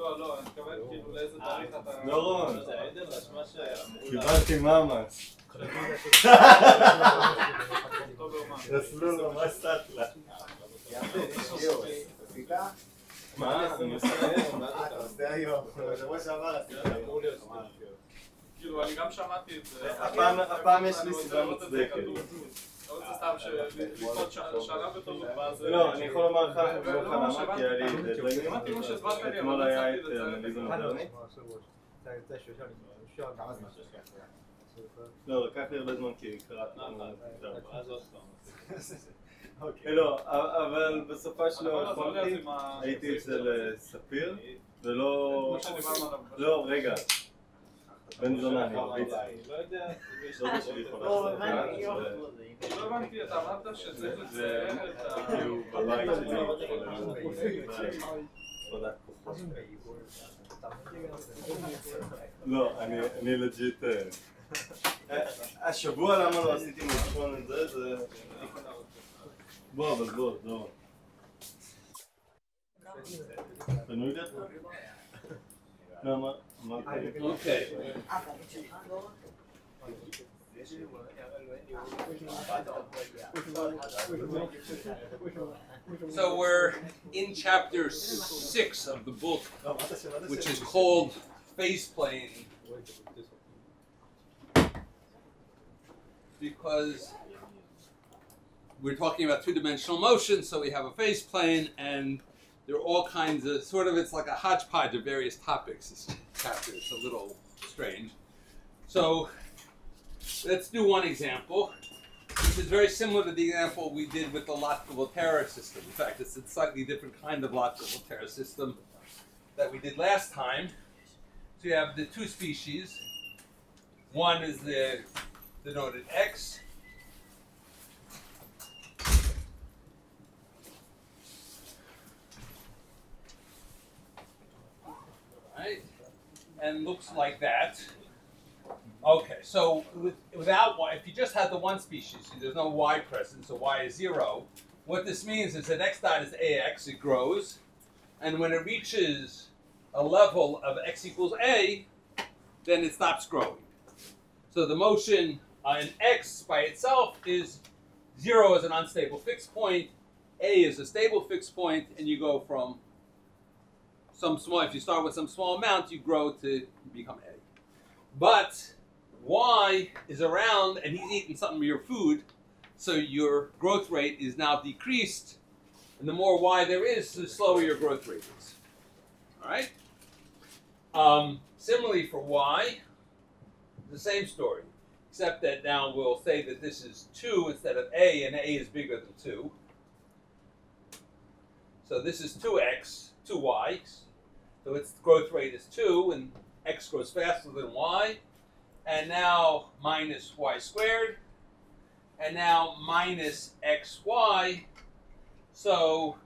לא, לא, אני מתכוון כאילו לאיזה תאריך אתה... לא רון, זה עדן רשמה שאמרו... קיבלתי מאמץ. רסלול ממש סטלה. מה? אני עושה היום. אתה עושה היום. בשבוע שעבר עשיתי היום. כאילו, אני גם שמעתי את זה. הפעם יש לי סיבה מוצדקת. לא זה סתם שלפחות שנה בטוב ואז... לא, אני יכול לומר לך, כי היה לי דדליינים. שמעתי מה שהסברת לי, אתמול אבל היה את הצלחתי לציין. אנליזה מודרנית. 在学校里面需要干嘛？ לא, לקח לי הרבה זמן כי קראתי. אז עוד פעם. לא, אבל בסופה שלו הייתי אצל ספיר, ולא... לא, רגע. בן זונה, אני מרביץ. לא יודע... דודה שלי יכולה לעשות. לא הבנתי, אתה אמרת שצריך לציין את ה... כי הוא בבית שלי. לא, אני לג'יט... השבוע למה לא עשיתי מלשון את זה, זה... בוא, אבל בוא. פנוי דרך? לא, מה? אוקיי. So we're in chapter 6 of the book, which is called Phase Plane, because we're talking about two-dimensional motion, so we have a phase plane, and there are all kinds of, it's like a hodgepodge of various topics, this chapter. It's a little strange. So let's do one example, which is very similar to the example we did with the Lotka-Volterra system. In fact, it's a slightly different kind of Lotka-Volterra system that we did last time. So you have the two species. One is the denoted X. Right? And looks like that. Okay, so without y, if you just had the one species, there's no y present, so y is 0. What this means is that x dot is ax, it grows, and when it reaches a level of x equals a, then it stops growing. So the motion on x by itself is 0 as an unstable fixed point, a is a stable fixed point, and you go from some small, if you start with some small amount, you grow to become a. But y is around, and he's eating some of your food, so your growth rate is now decreased, and the more y there is, the slower your growth rate is. All right? Similarly for y, the same story, except that now we'll say that this is 2 instead of a, and a is bigger than 2. So this is 2x, 2y, so its growth rate is 2, and x grows faster than y. And now minus y squared, and now minus xy. So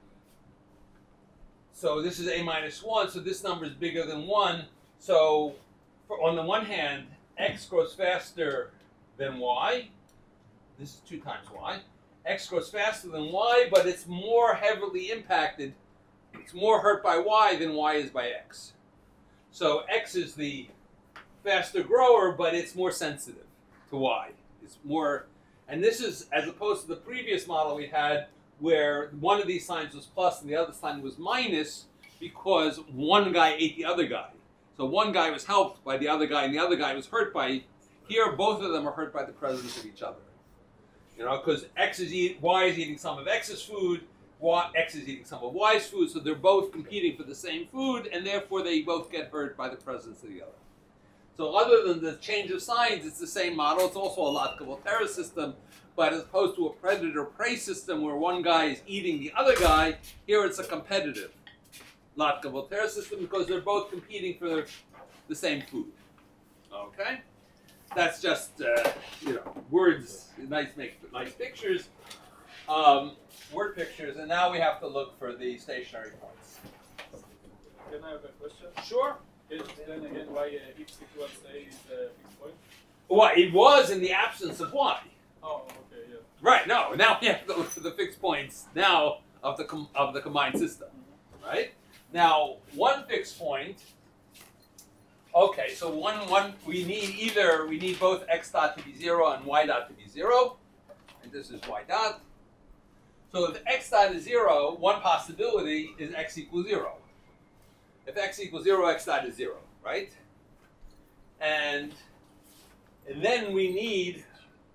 this is a minus 1, so this number is bigger than 1. So on the one hand, x grows faster than y. This is 2 times y. X grows faster than y, but it's more heavily impacted. It's more hurt by y than y is by x. So x is the faster grower, but it's more sensitive to y. It's more, and this is as opposed to the previous model we had where one of these signs was plus and the other sign was minus because one guy ate the other guy. So one guy was helped by the other guy and the other guy was hurt by, here both of them are hurt by the presence of each other. You know, because y is eating some of x's food, x is eating some of y's food, so they're both competing for the same food, and therefore they both get hurt by the presence of the other. So other than the change of signs, it's the same model. It's also a Lotka-Volterra system, but as opposed to a predator-prey system where one guy is eating the other guy, here it's a competitive Lotka-Volterra system because they're both competing for the same food. Okay? That's just, words, make nice pictures, word pictures, and now we have to look for the stationary points. Can I have a question? Sure. Can you explain again why x equals a is a fixed point? Well, it was in the absence of y. Oh, okay, yeah. Right, no, now we have to look for the fixed points now of the combined system, right? Now, one fixed point. Okay, so we need both x dot to be 0 and y dot to be 0, and this is y dot. So if x dot is 0, one possibility is x equals 0. If x equals 0, x dot is 0, right? And then we need,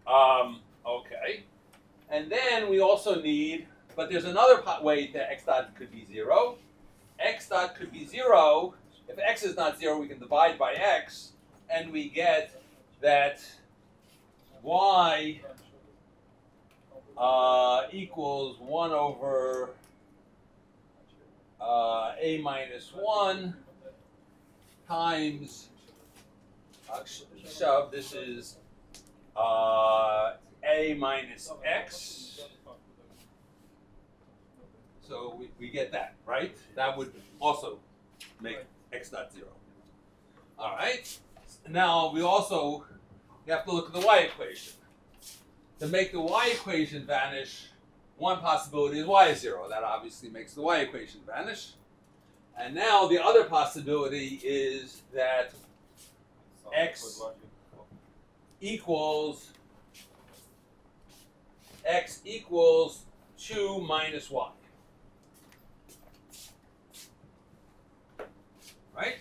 okay, and then we also need, but there's another way that x dot could be 0. X dot could be 0. If x is not 0, we can divide by x, and we get that y equals 1 over a minus 1 times, shove, this is a minus x. So we get that, right? That would also make x dot 0. All right. Now we have to look at the y equation. To make the y equation vanish, one possibility is y is 0. That obviously makes the y equation vanish. And now the other possibility is that x equals 2 minus y. Right?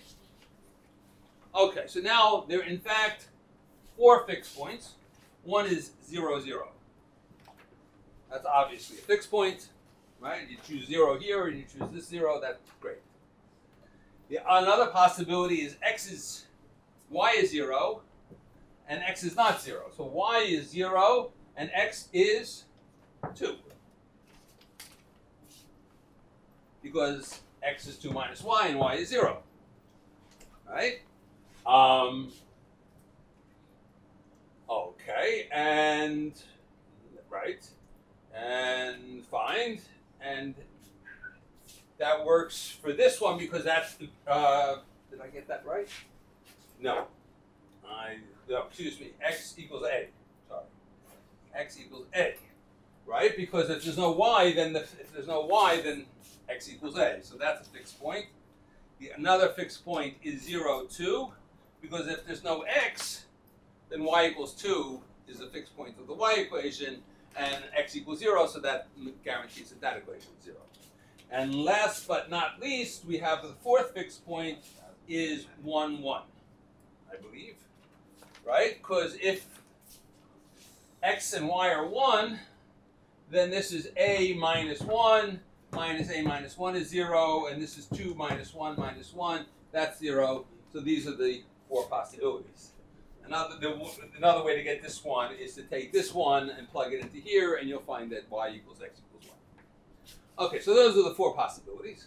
Okay, so now there are in fact 4 fixed points. One is 0, 0. That's obviously a fixed point, right? You choose 0 here and you choose this 0, that's great. Another possibility is y is 0 and x is not 0. So y is 0 and x is 2. Because x is 2 minus y and y is 0. Right? Okay, and right, and fine, and that works for this one because that's the. Did I get that right? No. No. Excuse me. X equals a. Sorry. X equals a. Right? Because if there's no y, then x equals a. So that's a fixed point. Another fixed point is 0, 2, because if there's no x, then y equals 2 is a fixed point of the y equation, and x equals 0, so that guarantees that that equation is 0. And last but not least, we have the fourth fixed point is 1, 1, I believe, right? Because if x and y are 1, then this is a minus 1, minus a minus 1 is 0, and this is 2 minus 1 minus 1, that's 0. So these are the 4 possibilities. Another way to get this one is to take this one and plug it into here, and you'll find that y equals x equals 1. Okay, so those are the 4 possibilities.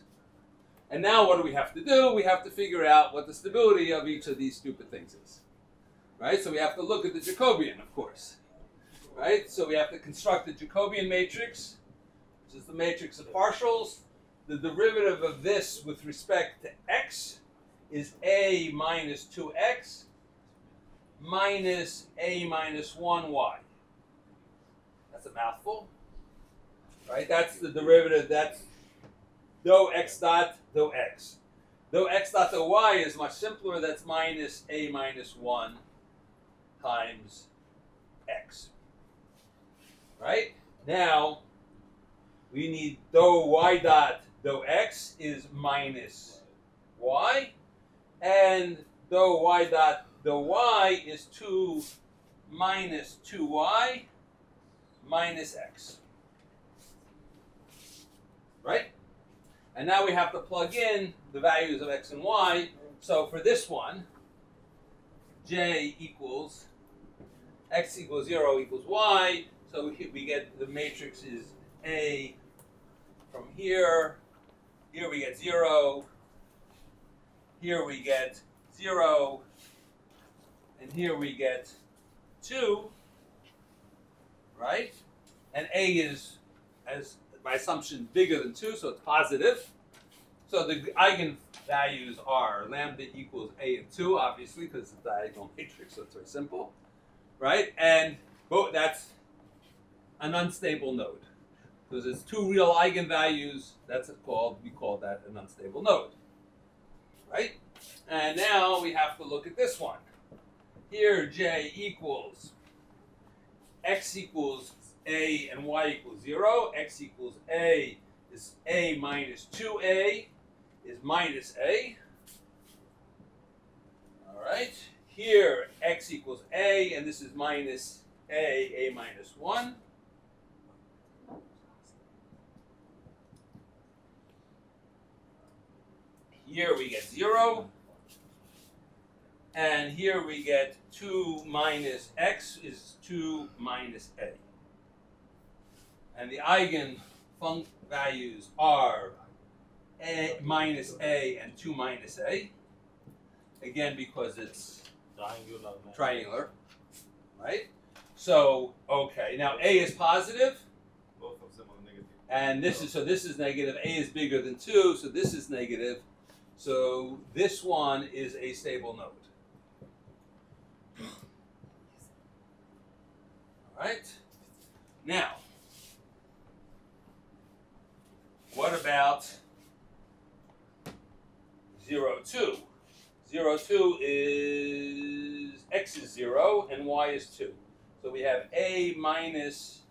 And now what do we have to do? We have to figure out what the stability of each of these stupid things is. Right? So we have to look at the Jacobian, of course. Right? So we have to construct the Jacobian matrix, which is the matrix of partials. The derivative of this with respect to x is a minus 2x minus a minus 1y. That's a mouthful. Right? That's the derivative. That's dou x dot dou x. Dou x dot dou y is much simpler. That's minus a minus 1 times x. Right? Now, we need dou y dot dou x is minus y, and dou y dot dou y is 2 minus 2y minus x. Right? And now we have to plug in the values of x and y. So for this one, j equals x equals 0 equals y. So we get the matrix is A from here. Here we get 0. Here we get 0. And here we get 2. Right? And A is, as by assumption, bigger than 2, so it's positive. So the eigenvalues are lambda equals A and 2, obviously, because it's a diagonal matrix, so it's very simple. Right? And that's an unstable node. Because it's two real eigenvalues, that's called, we call that an unstable node. Right? And now we have to look at this one. Here, J equals x equals a and y equals 0. X equals a is a minus 2a is minus a. All right. Here, x equals a, and this is minus a minus 1. Here we get 0. And here we get 2 minus x is 2 minus a. And the eigen values are a minus a and 2 minus a. Again, because it's triangular, right? So, okay, now a is positive. Both of them are negative. And this is negative. A is bigger than 2, so this is negative. So this one is a stable node. All right. Now, what about 0, 2? 0, 2 is x is 0 and y is 2. So we have a minus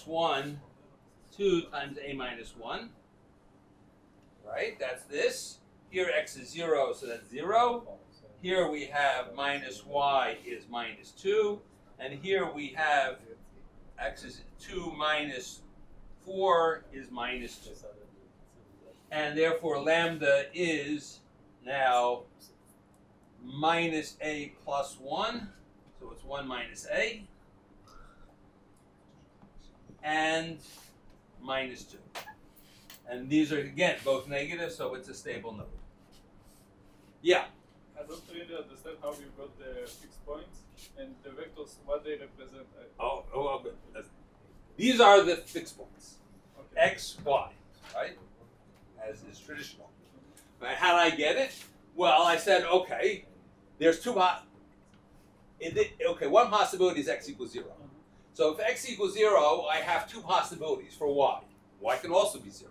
1, 2 times a minus 1. Right? That's this. Here x is 0, so that's 0. Here we have minus y is minus 2. And here we have x is 2 minus 4 is minus 2. And therefore lambda is now minus a plus 1. So it's 1 minus a. And minus 2. And these are, again, both negative, so it's a stable node. Yeah? I don't really understand how you got the fixed points and the vectors, what they represent. Okay. These are the fixed points. Okay. X, Y, right? As is traditional. Right? How did I get it? Well, I said, okay, there's two one possibility is x equals 0. So if x equals 0, I have two possibilities for y. Y can also be 0.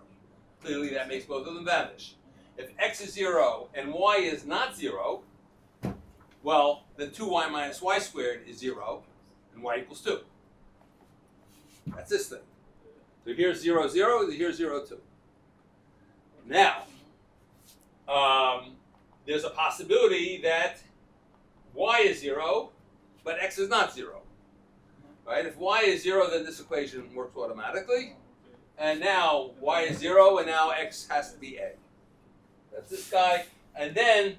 Clearly, that makes both of them vanish. If x is 0 and y is not 0, well, then 2y minus y squared is 0, and y equals 2. That's this thing. So here's 0, 0, here's 0, 2. Now, there's a possibility that y is 0, but x is not 0. Right? If y is 0, then this equation works automatically. And now y is 0, and now x has to be a. That's this guy. And then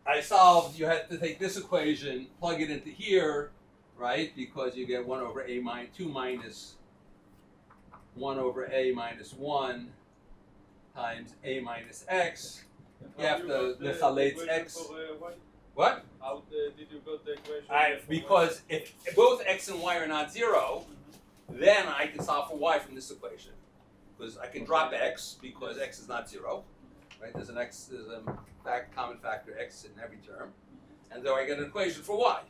I solved, you had to take this equation, plug it into here, right? Because you get 1 over a minus 2 minus 1 over a minus 1 times a minus x. You have to mechalate x. What? How did you got the equation? Because if both x and y are not 0, then I can solve for y from this equation. Because I can drop x because x is not 0. Right? There's a common factor x in every term. And so I get an equation for y.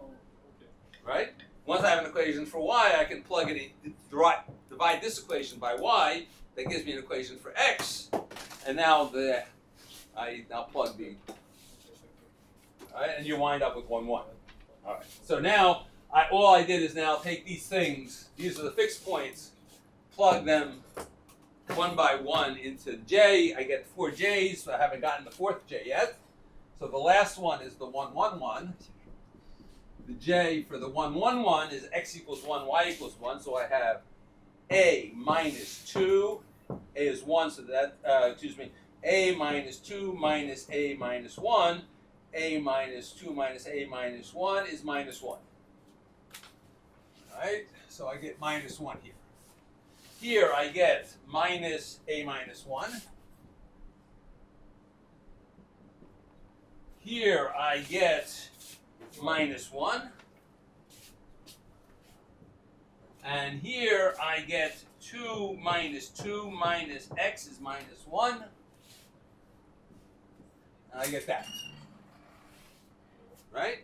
Oh, okay. Right? Once I have an equation for y, I can plug it in, divide this equation by y. That gives me an equation for x. And now I now plug the. All right, and you wind up with 1, 1. All right. So now all I did is now take these things. These are the fixed points. Plug them 1 by 1 into j. I get 4 j's. So I haven't gotten the 4th j yet. So the last one is the 1, 1, 1. The j for the 1, 1, 1 is x equals 1, y equals 1. So I have a minus 2. A is 1, so that, a minus 2 minus a minus 1. A minus 2 minus a minus 1 is minus 1. All right, so I get minus 1 here. Here I get minus a minus 1. Here I get minus 1. And here I get 2 minus x is minus 1. And I get that. Right?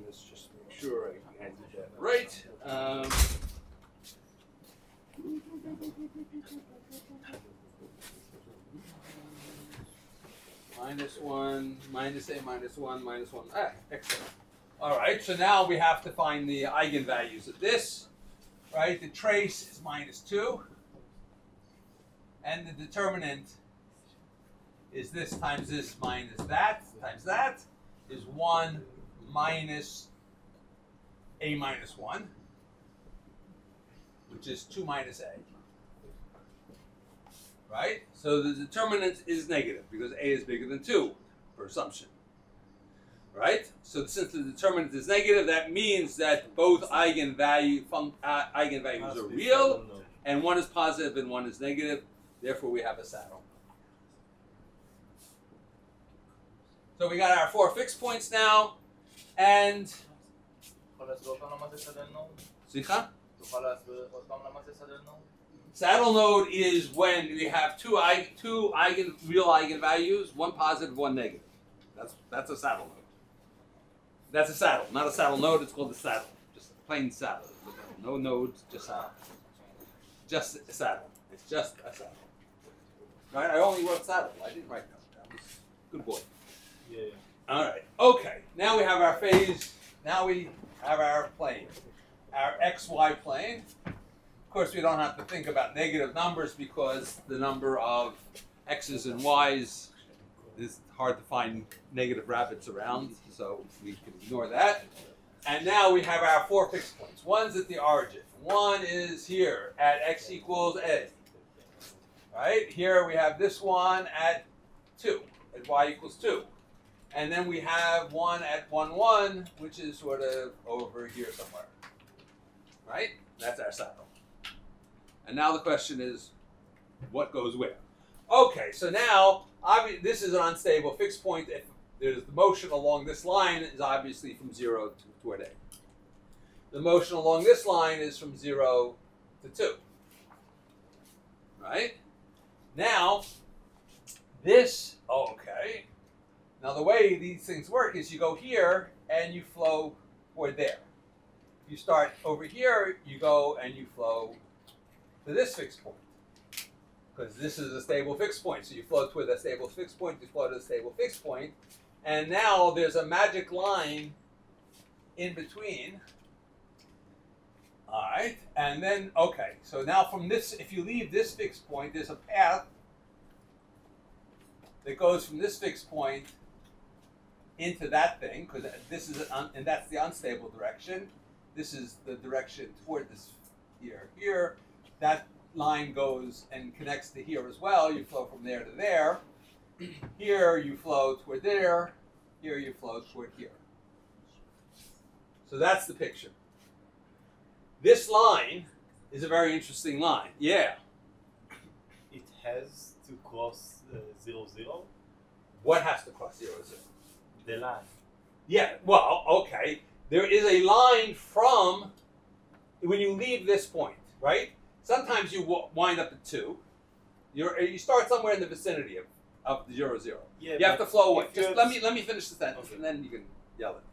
Let's just make sure I did that right. -1, -a, -1, -1. Ah, excellent. All right, so now we have to find the eigenvalues of this. Right, the trace is -2. And the determinant is this times this minus that times that is 1 minus a minus 1, which is 2 minus a. Right? So the determinant is negative because a is bigger than 2 per assumption. Right? So since the determinant is negative, that means that both eigenvalues are real, and one is positive and one is negative. Therefore, we have a saddle. So we got our 4 fixed points now, and saddle node is when we have two real eigenvalues, one positive, one negative. That's a saddle node. That's a saddle, not a saddle node. It's called a saddle, just a plain saddle. No nodes, just saddle. Just a saddle. It's just a saddle. Right? I only wrote saddle. I didn't write that. That was good boy. Yeah. All right. Okay. Now we have our phase. Now we have our plane, our XY plane. Of course, we don't have to think about negative numbers because the number of X's and Y's is hard to find negative rabbits around, so we can ignore that. And now we have our 4 fixed points. One's at the origin. One is here at x equals a. Right? Here we have this one at 2, at y equals 2. And then we have one at 1, 1, which is sort of over here somewhere. Right? That's our saddle. And now the question is, what goes where? Okay, so now, this is an unstable fixed point. If there's the motion along this line is obviously from 0 toward a. The motion along this line is from 0 to 2. Right? Now, this, okay. Now the way these things work is you go here and you flow toward there. You start over here, you go and you flow to this fixed point. Because this is a stable fixed point. So you flow toward that stable fixed point, you flow to the stable fixed point. And now there's a magic line in between. All right, and then, okay, so now from this, if you leave this fixed point, there's a path that goes from this fixed point into that thing, because this is, and that's the unstable direction. This is the direction toward this here. That line goes and connects to here as well. You flow from there to there. Here you flow toward there. Here you flow toward here. So that's the picture. This line is a very interesting line. Yeah. It has to cross 0, 0. What has to cross 0, 0? The line. Yeah, well, okay. There is a line from when you leave this point, right? Sometimes you wind up at 2. You start somewhere in the vicinity of the 0, 0. Yeah, you have to flow away. Just let me finish the sentence, okay. And then you can yell at me.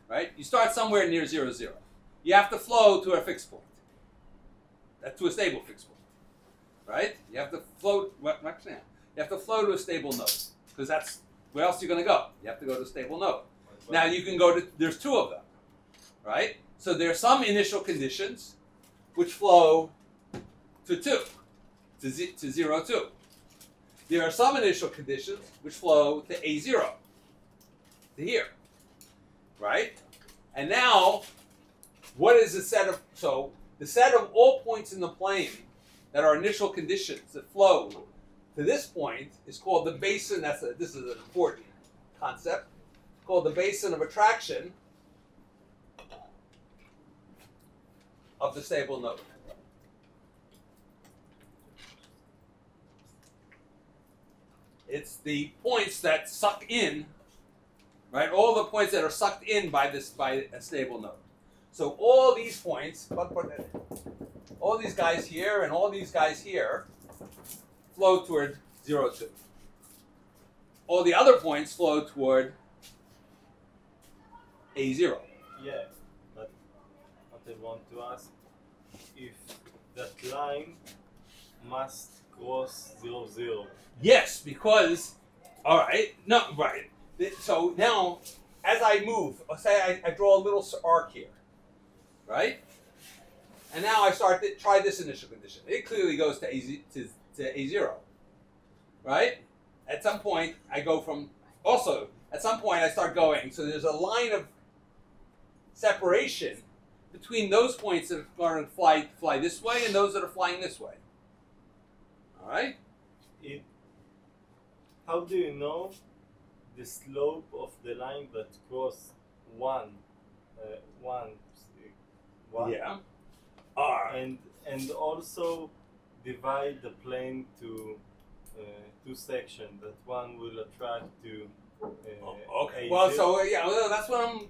Right? You start somewhere near 0, 0. You have to flow to a fixed point. To a stable fixed point. Right? You have to float. You have to flow to a stable node. Because that's where else are you going to go? You have to go to a stable node. Now you can go to, there's 2 of them. Right? So there are some initial conditions which flow to 2, to 0, 2. There are some initial conditions which flow to A0, to here. Right? And now, what is the set of, so the set of all points in the plane that are initial conditions that flow to this point is called the basin. This is an important concept. It's called the basin of attraction of the stable node. It's the points that suck in, right? All the points that are sucked in by a stable node. So all these points, all these guys here and all these guys here flow toward 0, 2. All the other points flow toward A0. Yeah, but what I want to ask, if that line must cross 0, 0. Yes, because, all right, no, right. So now, as I move, say I draw a little arc here, right? And now I start to try this initial condition. It clearly goes to A0, right? At some point, I go from, also, at some point I start going, so there's a line of separation between those points that are going to fly this way and those that are flying this way. All right? How do you know the slope of the line that cross 1? Yeah. And also divide the plane to 2 sections. That one will attract to. Okay. A0. Well, so yeah, well, that's what I'm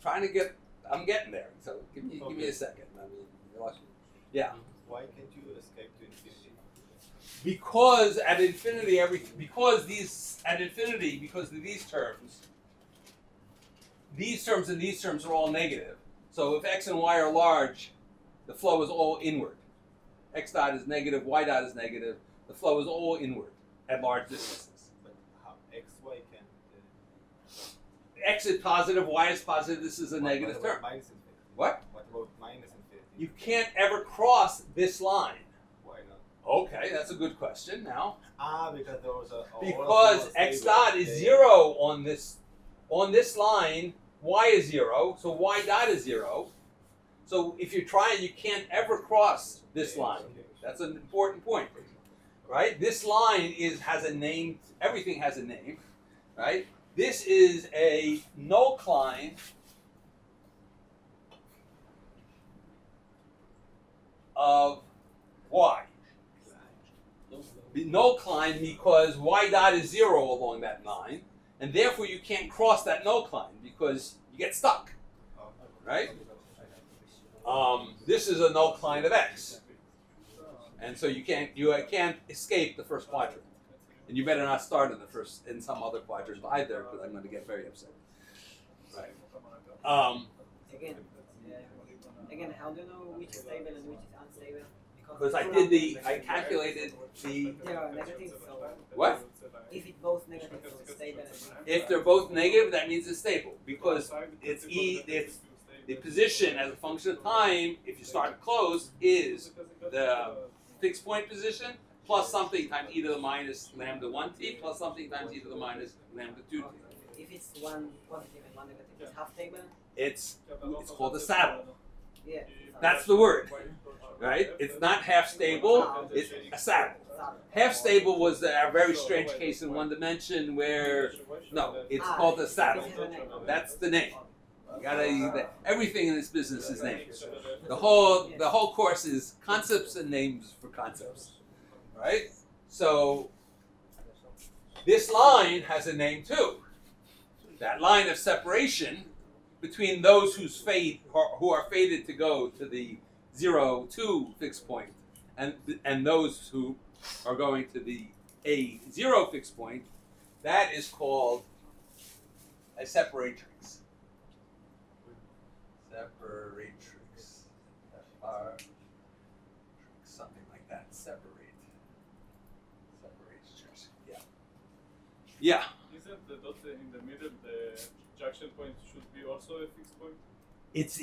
trying to get. I'm getting there. So give me a second. I mean, yeah. Why can't you escape to infinity? Because at infinity, because of these terms and these terms are all negative. So if x and y are large, the flow is all inward. X dot is negative, y dot is negative. The flow is all inward at large distances. But how x, y can... X is positive, y is positive. This is a negative term. Minus infinity? What? What about minus infinity? You can't ever cross this line. Why not? Okay, that's a good question now. Because those are... Because x dot is 0 on this line, y is 0, so y dot is 0. So if you're trying, you can't ever cross this line. That's an important point, right? This line has a name. Everything has a name, right? This is a null-cline of y. Null-cline because y dot is 0 along that line, and therefore you can't cross that null-cline because you get stuck, right? This is a null-cline of x, and so you can't escape the first quadrant, and you better not start in some other quadrant either, because I'm going to get very upset. Right. Again, how do you know which is stable and which is unstable? Because I calculated the There are negatives, so what? if it's both negative, so it's stable. If they're both negative, that means it's stable because it's the position as a function of time. If you start close, is the fixed point position plus something times e to the minus lambda 1t plus something times e to the minus lambda 2t. If it's one positive and one negative, it's half stable. It's called a saddle. Yeah. That's the word, right? It's not half stable. It's a saddle. Half stable was a very strange case in one dimension where it's called a saddle. That's the name. You gotta, everything in this business is names. The whole course is concepts and names for concepts, right? So this line has a name too. That line of separation between those who are fated to go to the 0, 2 fixed point, and those who are going to the A0 fixed point, that is called a separatrix. Separatrix. Something like that. Separatrix. Yeah. Yeah. Isn't the dot in the middle, the junction point, should be also a fixed point? It's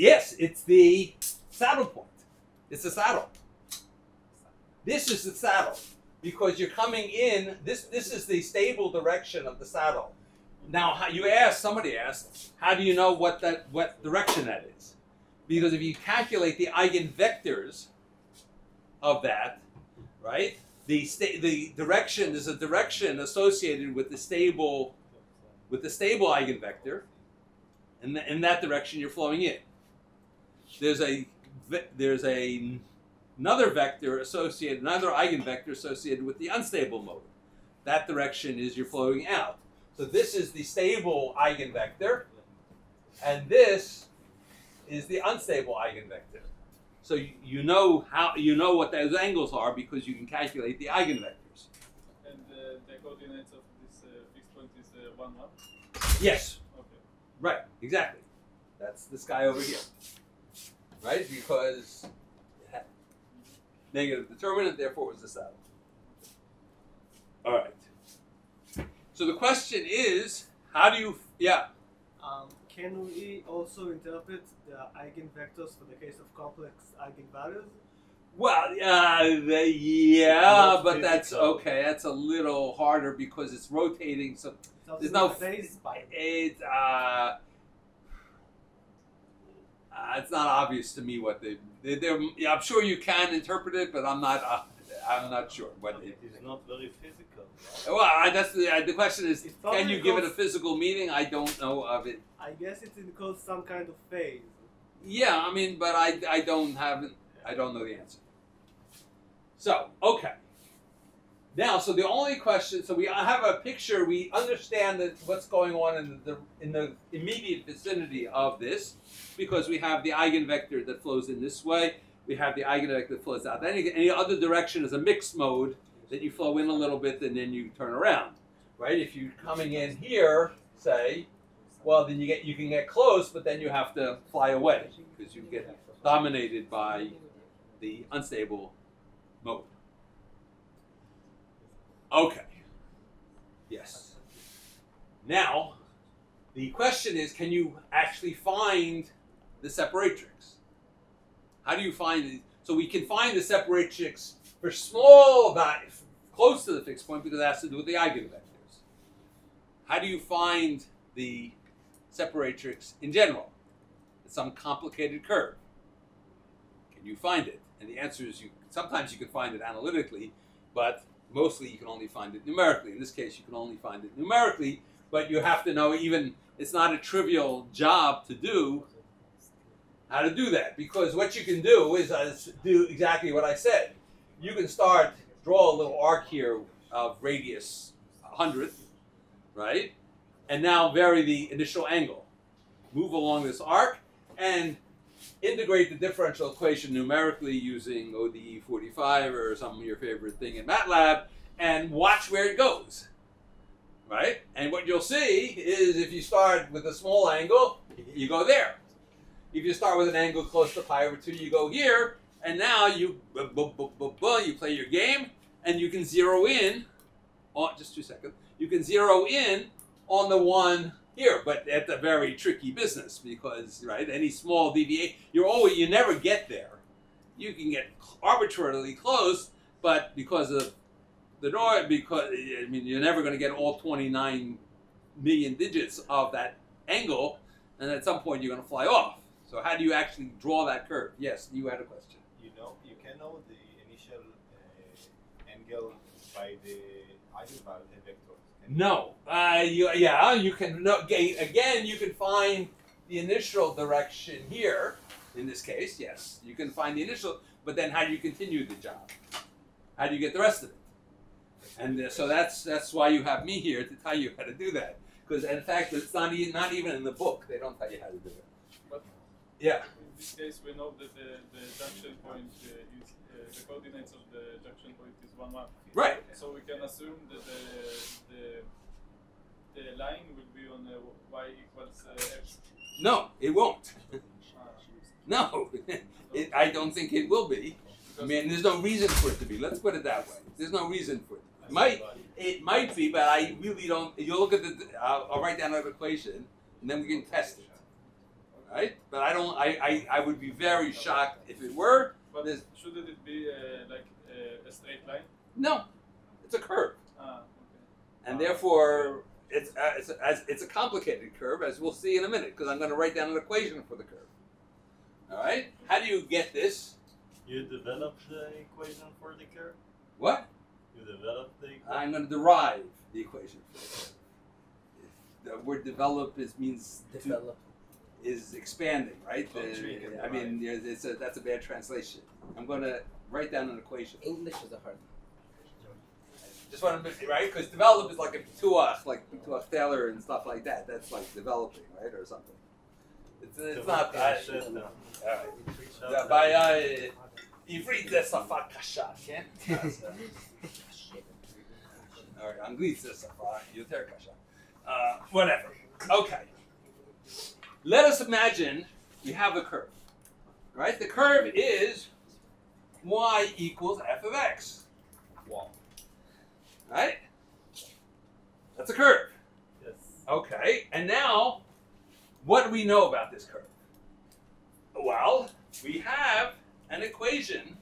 the saddle point. It's the saddle. This is the saddle because you're coming in. This is the stable direction of the saddle. Now, somebody asked, how do you know what direction that is? Because if you calculate the eigenvectors of that, right? The direction, there's a direction associated with the stable eigenvector, and in that direction you're flowing in. There's another vector associated, another eigenvector associated with the unstable mode. That direction is you're flowing out. So this is the stable eigenvector, and this is the unstable eigenvector. So you know what those angles are because you can calculate the eigenvectors. And the coordinates of this fixed point is 1, 1? Yes. Okay. Right. Exactly. That's this guy over here, right? Because it had negative determinant, therefore it was the saddle. All right. So the question is, how do you, yeah. Can we also interpret the eigenvectors for the case of complex eigenvalues? Well, yeah, but that's physical. okay. That's a little harder because it's rotating. So So there's no phase by it's not obvious to me what they're. I'm sure you can interpret it, but I'm not sure what It is not very physical. Right? Well, that's the question is, It's can you give it a because- physical meaning? I don't know of it. I guess it encode some kind of phase. Yeah, I mean, but I don't know the answer. So, okay. Now, so the only question, so we have a picture, we understand that what's going on in the immediate vicinity of this, because we have the eigenvector that flows in this way, we have the eigenvector that flows out. Any other direction is a mixed mode that you flow in a little bit and then you turn around, right? If you're coming in here, say, well, then you can get close, but then you have to fly away because you get dominated by the unstable mode. Okay. Yes. Now, the question is, can you actually find the separatrix? How do you find it? So we can find the separatrix for small values, close to the fixed point, because it has to do with the eigenvectors. How do you find the separatrix in general? It's some complicated curve. Can you find it? And the answer is sometimes you can find it analytically, but mostly you can only find it numerically. In this case, you can only find it numerically, but you have to know it's not a trivial job to do how to do that, because what you can do is do exactly what I said. You can draw a little arc here of radius 100th, right? And now vary the initial angle. Move along this arc and integrate the differential equation numerically using ODE 45 or some of your favorite thing in MATLAB, and watch where it goes, right? And what you'll see is if you start with a small angle, you go there. If you start with an angle close to pi over 2, you go here, and now you play your game, and you can zero in on, just 2 seconds, you can zero in on the one here, but that's a very tricky business because, right, any small deviation, you never get there. You can get arbitrarily close, but because of the noise, you're never going to get all 29 million digits of that angle, and at some point you're going to fly off. So how do you actually draw that curve? Yes, you had a question. You can know the initial angle by the eigenvalue vectors. No. You can know, again, you can find the initial direction here. In this case, yes, you can find the initial, but then how do you continue the job? How do you get the rest of it? And so that's why you have me here to tell you how to do that. Because in fact, it's not even in the book. They don't tell you how to do it. But yeah. In this case, we know that the junction point is the coordinates of the junction point is 1, 1. Right. So we can assume that the line will be on y equals x. No, it won't. No, I don't think it will be. I mean, there's no reason for it to be. Let's put it that way. There's no reason for it. It might be, but I really don't. You look at I'll write down an equation, and then we can test it. Right? But I don't. I would be very shocked if it were. But shouldn't it be like a straight line? No, it's a curve, Okay. and therefore it's a complicated curve, as we'll see in a minute, because I'm going to write down an equation for the curve. All right? How do you get this? You developed the equation for the curve? What? You developed the equation? I'm going to derive the equation for the curve. The word develop means is expanding, right? That's a bad translation. I'm going to write down an equation. English is a hard. Just want to, right? Because develop is like a pituach, like pituach Taylor and stuff like that. That's like developing, right, or something. It's not that. All right. עברית זה שפה קשה, כן? אנגלית זה שפה יותר קשה. Whatever. Okay. let us imagine we have a curve, right? The curve is y equals f of x. Wow. Right? That's a curve. Yes. Okay, and now, what do we know about this curve? Well, we have an equation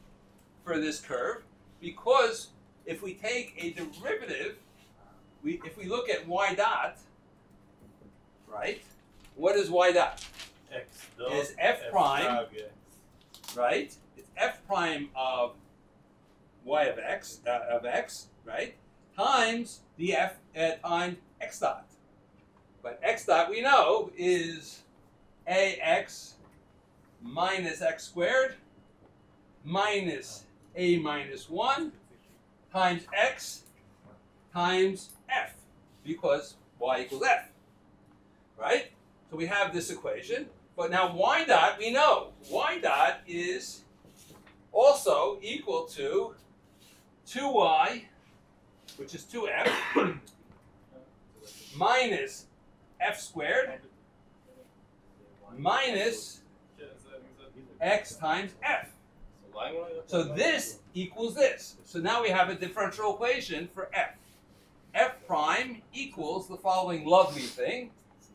for this curve because if we take a derivative, if we look at y dot, right? What is y dot? X dot. Is f prime, dot X. right? It's f prime of y of x, right? Times the f times x dot. But x dot we know is ax minus x squared minus a minus 1 times x times f, because y equals f, right? So we have this equation, but now y dot we know. Y dot is also equal to 2y, which is 2f, minus f squared minus x times f. So this equals this. So now we have a differential equation for f. F prime equals the following lovely thing: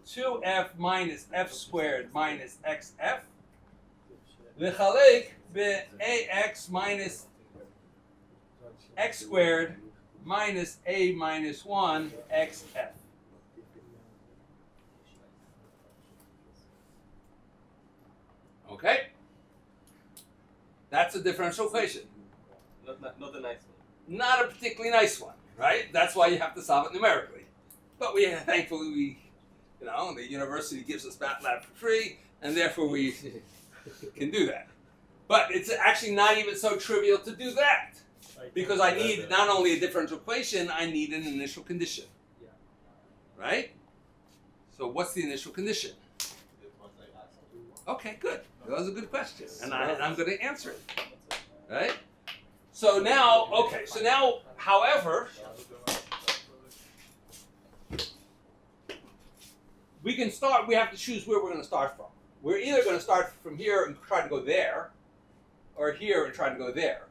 2f minus f squared minus xf lechalek beax minus x squared minus a minus 1 xf. Okay? That's a differential equation. Not a nice one. Not a particularly nice one, right? That's why you have to solve it numerically. But thankfully, the university gives us MATLAB for free, and therefore we can do that. But it's actually not even so trivial to do that, because I need not only a differential equation, I need an initial condition, right? So what's the initial condition? Okay, good. That was a good question, and I'm going to answer it, right? So now, however, we can start. We have to choose where we're going to start from. We're either going to start from here and try to go there, or here and try to go there.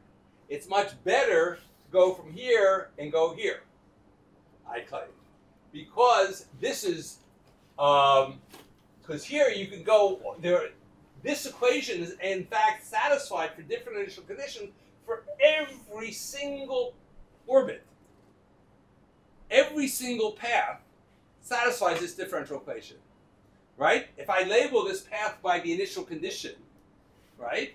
It's much better to go from here and go here, I claim, because this is because here you can go there. This equation is in fact satisfied for different initial conditions for every single orbit. Every single path satisfies this differential equation, right? If I label this path by the initial condition, right,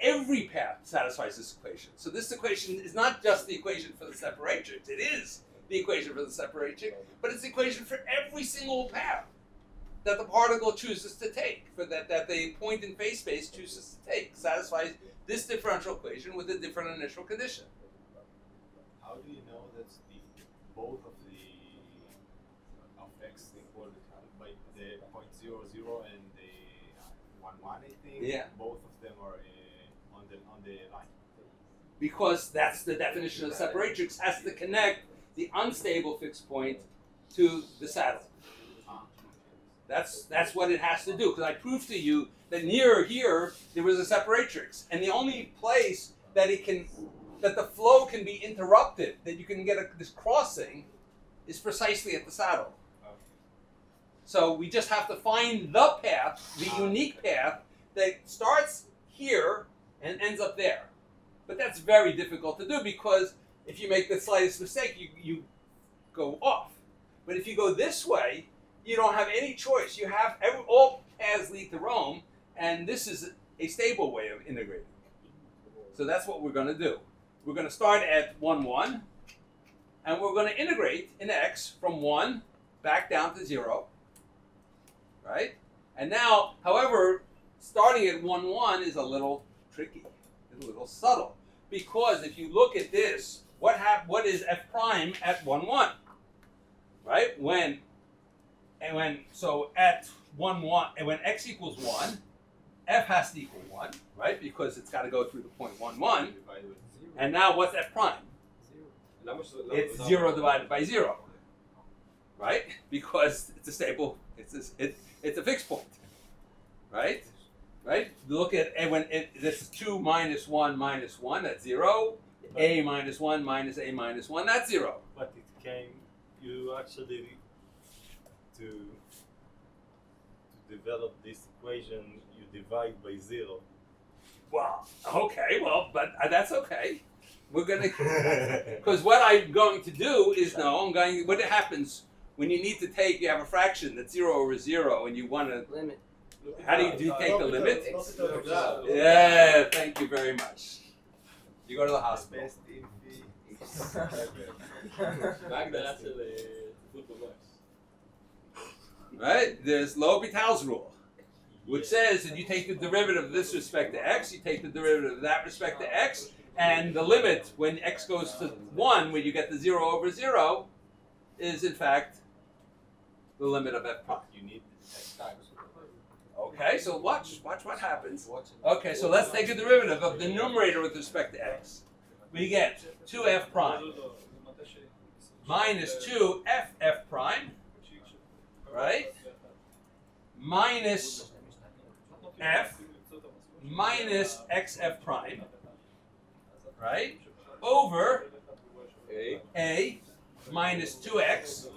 every path satisfies this equation. So this equation is not just the equation for the separatrix. It is the equation for the separatrix, but it's the equation for every single path that the particle chooses to take, that the point in phase space chooses to take, satisfies this differential equation with a different initial condition. How do you know that both of x equal by the 0.00 and the 1,1, I think? Yeah. Both of them are on the line. Because that's the definition of the separatrix, has to connect the unstable fixed point to the saddle. That's what it has to do, because I proved to you that near here there was a separatrix, and the only place that the flow can be interrupted, that you can get this crossing, is precisely at the saddle. So we just have to find the path, the unique path that starts here and ends up there. But that's very difficult to do, because if you make the slightest mistake, you go off. But if you go this way, you don't have any choice. You have all paths lead to Rome, and this is a stable way of integrating. So that's what we're going to do. We're going to start at 1, 1, and we're going to integrate in x from 1 back down to 0, right? And now, however, starting at 1, 1 is a little tricky, a little subtle, because if you look at this, what is f prime at 1, 1, right? So at 1, 1, and when x equals 1, f has to equal 1, right? Because it's got to go through the point 1, 1. And now what's f prime? It's 0 divided by 0, right? Because it's a stable. It's It's a fixed point, right? Right? Look at this is 2 minus 1 minus 1, that's 0. A minus 1 minus A minus 1, that's 0. But it came, you actually, to develop this equation, you divide by 0. Well, okay, well, but that's okay. We're going to, because what I'm going to do is, what happens when you need to take, you have a fraction that's 0 over 0, and you want to, Limit. how do you take the limit? Yeah. Yeah, thank you very much. You go to the hospital. Right? There's L'Hopital's rule, which says that you take the derivative of this respect to x, you take the derivative of that respect to x, and the limit when x goes to 1, when you get the 0 over 0, is in fact the limit of f prime. You need x times. Okay, so watch what happens. Okay, so let's take a derivative of the numerator with respect to x. We get 2f prime minus 2f prime, right? Minus f minus xf prime, right? Over a minus 2x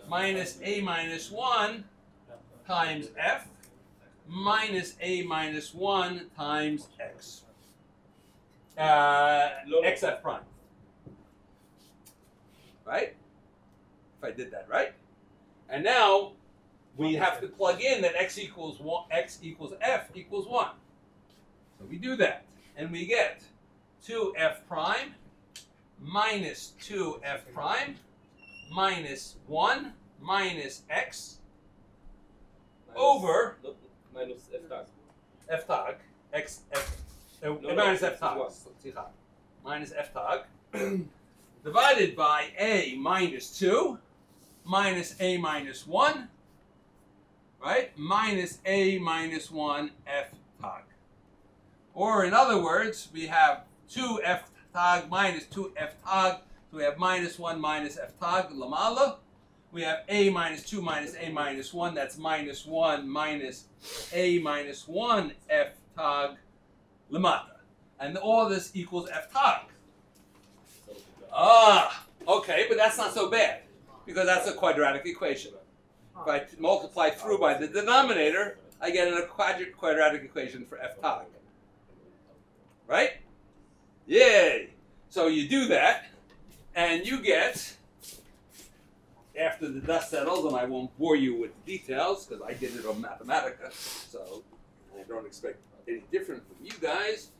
minus a minus 1 times f minus a minus 1 times x. Xf prime. Right? If I did that right. And now we have to plug in that x equals f equals 1. So we do that. And we get 2f prime minus 2f prime minus 1 minus x over minus f tag. f tag, x, f, minus f tag, minus f tag, divided by a minus 2 minus a minus 1, right, minus a minus 1 f tag. Or in other words, we have 2f tag minus 2f tag, so we have minus 1 minus f tag, lamala. We have a minus 2 minus a minus 1, that's minus 1 minus a minus 1 f tag lamata. And all this equals f tag. Okay, but that's not so bad, because that's a quadratic equation. If I multiply through by the denominator, I get a quadratic equation for f tag. Right? Yay! So you do that, and you get, after the dust settles, and I won't bore you with the details, because I did it on Mathematica, so I don't expect any different from you guys.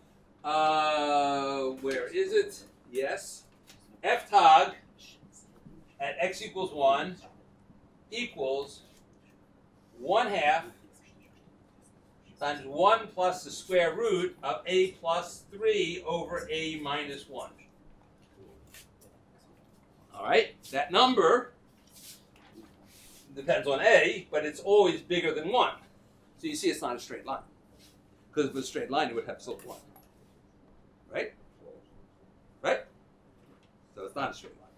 Where is it? Yes. F tag at x equals 1 equals 1/2 times 1 plus the square root of a plus 3 over a minus 1. All right? That number depends on a, but it's always bigger than 1. So you see it's not a straight line. Because if it was a straight line, it would have slope 1. Right? Right? So it's not a straight line.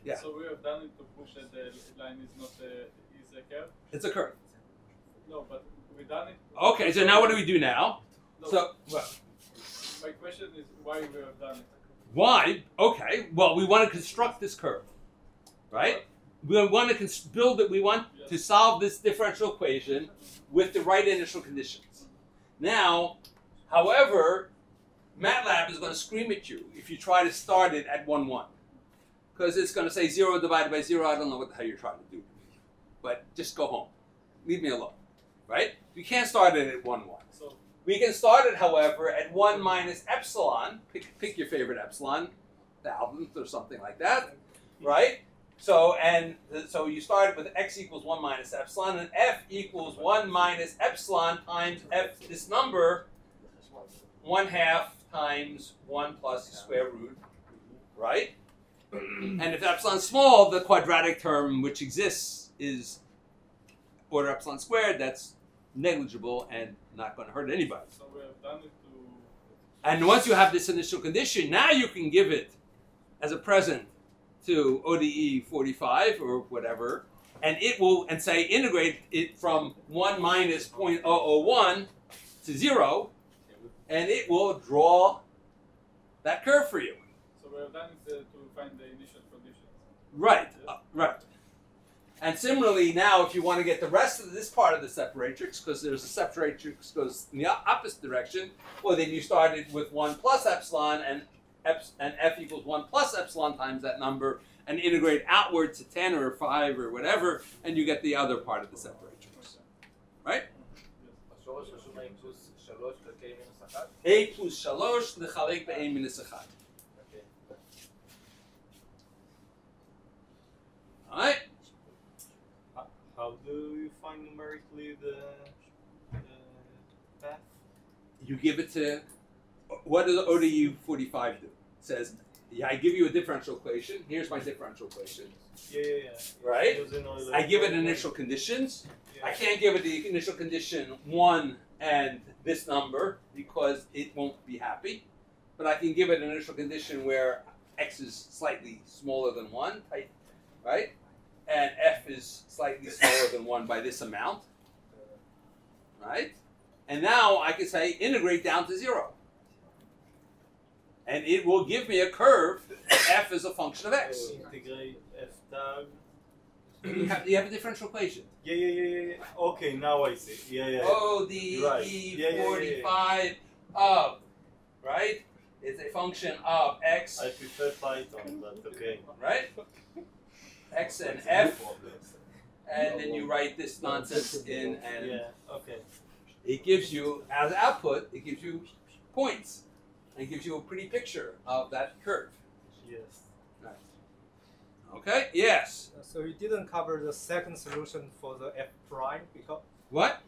Yeah. So we have done it to push that the line is not is a curve? It's a curve. No, but we done it. Okay, so now what do we do now? No, So, well, my question is why we have done it. why? Okay, well, we want to construct this curve, right? We want to build it. We want to solve this differential equation with the right initial conditions. Now, however, MATLAB is going to scream at you if you try to start it at 1, 1. Because it's going to say 0 divided by 0. I don't know what the hell you're trying to do. But just go home. Leave me alone. Right? We can't start it at 1, 1. So We can start it, however, at 1 minus epsilon. Pick your favorite epsilon, thousandth or something like that. Right? So you start with x equals 1 minus epsilon, and f equals 1 minus epsilon times f, this number, 1/2 times 1 plus the square root, right? And if epsilon's small, the quadratic term which exists is order epsilon squared. That's negligible and not going to hurt anybody. So we have done it to. And once you have this initial condition, now you can give it as a present to ODE 45 or whatever, and it will, and say integrate it from 1 minus 0.001 to 0, and it will draw that curve for you. So we have done it to find the initial conditions. Right, right. And similarly, now if you want to get the rest of this part of the separatrix, because there's a separatrix goes in the opposite direction, well then you started with 1 plus epsilon, and f equals 1 plus epsilon times that number, and integrate outward to 10 or 5 or whatever, and you get the other part of the separatrix. Right? a plus 3 לחלק ב-a minus 1. Alright? How do you find numerically the path? You give it to, what does ODU 45 do? It says, yeah, I give you a differential equation. Here's my differential equation. Yeah. Right? I give it initial conditions. I can't give it the initial condition 1 and this number because it won't be happy. But I can give it an initial condition where x is slightly smaller than 1, right? And f is slightly smaller than 1 by this amount, right? And now I can say integrate down to 0. And it will give me a curve if f is a function of x. Integrate f tag. You have a differential equation. Yeah. Okay, now I see. Yeah. ODE Right. 45 of, right? It's a function of x, I prefer Python, but okay. right? X and f, and then you write this nonsense in, and Yeah, okay. it gives you, as output, it gives you points. And it gives you a pretty picture of that curve. Yes. Right. Okay, yes. So you didn't cover the second solution for the f prime because What?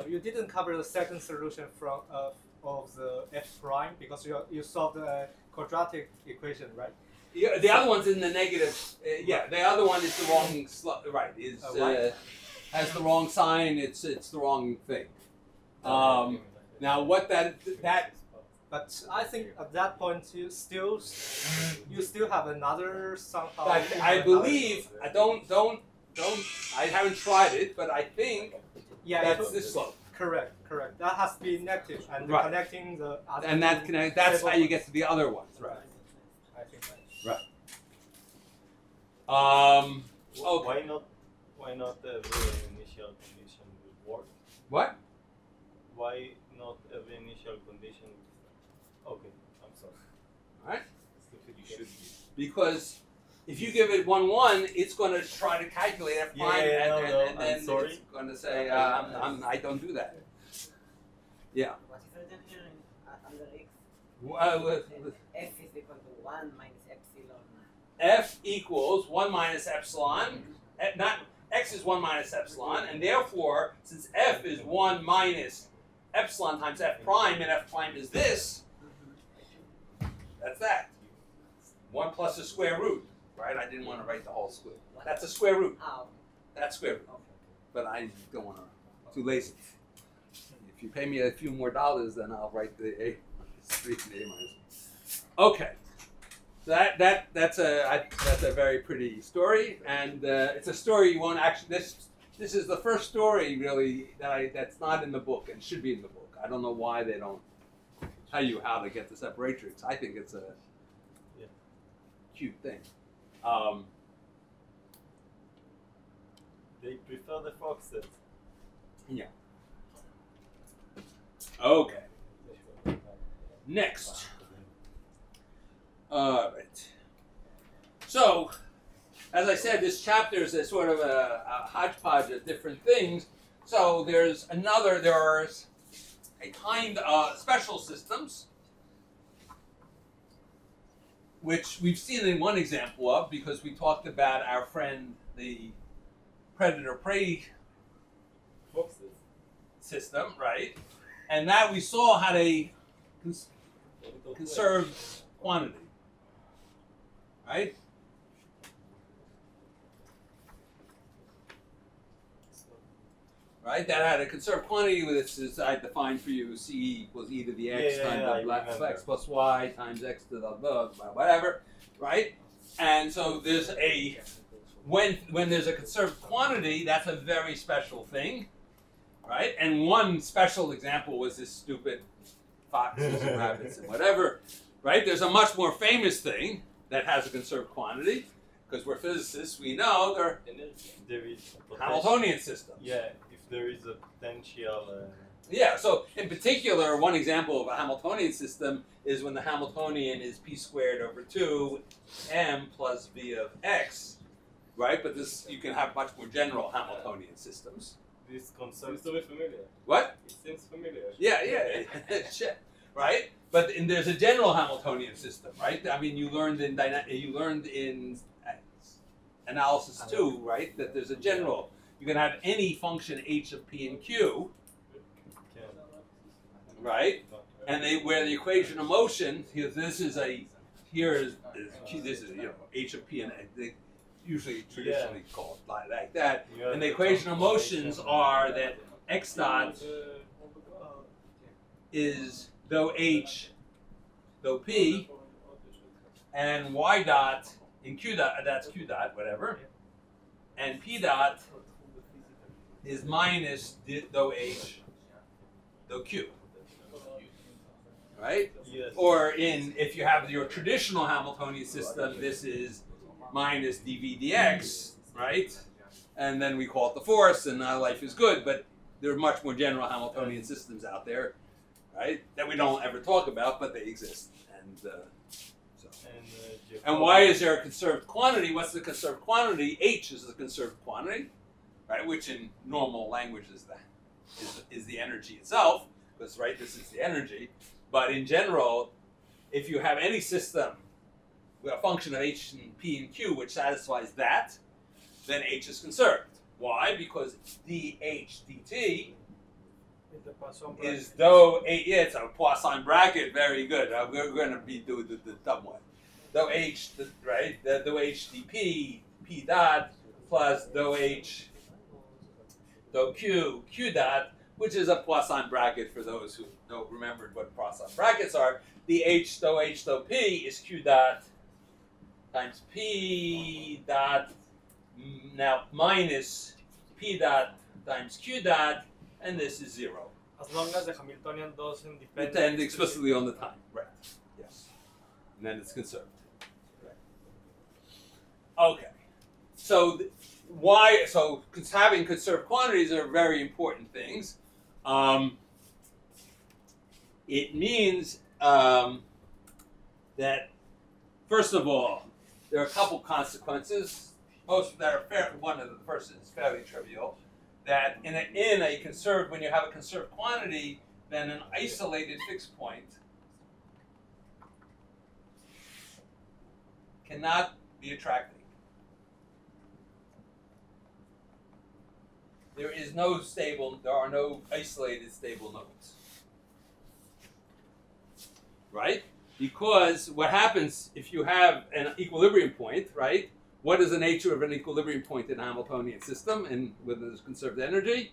you didn't cover the second solution from of the f prime because you solved the quadratic equation, right? Yeah, the other one's in the negative. Yeah, the other one is the wrong. Right, is has the wrong sign. It's the wrong thing. Now, what that. But I think at that point you still have another somehow. I believe I don't. I haven't tried it, but I think that's this slope. Correct. That has to be negative, and Right. connecting the other. And that's how you get to the other ones, right? I think that's Right. Okay. Why not every initial condition would work? What? Why not every initial condition? Okay, I'm sorry. All right. You should be. Because if you give it 1, it's going to try to calculate f prime, and then sorry. it's going to say, I don't do that. Yeah. What is written here under x? F is equal to 1 minus epsilon. F equals 1 minus epsilon. Not x is 1 minus epsilon, and therefore, since f is 1 minus epsilon times f prime, and f prime is this, that's that. 1 plus the square root, right? I didn't want to write the whole square. That's a square root. Oh. That's square root. But I don't want to. Too lazy. If you pay me a few more dollars, then I'll write the a minus 3 and a minus. Okay. So that's a very pretty story, and it's a story you won't actually. This is the first story really that's not in the book and should be in the book. I don't know why they don't tell you how to get the separatrix. I think it's a cute thing. They prefer the foxes. Yeah. Okay. Next. All right. So, as I said, this chapter is a sort of a hodgepodge of different things. So there's a kind of special systems, which we've seen in one example of because we talked about our friend, the predator-prey system, right? And that we saw how they conserve quantity, right? Right, that had a conserved quantity. This is I defined for you. C equals e to the x times x plus y times x to the whatever, right? And so there's a when there's a conserved quantity, that's a very special thing, right? And one special example was this stupid foxes and rabbits and whatever, right? There's a much more famous thing that has a conserved quantity, because we're physicists, we know they're There is Hamiltonian systems. Yeah, if there is a potential. Yeah, so in particular, one example of a Hamiltonian system is when the Hamiltonian is p squared over 2 m plus v of x, right? But this, you can have much more general Hamiltonian systems. This Seems concept. to be familiar. What? It seems familiar. Yeah, shit, right? But there's a general Hamiltonian system, right? I mean, you learned in analysis 2, right? That there's a general. You can have any function h of p and q, right? And where the equation of motion, this is h of p and they usually traditionally called like that. And the equation of motions are that x dot is dou h, dou p, and y dot in q dot, that's q dot, whatever, and p dot is minus dou h, dou q. Right? Yes. Or if you have your traditional Hamiltonian system, this is minus dv dx, right? And then we call it the force, and life is good. But there are much more general Hamiltonian systems out there, right? That we don't ever talk about, but they exist. And why is there a conserved quantity? What's the conserved quantity? H is the conserved quantity, right? Which in normal language is the energy itself, because right, this is the energy. But in general, if you have any system with a function of h and p and q which satisfies that, then h is conserved. Why? Because dh dt is dou h. Yeah, it's a Poisson bracket. Very good. We're going to be doing the dumb one. Dou h, right? The dou h dp p dot plus dou h dou q dot, which is a Poisson bracket for those who don't remember what Poisson brackets are. The h dou p is q dot times p dot, now minus p dot times q dot, and this is 0. As long as the Hamiltonian doesn't depend. Depend explicitly on the time, right? Yes. And then it's conserved. Right. Okay. So having conserved quantities are very important things. It means that, first of all, there are a couple consequences. Most that are one of the first is fairly trivial. That in a conserved, when you have a conserved quantity, then an isolated fixed point cannot be attracting. There are no isolated stable nodes. Right? Because what happens if you have an equilibrium point, right? What is the nature of an equilibrium point in a Hamiltonian system and with this conserved energy?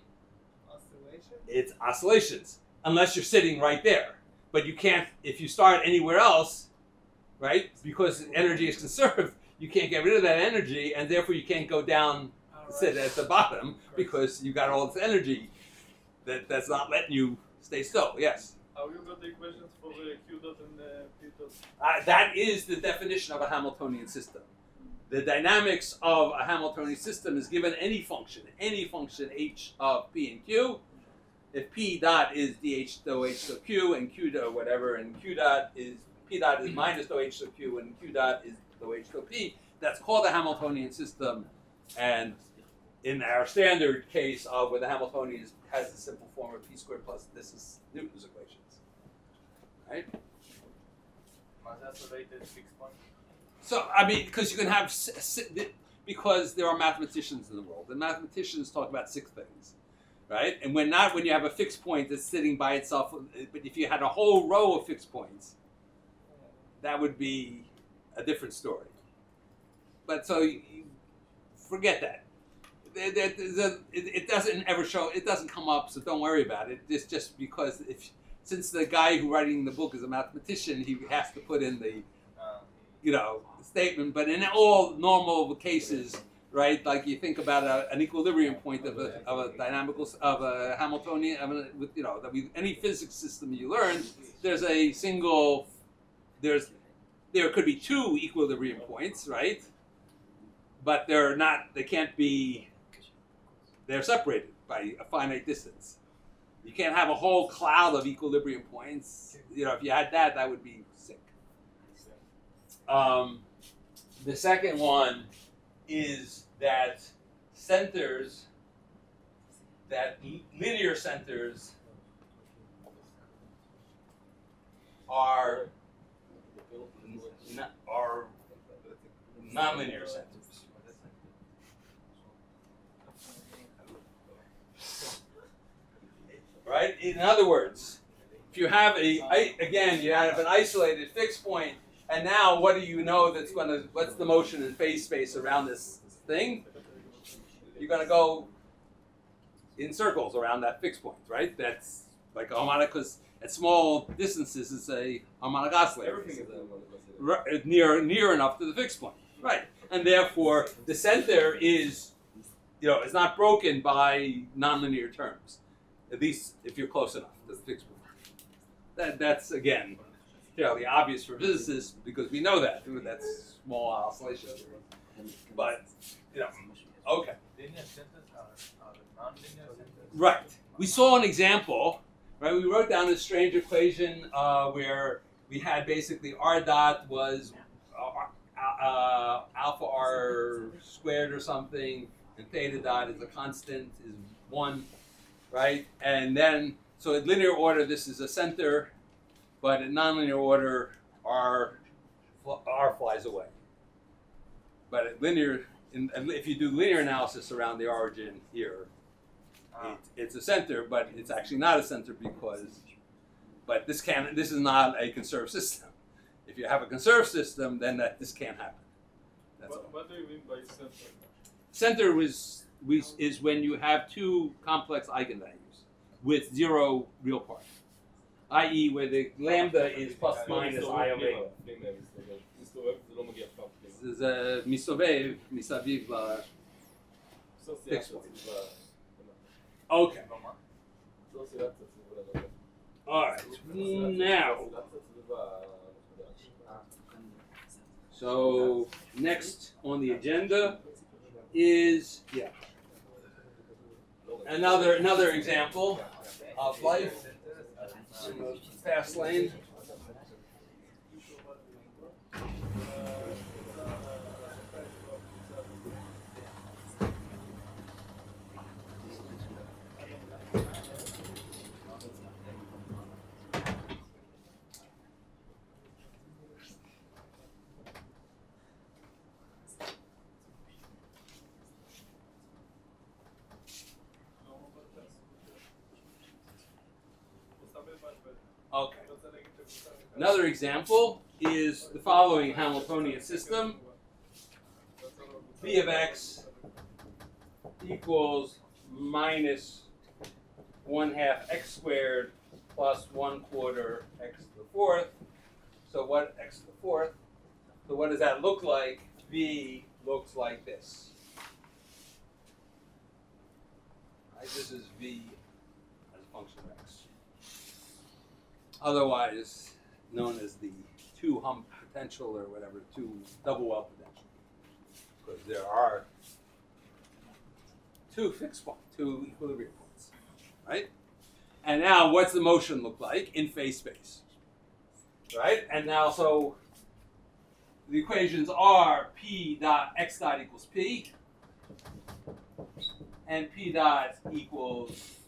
Oscillation? It's oscillations, unless you're sitting right there. But you can't, if you start anywhere else, right? Because energy is conserved, you can't get rid of that energy, and therefore you can't go down, sit at the bottom, because you got all this energy that's not letting you stay still. Yes? How you got the equations for q dot and p dot? That is the definition of a Hamiltonian system. The dynamics of a Hamiltonian system is given any function h of p and q. If p dot is dh dou h dou q and q dot whatever, and p dot is minus dou h dou q and q dot is dou h dou p, that's called a Hamiltonian system. And in our standard case of where the Hamiltonian has the simple form of p squared plus this is Newton's equations, right? So I mean, because you can have because there are mathematicians in the world, and mathematicians talk about 6 things, right? And when you have a fixed point that's sitting by itself, but if you had a whole row of fixed points, that would be a different story. But so you forget that. It doesn't ever show. It doesn't come up, so don't worry about it. It's just because since the guy who writing the book is a mathematician, he has to put in the statement. But in all normal cases, right? Like you think about an equilibrium point of a dynamical of a Hamiltonian, with any physics system you learn, there's a single. There could be two equilibrium points, right? But they're not. They can't be. They're separated by a finite distance. You can't have a whole cloud of equilibrium points. If you had that, that would be sick. The second one is that linear centers are nonlinear centers. Right? In other words, if you have you have an isolated fixed point, and now what do you know what's the motion in phase space around this thing? You're going to go in circles around that fixed point, right? That's like a harmonic, because at small distances it's a harmonic oscillator. Everything is near enough to the fixed point, right? And therefore the center is, it's not broken by nonlinear terms. At least if you're close enough to the fixed point. That's again fairly obvious for physicists because we know that through that small oscillation theory. But okay. Linear centers are non-linear centers. Right. We saw an example. Right. We wrote down this strange equation where we had basically r dot was alpha r squared or something, and theta dot is a constant, is 1. Right, and then so in linear order this is a center, but in nonlinear order r flies away. But at if you do linear analysis around the origin here, it's a center, but it's actually not a center but this is not a conserved system. If you have a conserved system, then this can't happen. What do you mean by center? Center is when you have two complex eigenvalues with 0 real part, i.e. where the lambda is plus minus I omega. זה מסתובב מסביב fixed point. Okay. All right. Now, so next on the agenda is another example of life in the fast lane. Okay. Another example is the following Hamiltonian system. V of x equals minus 1/2 x squared plus 1/4 x to the 4th. So what x to the 4th? So what does that look like? V looks like this. Right, this is V as a function of x. Otherwise known as the two-hump potential or whatever, double well potential. Because there are two equilibrium points, right? And now what's the motion look like in phase space? Right? And now so the equations are P dot x dot equals P, and P dot equals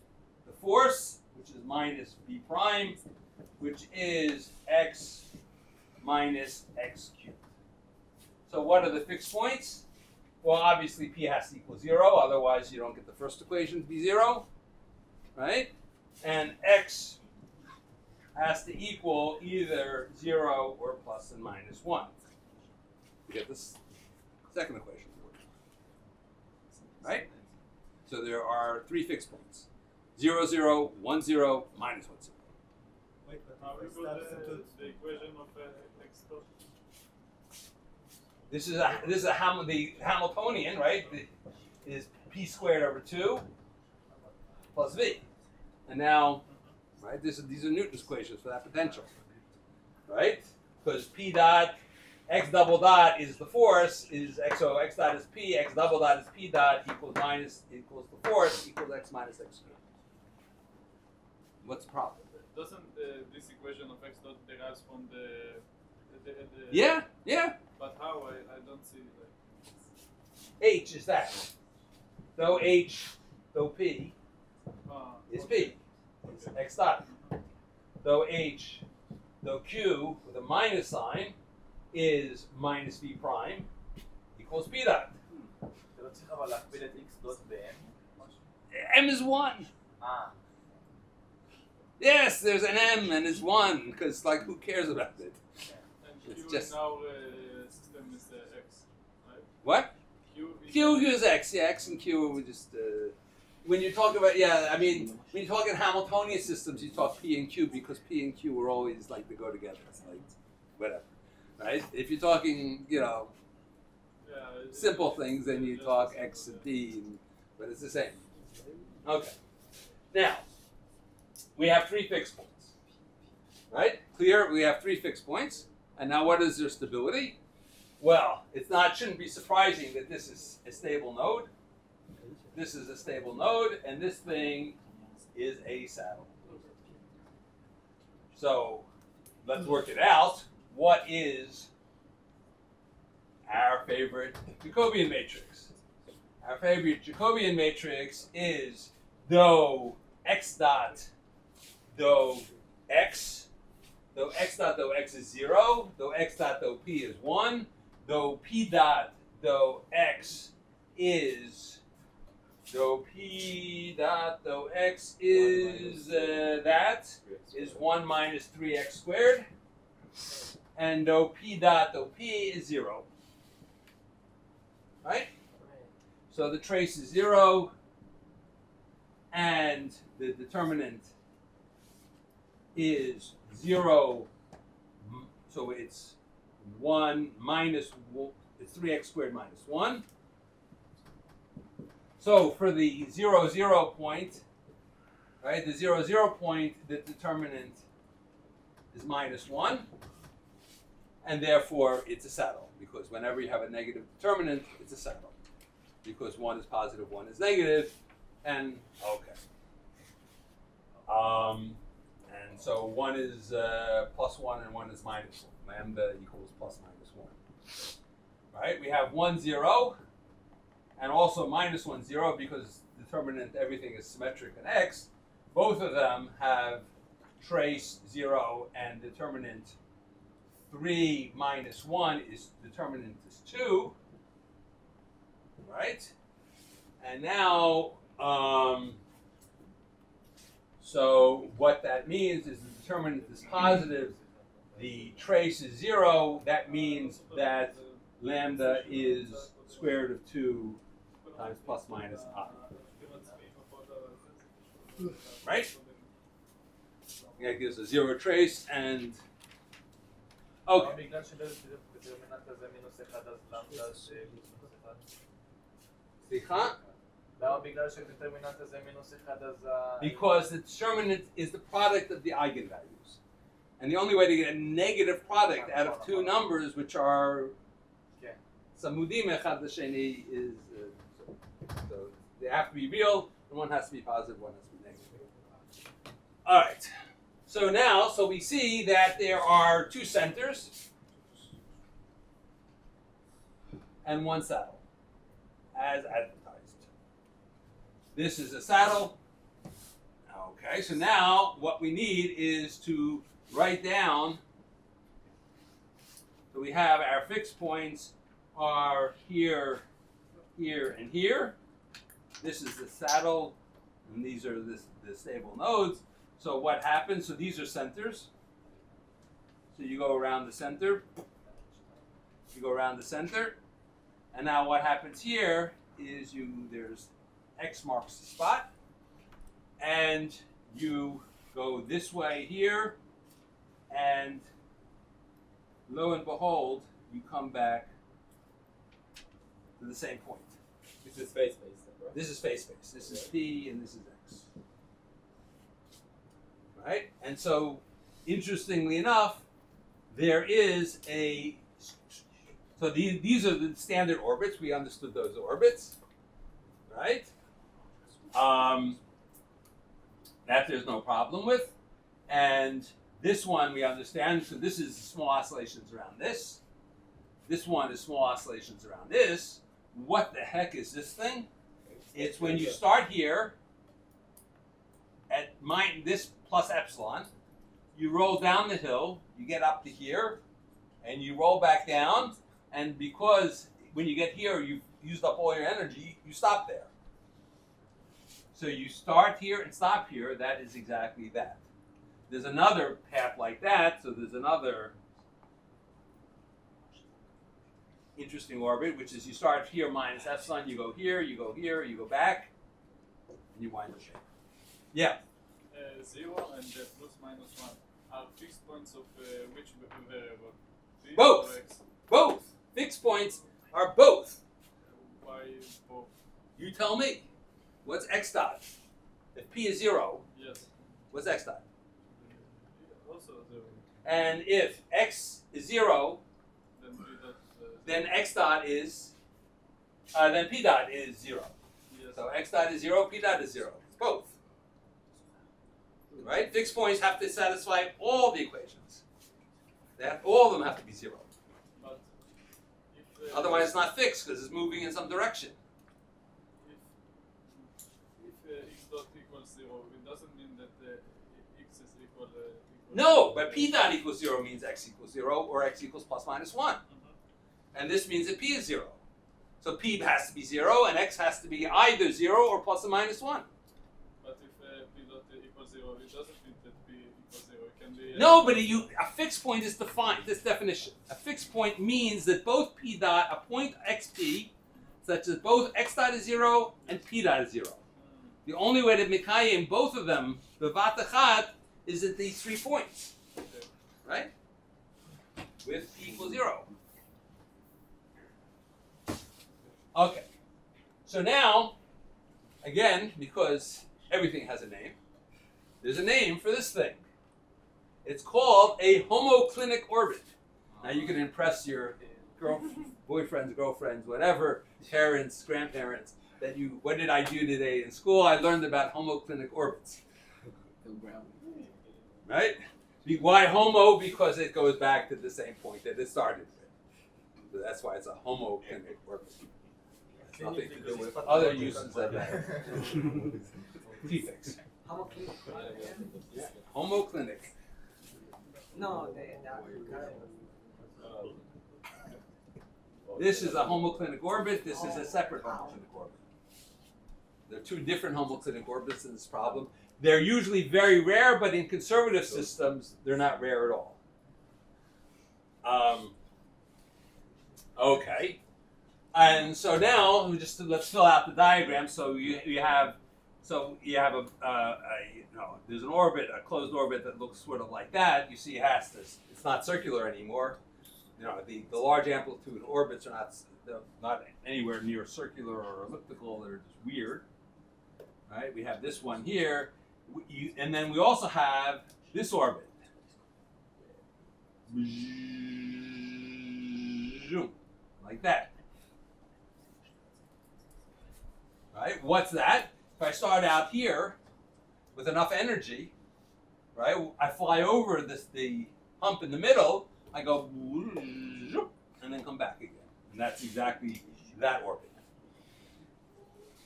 the force, which is minus V prime, which is x minus x cubed. So what are the fixed points? Well, obviously P has to equal 0, otherwise you don't get the first equation to be 0, right? And x has to equal either 0 or plus and minus 1 to get this second equation to work, right? So there are 3 fixed points: 0, 0, 1, 0, minus 1, 0. How we put the equation of x dot? This is the Hamiltonian, right? Is p squared over 2 plus v. And now, right, these are Newton's equations for that potential, right? Because p dot x double dot is the force, is x, so x dot is p, x double dot is p dot equals the force equals x minus x squared. What's the problem? Doesn't this equation of x dot derives from the Yeah. But how? I don't see like H is that. Though H, though P is P. It's x dot. Though H, though Q with a minus sign is minus V prime equals P dot. אתה לא צריך אבל להכפיל את x דוט ב-m? M is 1. Yes, there's an M and it's 1 because like who cares about it? and It's Q just- in our system is x, right? What? Q Q is X, yeah, X and Q we just when you talk about I mean when you talk in Hamiltonian systems you talk P and Q because P and Q are always like they go together. It's like whatever. Right? If you're talking, simple things then you talk X and P but it's the same. Okay. Now we have 3 fixed points. Right? Clear, we have 3 fixed points. And now what is their stability? Well, shouldn't be surprising that this is a stable node. This is a stable node, and this thing is a saddle. So let's work it out. What is our favorite Jacobian matrix? Our favorite Jacobian matrix is though x dot, though x dot, though x is 0, though x dot, though p is 1, though p dot, though x is, that is 1 minus 3x squared, and though p dot, though p is 0. Right? So the trace is 0, and the determinant is 0, so it's 1 minus, it's 3x squared minus 1. So for the 0, 0 point, right, the 0, 0 point, the determinant is minus 1, and therefore it's a saddle, because whenever you have a negative determinant, it's a saddle, because 1 is positive, 1 is negative, and okay. And so 1 is plus 1 and 1 is minus 1. Lambda equals plus minus 1. Right? We have 1, 0, and also minus 1, 0, because determinant everything is symmetric in x. Both of them have trace 0 and determinant 3 minus 1 is determinant is 2. Right? And now, so what that means is the determinant is positive, the trace is 0, that means that lambda is square root of 2 times plus minus I. Right? That gives a 0 trace and okay. בגלל שבדטרמיננט הזה מינוס 1 אז למדה שמינוס 1? סליחה? למה בגלל שבדטרמיננט הזה מינוס 1 אז Because the determinant is the product of the eigenvalues. And the only way to get a negative product out of two numbers which are samudim echad l'sheni is so they have to be real, and one has to be positive, one has to be negative. All right. So we see that there are 2 centers and 1 saddle, as advertised. This is a saddle. Okay, so now what we need is to write down, so we have our fixed points are here, here, and here. This is the saddle, and these are the stable nodes. So what happens? So these are centers. So you go around the center. You go around the center. And now what happens here is there's X marks the spot. And you go this way here. And lo and behold, you come back to the same point. This is space-based, right? This is phase-space. This is P and this is X. Right? And so, interestingly enough, there is a... So these are the standard orbits. We understood those orbits. Right? That there's no problem with. And this one we understand. So this is small oscillations around this. This one is small oscillations around this. What the heck is this thing? It's when you start here at this plus epsilon, you roll down the hill, you get up to here, and you roll back down, and because when you get here, you've used up all your energy, you stop there. So you start here and stop here, that is exactly that. There's another path like that, so there's another interesting orbit, which is you start here minus epsilon, you go here, you go here, you go back, and you wind up there. Yeah? 0 and plus minus 1 are fixed points of which variable? P Both. or X? Both. Fixed points are both. Why both? You tell me. What's x dot? If p is 0, Yes. what's x dot? Also 0. And if x is 0, Then P dot. then x dot is, then p dot is 0. Yes. So x dot is 0, p dot is 0. It's both. Right? Fixed points have to satisfy all the equations. All of them have to be 0. But if, Otherwise, it's not fixed because it's moving in some direction. If x dot equals 0, it doesn't mean that x is equal. No, but p dot equals 0 means x equals 0 or x equals plus minus 1. And this means that p is 0. So p has to be 0 and x has to be either 0 or plus or minus 1. But if p dot equals 0, it doesn't mean that p equals 0. It can be. No, but a fixed point is defined, this definition. A fixed point means that both p dot, a point xp, such that both x dot is 0 and p dot is 0. The only way to mekayem both of them, bevat echad, is at these 3 points. Okay. Right? With p equals 0. Okay. So now, again, because everything has a name, there's a name for this thing. It's called a homoclinic orbit. Now you can impress your boyfriends, girlfriends, whatever, parents, grandparents, that you, what did I do today in school? I learned about homoclinic orbits. Right? Why homo? Because it goes back to the same point that it started with. So that's why it's a homoclinic orbit. It's nothing to do with other uses of that. Prefix. Yeah. Homoclinic. No, This is a homoclinic orbit. This is a separate homoclinic orbit. There are 2 different homoclinic orbits in this problem. They're usually very rare, but in conservative systems, they're not rare at all. Okay. And so now, let's fill out the diagram. So you have there's an orbit, a closed orbit that looks sort of like that. You see, it's not circular anymore. You know, the large amplitude orbits are not anywhere near circular or elliptical. They're just weird. Right? We have this one here, and then we also have this orbit. Like that. Right? What's that? If I start out here with enough energy, right? I fly over the hump in the middle, I go and then come back again. And that's exactly that orbit.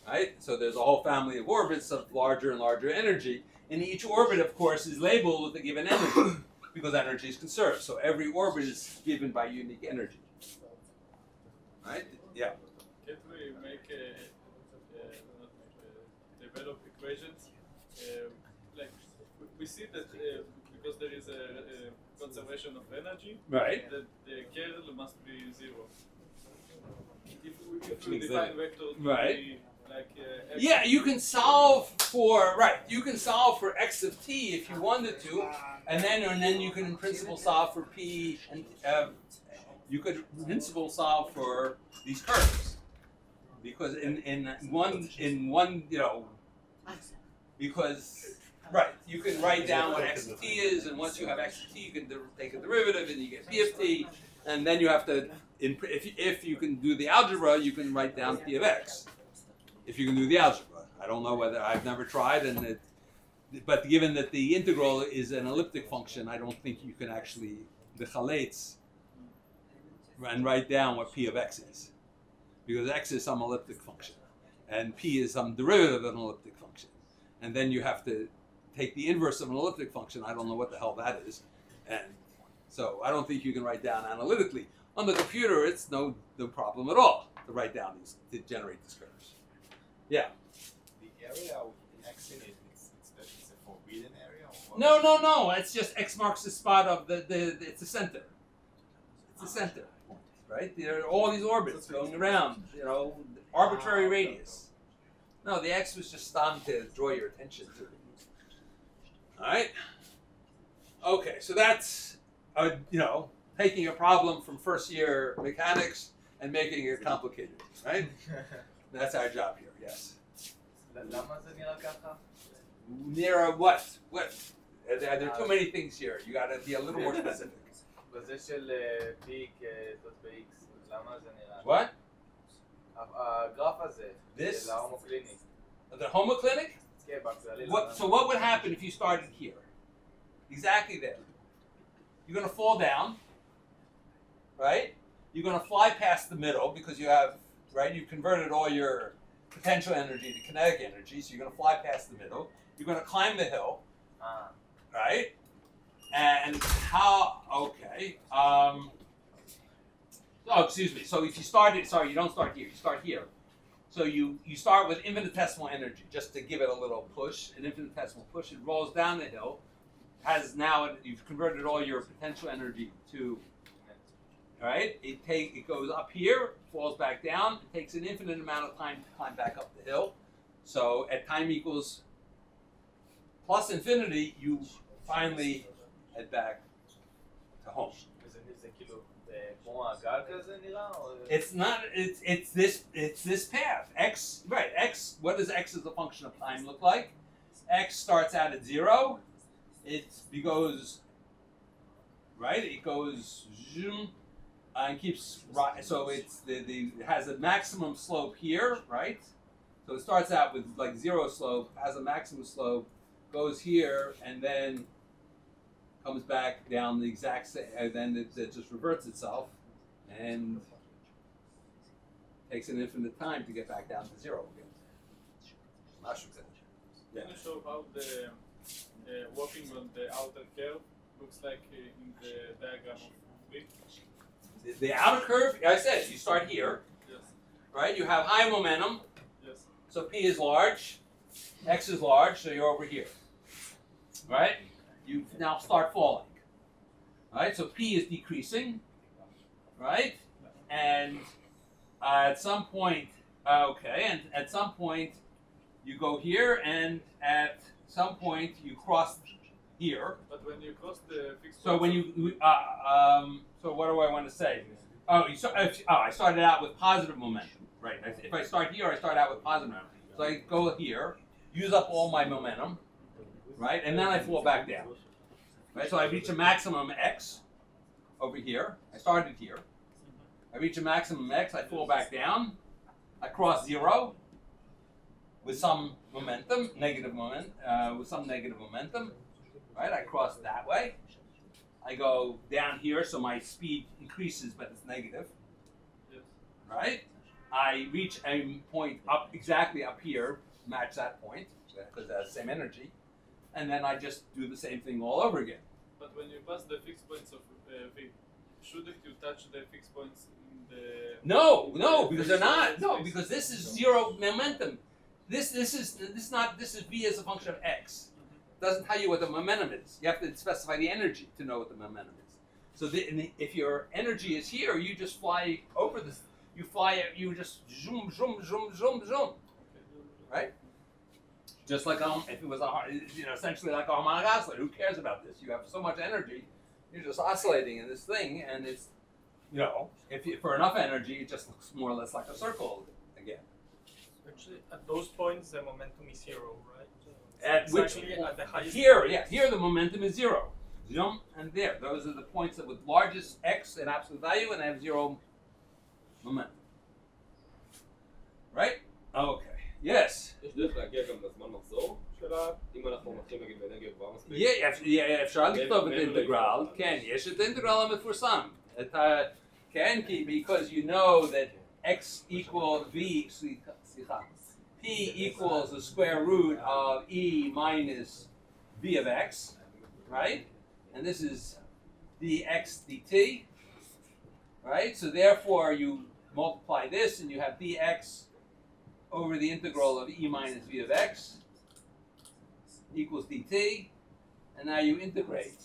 Right? So there's a whole family of orbits of larger and larger energy. And each orbit, of course, is labeled with a given energy because energy is conserved. So every orbit is given by unique energy. Right? Yeah. Can't we develop equations? Like we see that because there is a conservation of energy, right, that the curl must be 0. If we define vector to be like yeah, you can solve for x of t if you wanted to, and then you can in principle solve for p, and you could in principle solve for these curves. because in one because right, you can write down what x of t is, and once you have x of t, you can take a derivative, and you get p of t, and then you have to if you can do the algebra, you can write down p of x. If you can do the algebra, I don't know whether I've never tried, but given that the integral is an elliptic function, I don't think you can actually the chalates and write down what p of x is, because x is some elliptic function, and p is some derivative of an elliptic function, and then you have to take the inverse of an elliptic function. I don't know what the hell that is, and so I don't think you can write down analytically. On the computer, it's no problem at all to write down these, to generate these curves. Yeah. The area with x in it, it's a forbidden area? Or what? No. It's just x marks the spot of it's the center. It's the center, right? There are all these orbits going around, arbitrary radius. No, the x was just time to draw your attention to it. All right. Okay, so that's taking a problem from first year mechanics and making it complicated, right? That's our job here. Yes. למה זה נראה ככה? Near what? What? There are too many things here. You got to be a little more specific. בזה של p כזאת ב-x, למה זה נראה? What? הגרף הזה, This? של ההומוקליני. The homoclinic? כן, בכללי. So what would happen if you started here? Exactly there. You're going to fall down, right? You're going to fly past the middle because you have, right? You've converted all your potential energy to kinetic energy, so you're going to fly past the middle. You're going to climb the hill, right? And how? Okay. Oh, excuse me. So if you started, sorry, you don't start here. You start here. So you start with infinitesimal energy, just to give it a little push, an infinitesimal push. It rolls down the hill. You've converted all your potential energy to, all right? It goes up here, falls back down. It takes an infinite amount of time to climb back up the hill. So at time equals plus infinity, you finally head back to home. זה כאילו כמו הגל כזה נראה? It's not. It's this path. X, right? X. What does X as a function of time look like? X starts out at 0. It goes right. It goes zoom, and keeps right. So it has a maximum slope here, right? So it starts out with like 0 slope, has a maximum slope, goes here, and then comes back down the exact same, and then it just reverts itself and takes an infinite time to get back down to 0 again. Can you show how the walking on the outer curve looks like in the diagram of V? The outer curve, I said, you start here, Yes. right? You have high momentum, Yes. so P is large, X is large, so you're over here, right? You now start falling, right? So P is decreasing, right? And at some point, and at some point you go here, and at some point you cross here. But when you cross the fixed So when you, so what do I want to say? I started out with positive momentum, right? If I start here, I start out with positive momentum. So I go here, use up all my momentum, right? And then I fall back down, right? So I reach a maximum X over here. I started here. I reach a maximum X, I fall back down. I cross 0 with some momentum, with some negative momentum, right? I cross that way. I go down here, so my speed increases, but it's negative, Yes. right? I reach a point exactly up here, match that point, because it has the same energy, and then I just do the same thing all over again. But when you pass the fixed points of V, shouldn't you touch the fixed points in the... No, because they're not. No, because this is 0 momentum. This is V as a function of X. It doesn't tell you what the momentum is. You have to specify the energy to know what the momentum is. So if your energy is here, you just fly over this. You just zoom, zoom, zoom, zoom, zoom. Right? Just like if it was essentially like a harmonic oscillator. Who cares about this? You have so much energy, you're just oscillating in this thing, and it's, for enough energy, it just looks more or less like a circle again. Actually, at those points, the momentum is 0, right? At which Exactly at the highest here, point. yeah, here the momentum is 0. Jump and there. Those are the points that with largest x in absolute value and have 0 momentum. Right? Okay. Yes. יש דרך להגיע גם לזמן מחזור שלה, אם אנחנו מתחילים נגיד באנרגיה גבוהה מספיק. אפשר לכתוב את האינטגרל, כן, יש את האינטגרל המפורסם. כן, because you know that x equals v, סליחה, p equals the square root of e minus v of x, right? And this is dx dt, right? So therefore you multiply this and you have dx over the integral of e minus v of x equals dt, and now you integrate.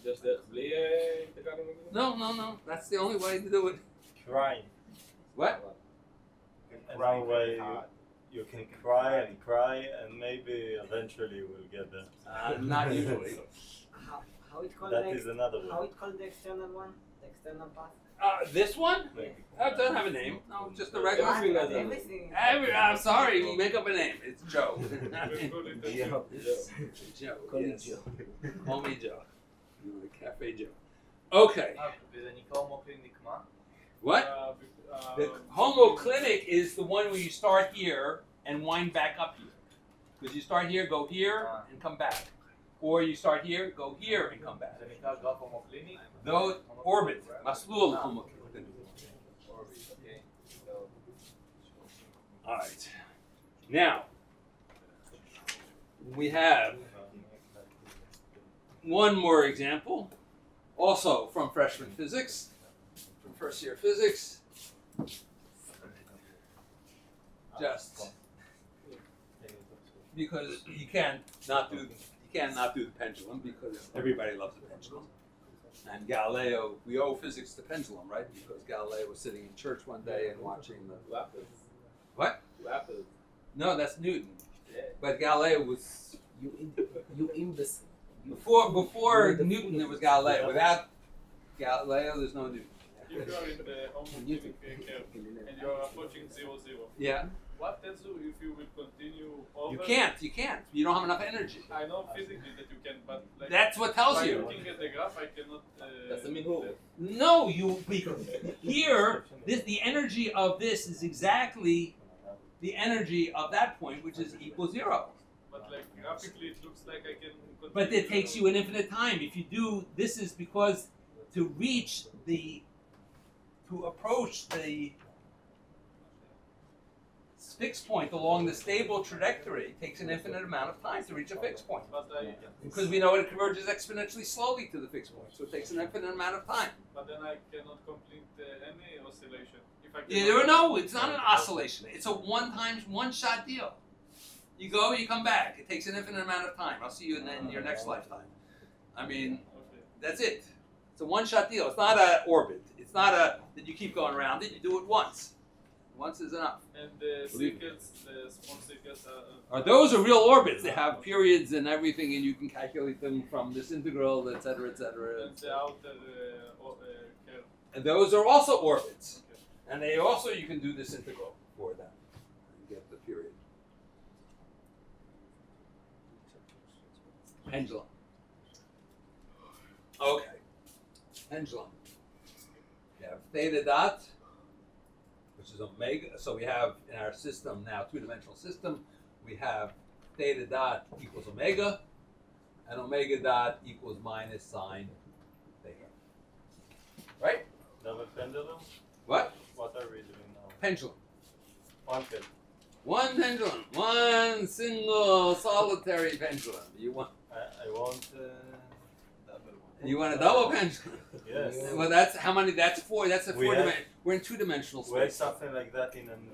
יש דרך בלי אינטגרלים? No, that's the only way to do it. Crying. What? Any way you can cry and maybe eventually we'll get there. Not usually. How it called That is another How one. it called the external one? The external path? This one? Maybe. It doesn't have a name. No, just a regular. Everything has a name. Everything. I'm sorry, we make up a name. It's Joe. We'll call it a Joe. Call me Yes. Joe. Call me Joe. Cafe Joe. Okay. וזה נקרא הומוקליניק מה? What? The homoclinic is the one where you start here and wind back up here. Because you start here, go here, and come back. Or you start here, go here, and come back. זה נקרא גרף הומוקליני? Though orbit, maslul homoclinic. אוקיי. All right. Now, we have one more example, also from freshman physics, from first year physics. Just because you can't not do the pendulum because everybody loves the pendulum. And Galileo, we owe physics to pendulum, right? Because Galileo was sitting in church one day and watching the Lapis. what? Lapis. No, that's Newton. Yeah. But Galileo was You imbecile. before Newton. There was Galileo. Without Galileo, there's no Newton. If you are in the homoclinic curve and you are approaching 0, 0, Yeah, what tells you if you will continue over? you can't. You don't have enough energy. I know physically that you can, but like That's what tells by you. looking at the graph, I cannot. That's the minhur. No, because here, the energy of this is exactly the energy of that point, which is equal 0. But like graphically, it looks like I can. Continue. But it takes you an infinite time. If you do, this is because to approach the fixed point along the stable trajectory takes an infinite amount of time to reach a fixed point. But Because we know it converges exponentially slowly to the fixed point, so it takes an infinite amount of time. But then I cannot complete any oscillation. If I No, it's not an oscillation. It's a one-shot deal. You go, you come back. It takes an infinite amount of time. I'll see you in your next lifetime. I mean, Okay. that's it. It's a one-shot deal. It's not an orbit. It's not that you keep going around it. You do it once. Once is enough. And the circles, the small circles Those are real orbits. They have periods and everything, and you can calculate them from this integral, et cetera, et cetera. and the outer curve. And those are also orbits. And they also, you can do this integral for them and get the period. Pendulum. Okay. Pendulum. We have theta dot, which is omega. So we have in our system now, two-dimensional system, we have theta dot equals omega, and omega dot equals minus sine theta. Right? Double pendulum? What? What are we doing now? Pendulum. One pendulum. One pendulum. One single solitary pendulum. You want I want a double pendulum? yes. Well, that's how many? That's 4. That's a We 4 have- dimension. We're in 2-dimensional We had space. something like that in an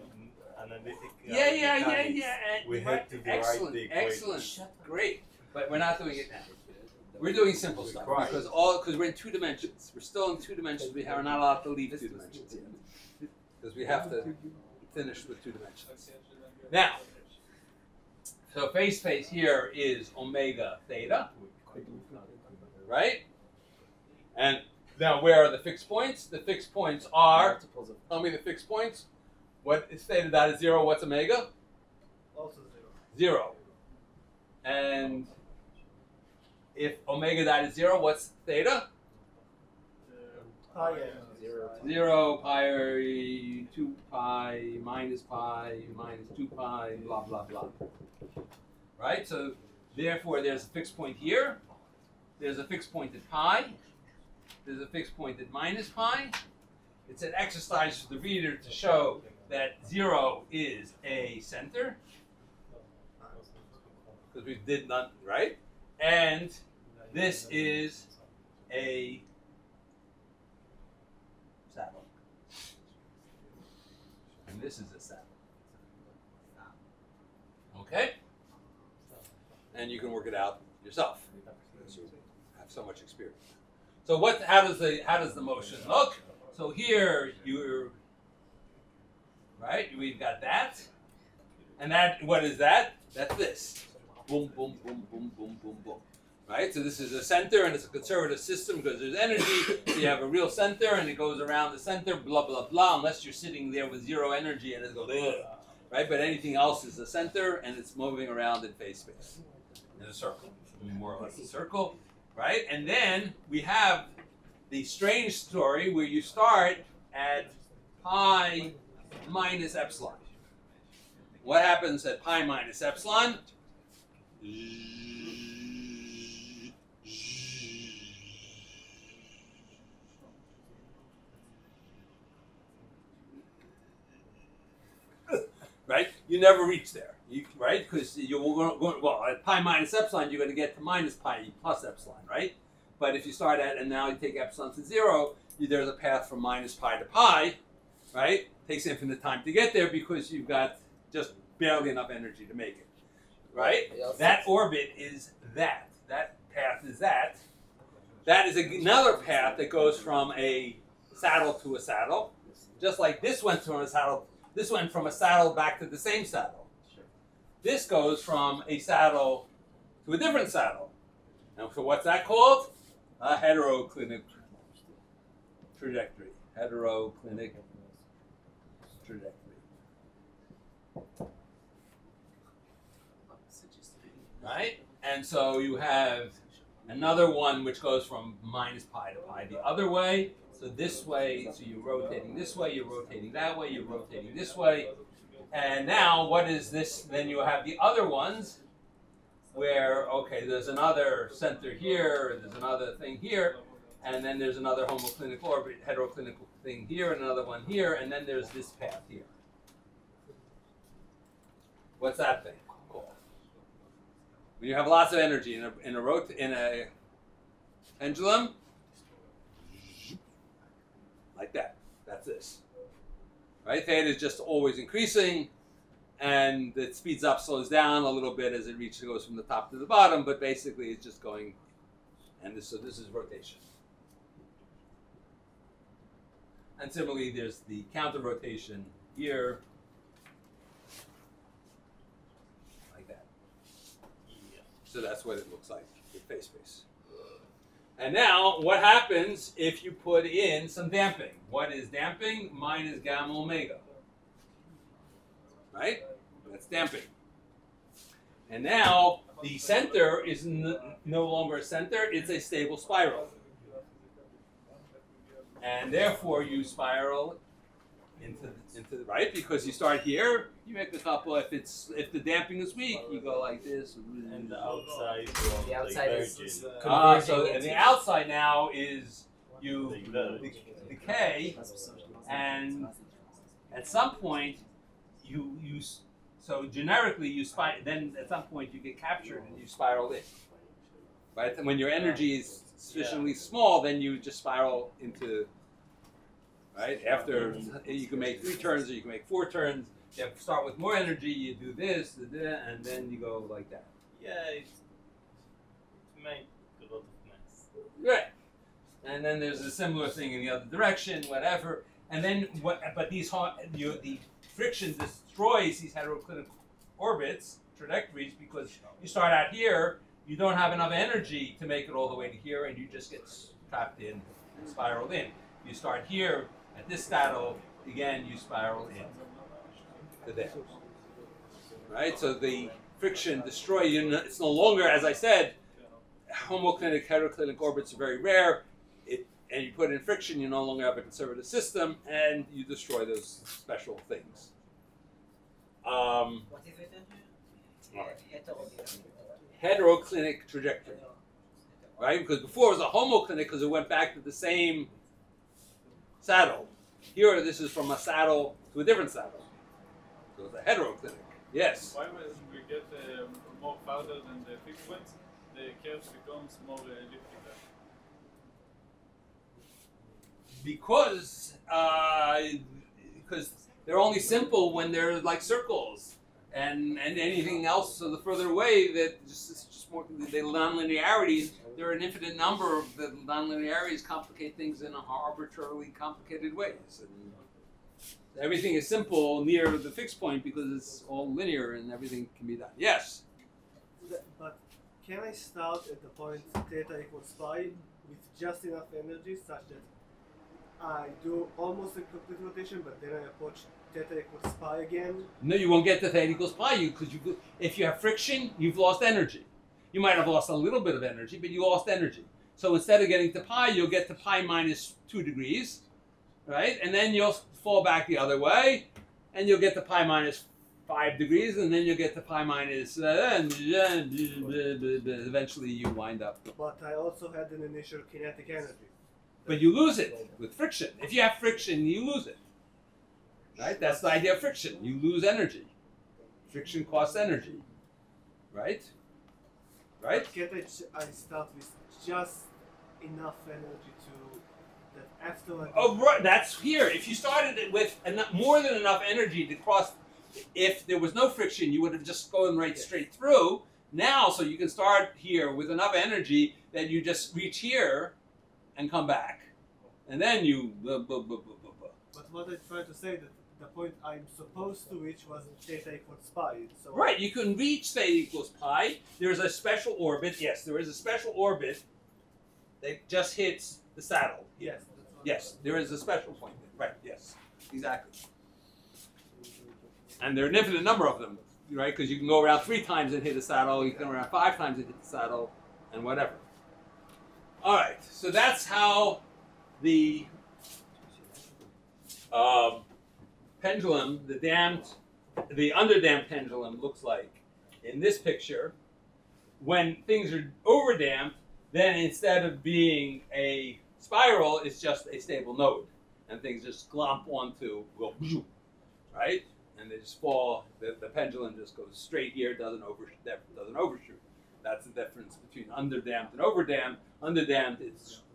analytic Yeah. mechanics. And We had to derive excellent, the equation. excellent, great. But we're not doing it now. We're doing simple stuff Right. because we're in 2 dimensions. We're still in 2 dimensions. We are not allowed to leave 2 dimensions yet because we have to finish with 2 dimensions. Now, so phase space here is omega theta, right? And now where are the fixed points? The fixed points are, tell me the fixed points. What is theta dot is 0? What's omega? Also 0. 0. And if omega dot is 0, what's theta? Pi 0, pi, 2 pi, minus 2 pi, blah, blah, blah. Right? So therefore there's a fixed point here. There's a fixed point at pi. There's a fixed point at minus pi. It's an exercise for the reader to show that 0 is a center. Because we did none, right? And this is a saddle. And this is a saddle. Okay? And you can work it out yourself. Because you have so much experience. So how does the motion look? So here you're right, we've got that. And that, what is that? That's this. Boom, boom, boom, boom, boom, boom, boom. Right? So this is a center, and it's a conservative system because there's energy. So you have a real center, and it goes around the center, blah, blah, blah, unless you're sitting there with 0 energy and it goes, ugh. Right? But anything else is a center, and it's moving around in phase space. In a circle. More or less a circle. Right? And then we have the strange story where you start at pi minus epsilon. What happens at pi minus epsilon? Right? You never reach there, right? Because well, at pi minus epsilon, you're going to get to minus pi plus epsilon, right? But if you start at, and now you take epsilon to 0, there's a path from minus pi to pi, right? Takes infinite time to get there because you've got just barely enough energy to make it, right? That orbit is that. That path is that. That is another path that goes from a saddle to a saddle, just like this went from a saddle. This went from a saddle back to the same saddle. This goes from a saddle to a different saddle. And so what's that called? A heteroclinic trajectory. Heteroclinic trajectory. Right? And so you have another one which goes from minus pi to pi the other way. So this way, so you're rotating this way, you're rotating that way, you're rotating this way. And now what is this? Then you have the other ones where, okay, there's another center here, there's another thing here, and then there's another homoclinic orbit, heteroclinic thing here, and another one here, and then there's this path here. What's that thing called? When you have lots of energy in a pendulum, like that. That's this. Right? Theta is just always increasing, and it speeds up, slows down a little bit as it goes from the top to the bottom, but basically it's just going, and so this is rotation. And similarly, there's the counter rotation here, like that. So that's what it looks like with phase space. And now, what happens if you put in some damping? What is damping? Minus gamma omega. Right? That's damping. And now, the center is no longer a center, it's a stable spiral. And therefore, you spiral into the right, because you start here, you make a couple. If the damping is weak, you go like this. And the outside, The outside is So and the outside now is you decay, and at some point so generically you then at some point you get captured and you spiral in. Right? And when your energy is sufficiently small, then you just spiral into. Right? After you can make 3 turns or you can make 4 turns. You have to start with more energy. You do this, and then you go like that. Yeah, it makes a lot of mess. Right. And then there's a similar thing in the other direction, whatever. And then but the friction destroys these heteroclinic orbits, trajectories, because you start out here, you don't have enough energy to make it all the way to here, and you just get trapped in and spiraled in. You start here at this saddle, again you spiral in. to there. Right? So the friction destroy, it's no longer, as I said, homoclinic, heteroclinic orbits are very rare. And you put in friction, you no longer have a conservative system, and you destroy those special things. What is it then? Heteroclinic trajectory. Right? Because before it was a homoclinic because it went back to the same saddle. Here, this is from a saddle to a different saddle. So it's a heteroclinic. Yes? Why when we get more farther than the fixed points, the curve becomes more elliptical? Because they're only simple when they're like circles, and anything else. So the further away, that it's just more the nonlinearities. There are an infinite number of the nonlinearities complicate things in arbitrarily complicated ways. And everything is simple near the fixed point because it's all linear and everything can be done. Yes. But can I start at the point theta equals pi with just enough energy such that I do almost a complete rotation, but then I approach theta equals pi again? No, you won't get to theta equals pi because if you have friction, you've lost energy. You might have lost a little bit of energy, but you lost energy. So instead of getting to pi, you'll get to pi minus 2 degrees, right? And then you'll fall back the other way, and you'll get to pi minus 5 degrees, and then you'll get to pi minus, and eventually you wind up. But I also had an initial kinetic energy. But you lose it with friction. If you have friction, you lose it. Right? That's the idea of friction. You lose energy. Friction costs energy. Right? Right? Can't I start with just enough energy to that after I... Oh, right. That's here. If you started it with more than enough energy to cross, if there was no friction, you would have just gone right straight through. Now, so you can start here with enough energy that you just reach here and come back. And then you... But what I tried to say, that the point I'm supposed to reach was theta equals pi. So right, you can reach theta equals pi. There's a special orbit. Yes, there is a special orbit that just hits the saddle. Yes. Yes, there is a special point there. Right, yes, exactly. And there are an infinite number of them, right? Because you can go around 3 times and hit a saddle. You can go around 5 times and hit the saddle, and whatever. All right, so that's how the pendulum, the underdamped pendulum looks like in this picture. When things are overdamped, then instead of being a spiral, it's just a stable node, and things just glomp onto, right? And they just fall. The pendulum just goes straight here, doesn't overshoot. That's the difference between underdamped and overdamped. Underdamped, it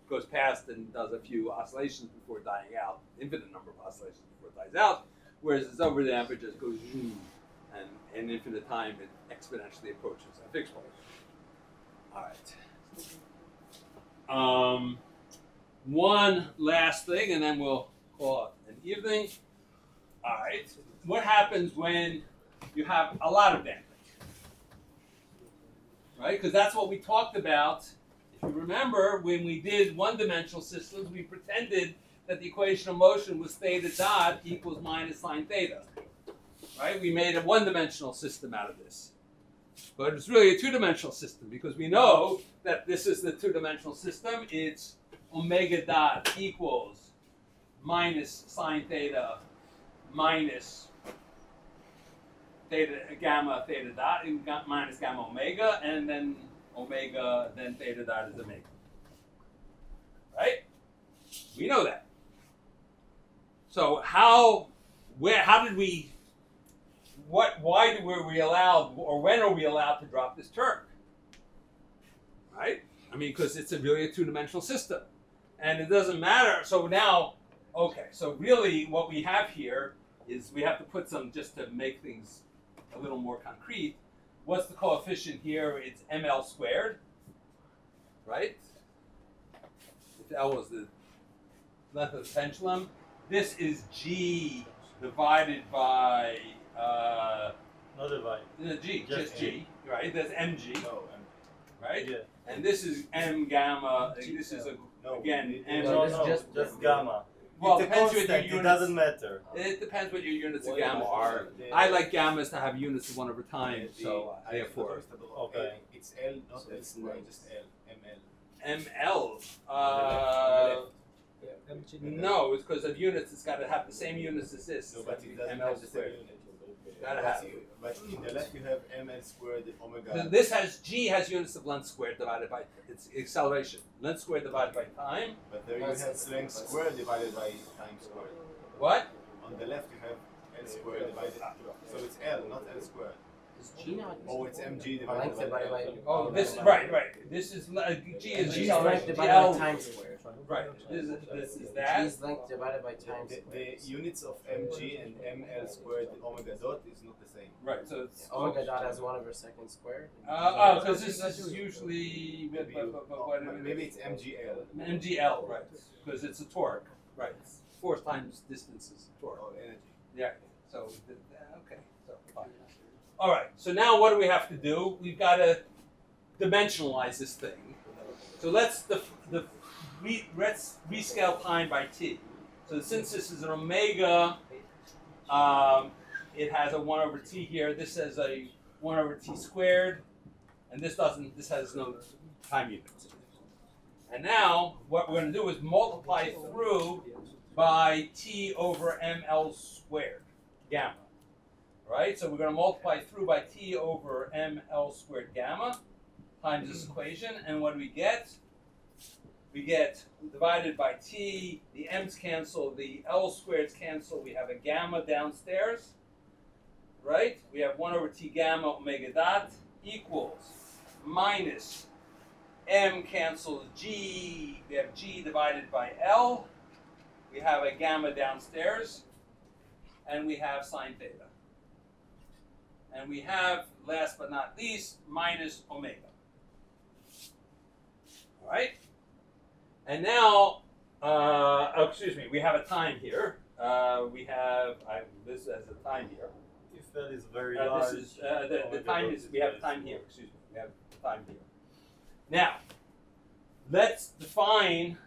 goes past and does a few oscillations before dying out, infinite number of oscillations before it dies out. Whereas it's overdamped, it just goes zoom, and in infinite time, it exponentially approaches a fixed point. All right. One last thing, and then we'll call it an evening. All right. What happens when you have a lot of damping? Right? Because that's what we talked about. If you remember, when we did one-dimensional systems, we pretended that the equation of motion was theta dot equals minus sine theta. Right? We made a one-dimensional system out of this. But it's really a two-dimensional system because we know that this is the two-dimensional system. It's omega dot equals minus sine theta minus theta gamma theta dot minus gamma omega, and then omega, then theta dot is omega. Right? We know that. So why were we allowed, or when are we allowed to drop this term? Right? I mean, because it's really a two-dimensional system. And it doesn't matter. So now, okay, so really what we have here is we have to put some, just to make things a little more concrete. What's the coefficient here? It's ml squared, right? If L was the length of the pendulum. This is G divided by, not divided. G, just G, right? That's mg, No, right? yeah. And this is m gamma, this is, again, m. No, just gamma. Well, it's a depends what your constant. It units. doesn't matter. It depends what your units of gamma are. I like gammas to have units of 1 over time, so therefore. Okay. It's L, not L squared, just L, ML. ML. No, it's because of units. It's got to have the same units as this. No, but it doesn't ML have the same squared. unit. Gotta have. But in the left you have ML squared omega. This has G has units of length squared divided by its acceleration. Length squared divided by time. But there you have length squared divided by time squared. What? On the left you have L squared divided. So it's L, not L squared. Is G not? Oh, it's mg divided by. Oh, this right. This is G is G's acceleration. length divided by L. time squared. Right. This is that. G's length divided by time The squared. units of mg and ml squared omega dot is not the same. Right. So it's Omega dot has 1 over second squared. because this is usually Maybe it's mgl. MGL, right? Because it's a torque, right? It's force times distance is torque. Or energy. Yeah. So okay. So fine. All right. So now what do we have to do? We've got to dimensionalize this thing. So let's rescale time by t. So since this is an omega, it has a 1 over t here. This has a 1 over t squared, and this doesn't. This has no time units. And now what we're going to do is multiply through by t over ml squared gamma. Right? So we're going to multiply through by t over ml squared gamma times this equation, and what do we get? We get divided by t, the m's cancel, the l squareds cancel, we have a gamma downstairs, right? We have 1 over t gamma omega dot equals minus m cancels g, we have g divided by l, we have a gamma downstairs, and we have sine theta. And we have, last but not least, minus omega. All right? And now, we have a time here. We have this as a time here. If that is very large. This is the time is we have time here. Excuse me, we have time here. Now, let's define.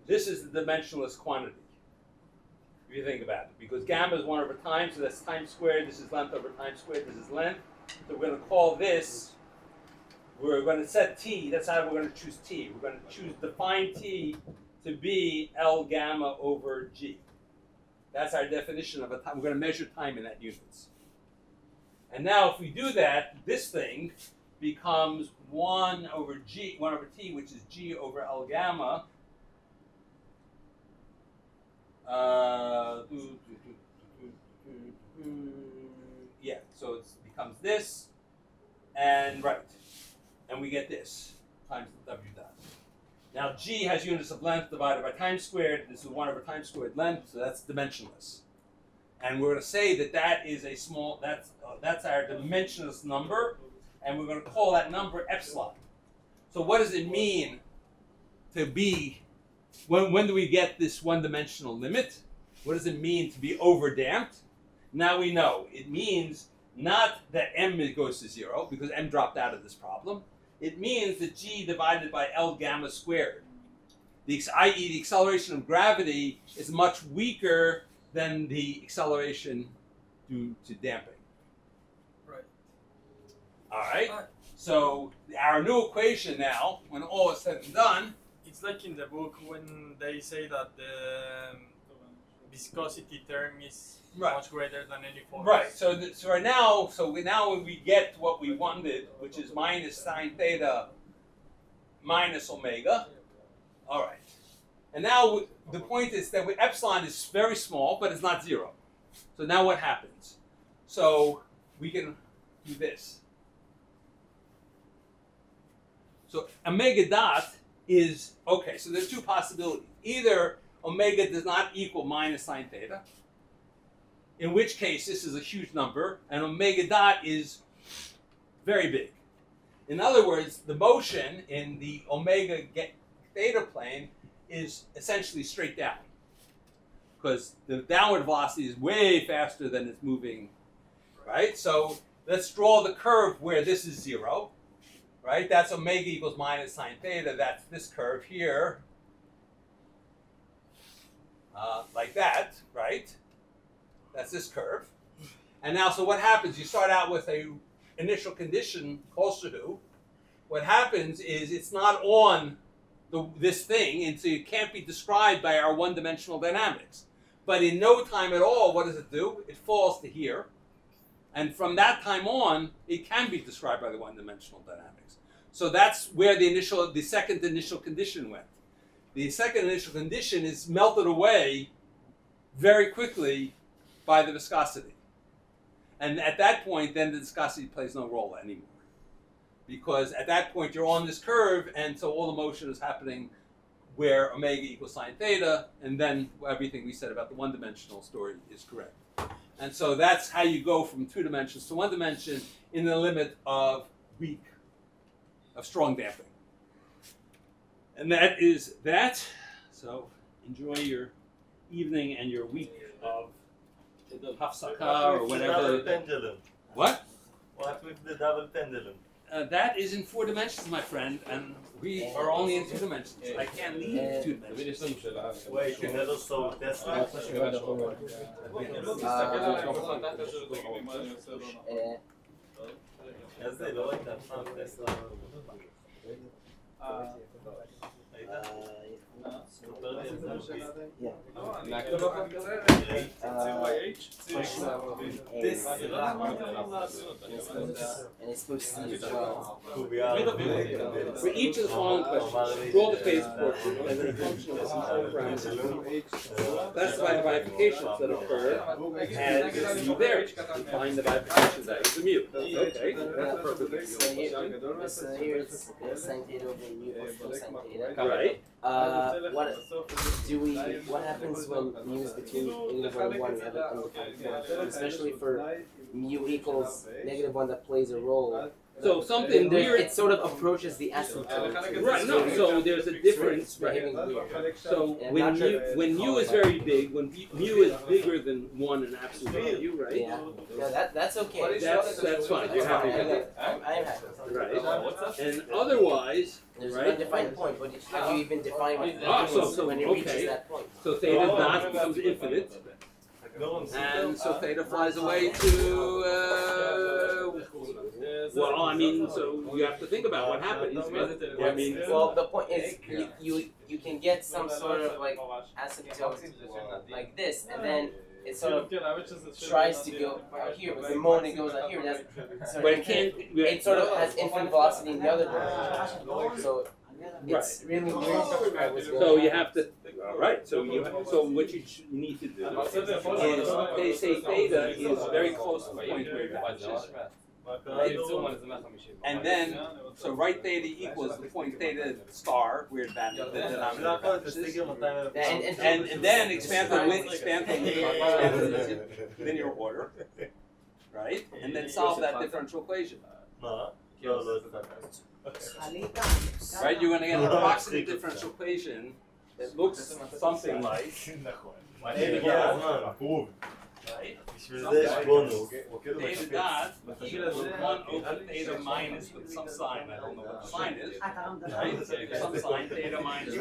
This is the dimensionless quantity. If you think about it, because gamma is 1 over time, so that's time squared. This is length over time squared. This is length. So we're going to call this. We're going to set t. That's how we're going to choose t. We're going to define t to be L gamma over g. That's our definition of a time. We're going to measure time in that units. And now, if we do that, this thing becomes 1 over t, which is g over L gamma. Yeah. So it becomes this, and right. And we get this times w dot. Now g has units of length divided by time squared. This is 1 over time squared length, so that's dimensionless. And we're going to say that that is a small. That's our dimensionless number, and we're going to call that number epsilon. So what does it mean to be? When do we get this one-dimensional limit? What does it mean to be overdamped? Now we know it means not that m goes to 0 because m dropped out of this problem. It means that g divided by L gamma squared, i.e. the acceleration of gravity is much weaker than the acceleration due to damping. Right. All right. So our new equation now, when all is said and done, It's like in the book when they say that the viscosity term is much greater than any force. right. So right now, when we get what we wanted, which is minus sine theta minus omega. All right. And now the point is that epsilon is very small, but it's not 0. So now what happens? So we can do this. So omega dot is, okay, so there's two possibilities. Either omega does not equal minus sine theta, in which case this is a huge number, and omega dot is very big. In other words, the motion in the omega theta plane is essentially straight down, because the downward velocity is way faster than it's moving, right? So let's draw the curve where this is 0. Right? That's omega equals minus sine theta. That's this curve here. like that, right? That's this curve. And now, so what happens? You start out with a initial condition, Koshahu. What happens is it's not on this thing, and so it can't be described by our one-dimensional dynamics. But in no time at all, what does it do? It falls to here. And from that time on, it can be described by the one-dimensional dynamics. So that's where the second initial condition went. The second initial condition is melted away very quickly by the viscosity. And at that point, then the viscosity plays no role anymore. Because at that point, you're on this curve, and so all the motion is happening where omega equals sine theta, and then everything we said about the one-dimensional story is correct. And so that's how you go from 2 dimensions to 1 dimension in the limit of strong damping. And that is that. So enjoy your evening and your week of hafsaka or whatever. Pendulum. What? What with the double pendulum? That is in 4 dimensions, my friend, and we are only in 2 dimensions. I can't leave 2 dimensions. Wait, you never saw Tesla? אז זה לא הייתה פעם טסלה. And it's supposed to see as well. For each of the following questions, draw the phase portion as a function of the control parameter. Specify the bifurcations that occur as mu varies. Find the bifurcations that is the mu. Okay, that's perfectly So here it's sine theta over mu equals sine theta. right. What happens when mu is between -1 and 1? We have an undefined point, especially for mu equals -1 that plays a role. So something weird. It sort of approaches the asymptote. Right. No. So there's a difference. Right. So when mu is very big, when mu is bigger than 1 in absolute value, right? Yeah. No, that's okay. That's fine. You're happy with it. I'm happy. Right. And otherwise, there's right? an undefined point, but how do you even define when it reaches that point? So theta dot becomes infinite. And so theta flies away to, well, I mean, so you have to think about what happens. I mean, well, the point is you can get some sort of like asymptote like this, and then it sort of tries to go out here, but the moment it goes out here, it sort of has infinite velocity in the other direction. So it's really weird. So you have to, right? So what you need to do is they say theta is very close to the point where it vanishes. Right? And then, so right theta equals the point theta star where it vanishes, the denominator vanishes. And then expand the linear order, right? And then solve that differential equation. Right, you're going to get an approximate differential equation that looks something like. Right? Theta dot equals 1 over theta minus with some sign. I don't know what the sign is. Right? Some sign theta minus. You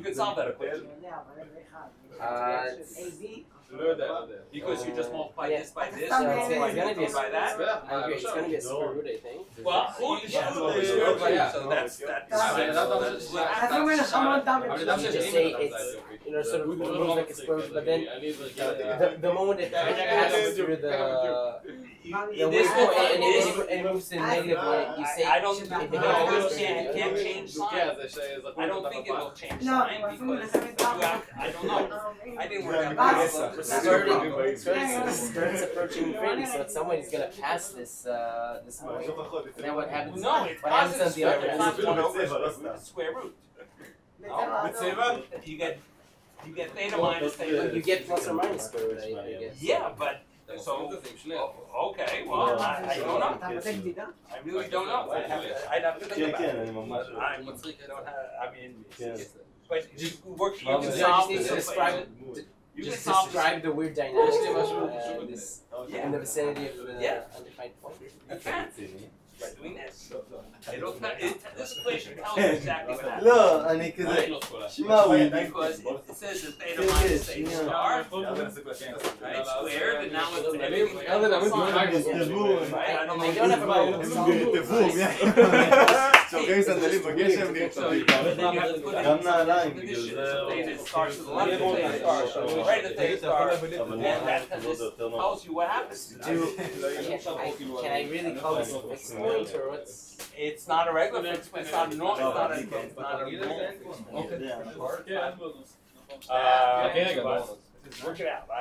can solve that equation. Because you just multiply this by this, So it's going to be by that. It's going to be a square root, I think. Well, so that's You just say it's, sort of moves like a square root, but then the moment it passes through the waypoint and it moves to -1, you say I don't know. It can't change sign. I don't think it will change sign because I don't know. I didn't work out skirt's approaching infinity, so at some point it's gonna pass this point. And then what happens? No, it what happens on the other end? Square root. You get theta minus theta. You get plus or minus square root, I guess. Yeah, but so okay. Well, I don't know. I really don't know. I'd have to think about it. I mean, but you can solve this. You can describe the weird dynamics in the vicinity of the undefined point. You can. by doing this. This equation tells you exactly what happens. לא, אני כזה, שמע, הוא Because it says that theta minus a star, right, squared, and now it's everything. I don't have a problem with song. שוקעים סנדלים בגשם נרצבים. גם נעליים, בגלל זה... Theta starts to the left of theta star, so right at theta star, and that tells you what happens. Can I really call this a fixed point or what's? It's not a regular fixed point, it's not a normal, it's not a normal. Work it out. I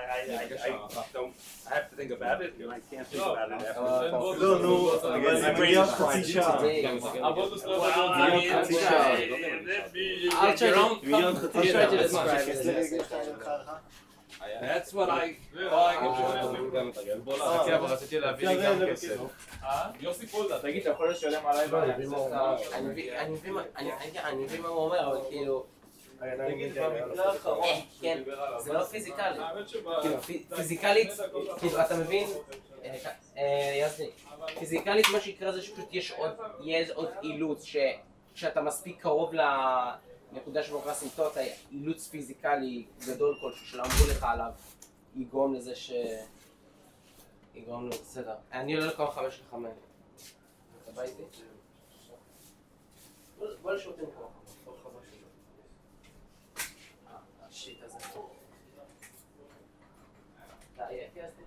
don't. I have to think about it, and I can't think about it after. לא, נו, אבל זה מגיע חצי שעה. I'll try to describe it. That's what I. רציתי להביא לי גם כסף. יוסי פולדה. תגיד, אתה יכול לשלם עליי אני מבין מה הוא אומר, אבל כאילו... כן, זה לא פיזיקלי. פיזיקלית, כאילו, אתה מבין? יסני. פיזיקלית מה שיקרה זה שפשוט יש עוד אילוץ, שאתה מספיק קרוב לנקודה שבו סימפטות, האילוץ פיזיקלי גדול כלשהו שלא לך עליו, יגרום לזה יגרום לו, בסדר. אני עולה לכל 5 ל-5. אתה בא איתי? בוא לשירותים פה. השיט הזה. אתה עייף יסני?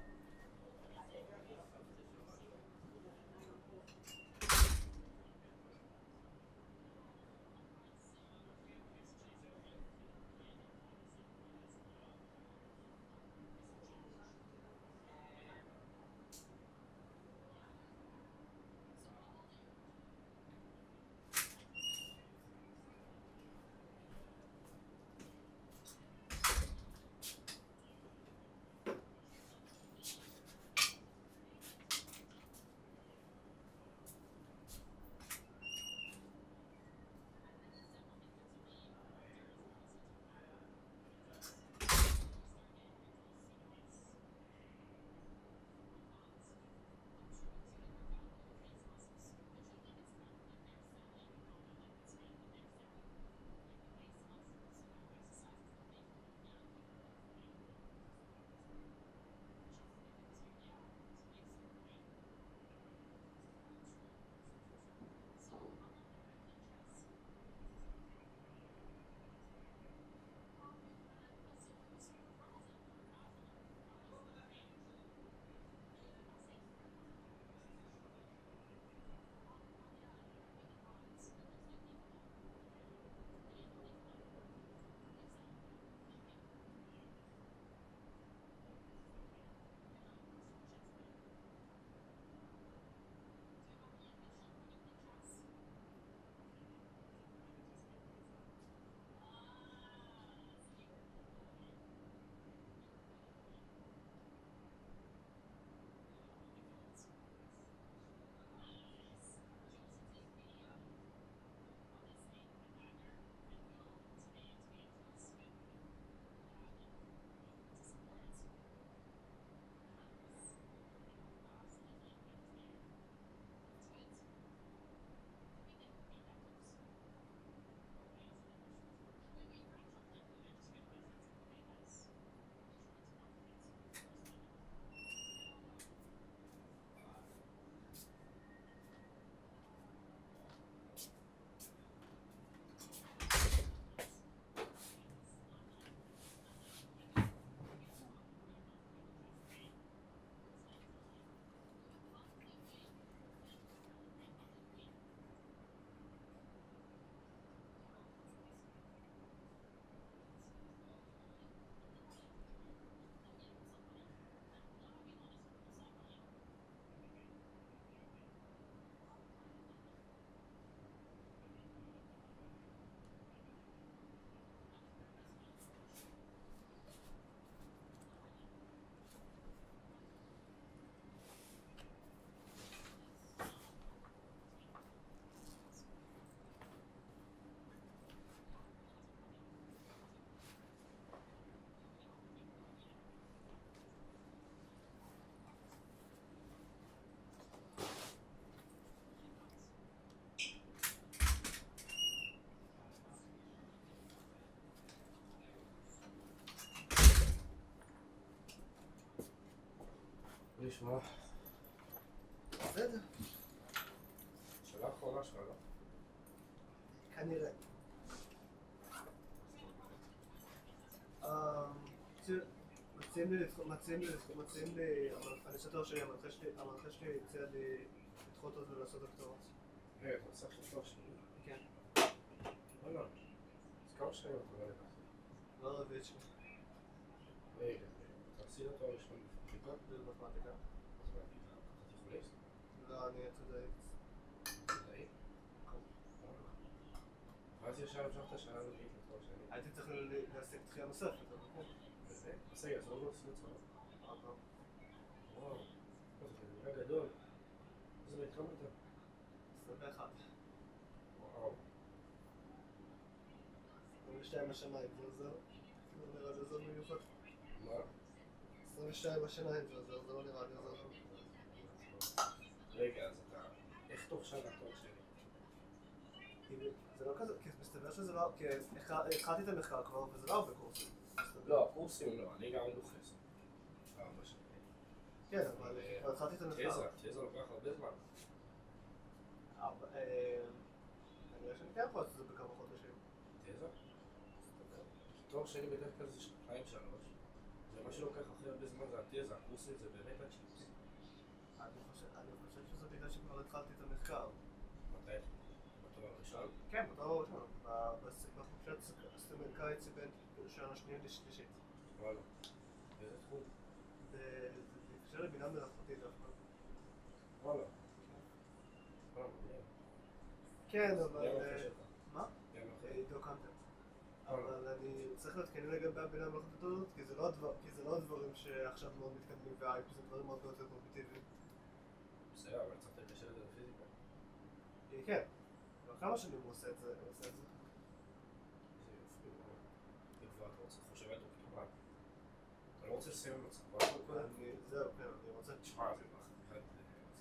לשמוע? בסדר. שאלה אחרונה שלך, לא? כנראה. מציעים לי, אני סתר שלי, המנחה שלי הציע לי לדחות אותו ולעשות דוקטורט. אתה עושה עכשיו תואר שני? כן. לא. אז כמה שנים אתה לא לבד? לא רביעית שלי. רגע, אתה עשית תואר ראשון בפרופ? במתמטיקה. אתה תיכוניסט? לא, אני צודק. תדעי? ואז ישר המשכת שנה רביעית לתואר שני. הייתי צריך להשיג דחייה נוספת, אבל כן. וזה? בסדר, אז לא עושים את זה. וואו, זה נראה גדול. איזה בן כמה אתה? 21. וואו. 22 השנה, אם זה עוזר. לא נראה לי עוזר במיוחד. מה? 22 השנה, אם זה עוזר, זה לא נראה לי עוזר. רגע, אז אתה... איך תוך שנה תואר שני? זה לא כזה, כי מסתבר שזה לא... כי התחלתי את המחקר כבר, וזה לא הרבה קורסים. לא, הקורסים לא, אני גם מדוחס. 4 שנים. כן, אבל כבר התחלתי את המחקר. תזה לוקח הרבה זמן. אני חושב שאני כן יכול לעשות את זה בכמה חודשים. תזה? תואר שני בדרך כלל זה 2-3. ומה שלוקח הכי הרבה זמן זה התזה, הקורסים זה באמת הצ'יפס. אני חושב שזה בגלל שכבר התחלתי את המחקר. מתי? בתואר הראשון? כן, בתואר הראשון. בחופשת הסטודנט בין שנה שנייה לשלישית. וואלה. באיזה תחום? זה מתקשר לבינה מלאכותית דווקא. וואלה. וואלה, מגניב. כן, אבל... מי המנחה שלך? מה? מי המנחה? עידו קנטר. אבל אני צריך להתקדם לגבי הבינה המלאכותית הזאת, כי זה לא הדברים שעכשיו מאוד מתקדמים ב-IP, זה דברים מאוד יותר קומפיטיביים. בסדר, אבל צריך לקשר את זה לפיזיקה. כן. אבל כמה שנים הוא עושה את זה? איזה יופי, וכבר אתה רוצה חושב על דוקטורט. אתה לא רוצה לסיים בצבא? זהו, כן, אני רוצה... תשמע, זה אחד...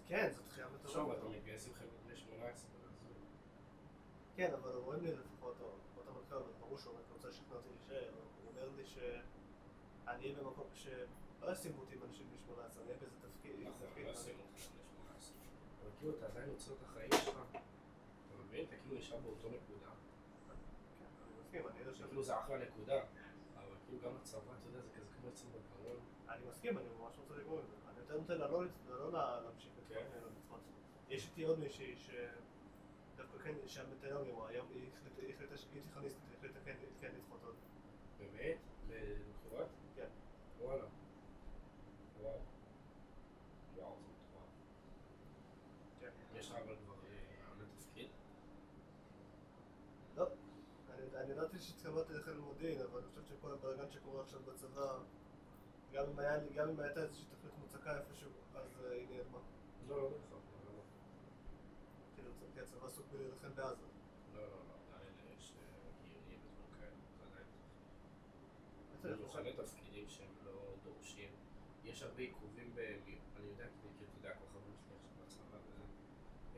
כן, זאת דחייה מטורפת. עכשיו אתה מתגייס עם חבר'ה בני 18. כן, אבל אומרים לי לפחות, או אתה מנחה, אבל ברור שהוא רוצה לשכנע אותי להישאר. הוא אומר לי שאני אהיה במקום שלא ישימו אותי עם אנשים בני 18, אני אהיה באיזה תפקיד. נכון, לא ישימו אותי בני 18. אבל כאילו אתה עדיין רוצה את החיים שלך. אתה מבין? אתה כאילו נשאר באותו נקודה. כן, אני מסכים, אני יודע כאילו זה אחלה נקודה. אבל כאילו גם הצבא, אתה יודע, זה כזה כמו יצאים בגרון. אני מסכים, אני ממש רוצה לגמור עם זה. אני יותר נותן לא להמשיך את זה. יש איתי עוד מישהי דווקא כן, שם מתאר לי, היום היא החליטה שהיא תיכוניסטית, היא החליטה כן לדחות עוד. באמת? לדוקטורט? כן. וואלה. וואו. וואו, זה מטורף. כן. יש לך אבל כבר רעיון לתפקיד? לא. אני ידעתי שהתקבלתי לחיל מודיעין, אבל אני חושב שכל הבלגן שקורה עכשיו בצבא, גם אם הייתה איזושהי תוכנית מוצקה איפשהו, אז היא נעלמה. לא נכון. כי הצבא עסוק בלהילחם בעזה. לא, עדיין יש גיונים ודברים כאלה, זה עדיין. במיוחד לתפקידים שהם לא דורשים. יש הרבה עיכובים אני יודע, כי אתה יודע, כל חברים שלי עכשיו בצבא וזה,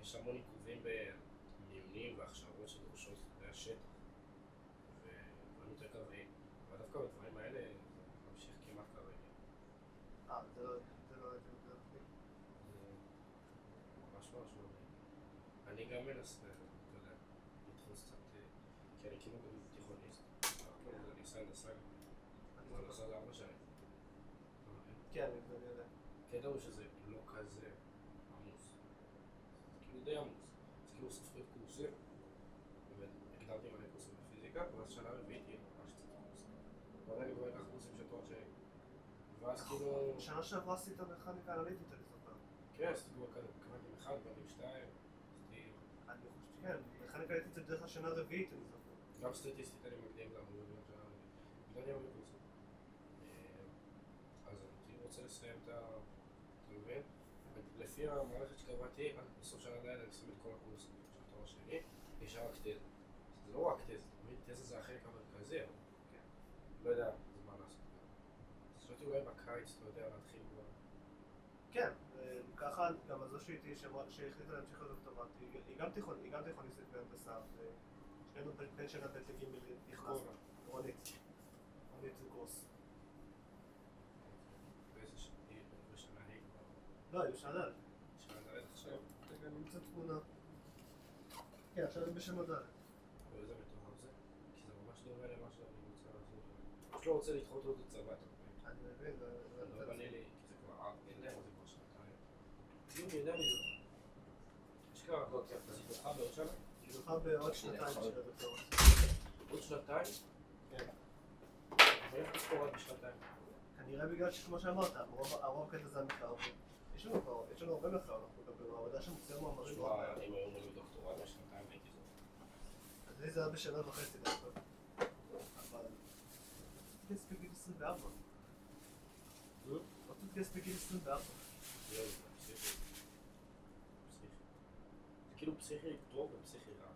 יש המון עיכובים במיונים והכשרות שדורשות מהשטח. ודברים יותר קרביים. אבל דווקא בדברים האלה זה ממשיך כמעט קרבי. זה לא הייתי יותר פנים. ממש מעניין. אני גם מנסה, אתה יודע, לתפוס קצת, כי אני כאילו גם תיכוניסט, אני עושה הנדסה גם, אני עושה זה 4 שנים. כן, אני יודע. הקטע הוא שזה לא כזה עמוס, זה כאילו די עמוס, זה כאילו סופרים קורסים, באמת, הקדמתי מלא קורסים בפיזיקה, ואז שנה רביעית היא ממש קצת קורסים. ועדיין אני כבר אקח קורסים של תואר שני, ואז כאילו... שנה שעברה עשית מכניקה אנליטית, אני זוכר. כן, עשיתי כבר כמעטים 1, כמעטים 2, אני חושב שכן, מכניקה אנליטית זה בדרך כלל שנה רביעית, אני זוכר. גם סטטיסטית אני מקדים גם, אני מבין שנה רביעית. בגלל הרבה קורסים. אז אני רוצה לסיים את ה... אתה מבין? לפי המערכת שקבעתי, בסוף שנה לילה אני אסיים את כל הקורסים של תואר שני, נשאר רק תזה. זה לא רק תזה, אתה מבין? תזה זה החלק המרכזי, אבל לא יודע, זה מה לעשות. אז חשבתי אולי בקיץ, אתה יודע, להתחיל כבר. כן, וככה גם הזו שהחליטה להמשיך לדוקטורט, היא גם תיכוניסטית בהנדסה, ושנינו בין שנה ב' לג' נכנסנו, רונית זה קורס. באיזה שנה היא כבר? לא, היא שלל. שלל עכשיו? רגע, נמצא תמונה. כן, עכשיו היא בשם הדלת. ואיזה מתואר זה? כי זה ממש דומה למה שאני רוצה לעשות. פשוט לא רוצה לדחות עוד את צבא. אני מבין, לא בנה לי, כי זה כבר אין להם, זה כבר שנתיים. אני יודע מי זאת. אשכרה, זה זוכה בעוד שנה? היא זוכה בעוד שנתיים של הדוקטורט. עוד שנתיים? כן. ואיך תזכור רק בשנתיים? כנראה בגלל שכמו שאמרת, הרוב קטע זה המחקר. יש לנו הרבה מחקר, אנחנו גם במעבדה שמוצאים מאמרים. אם היו אומרים דוקטורט בשנתיים הייתי זאת. אז לי זה היה בשנה וחצי דווקא. אבל... תתגייס בגיל 24. לא תתגייס בגיל 24. זה כאילו פסיכי טוב ופסיכי רע.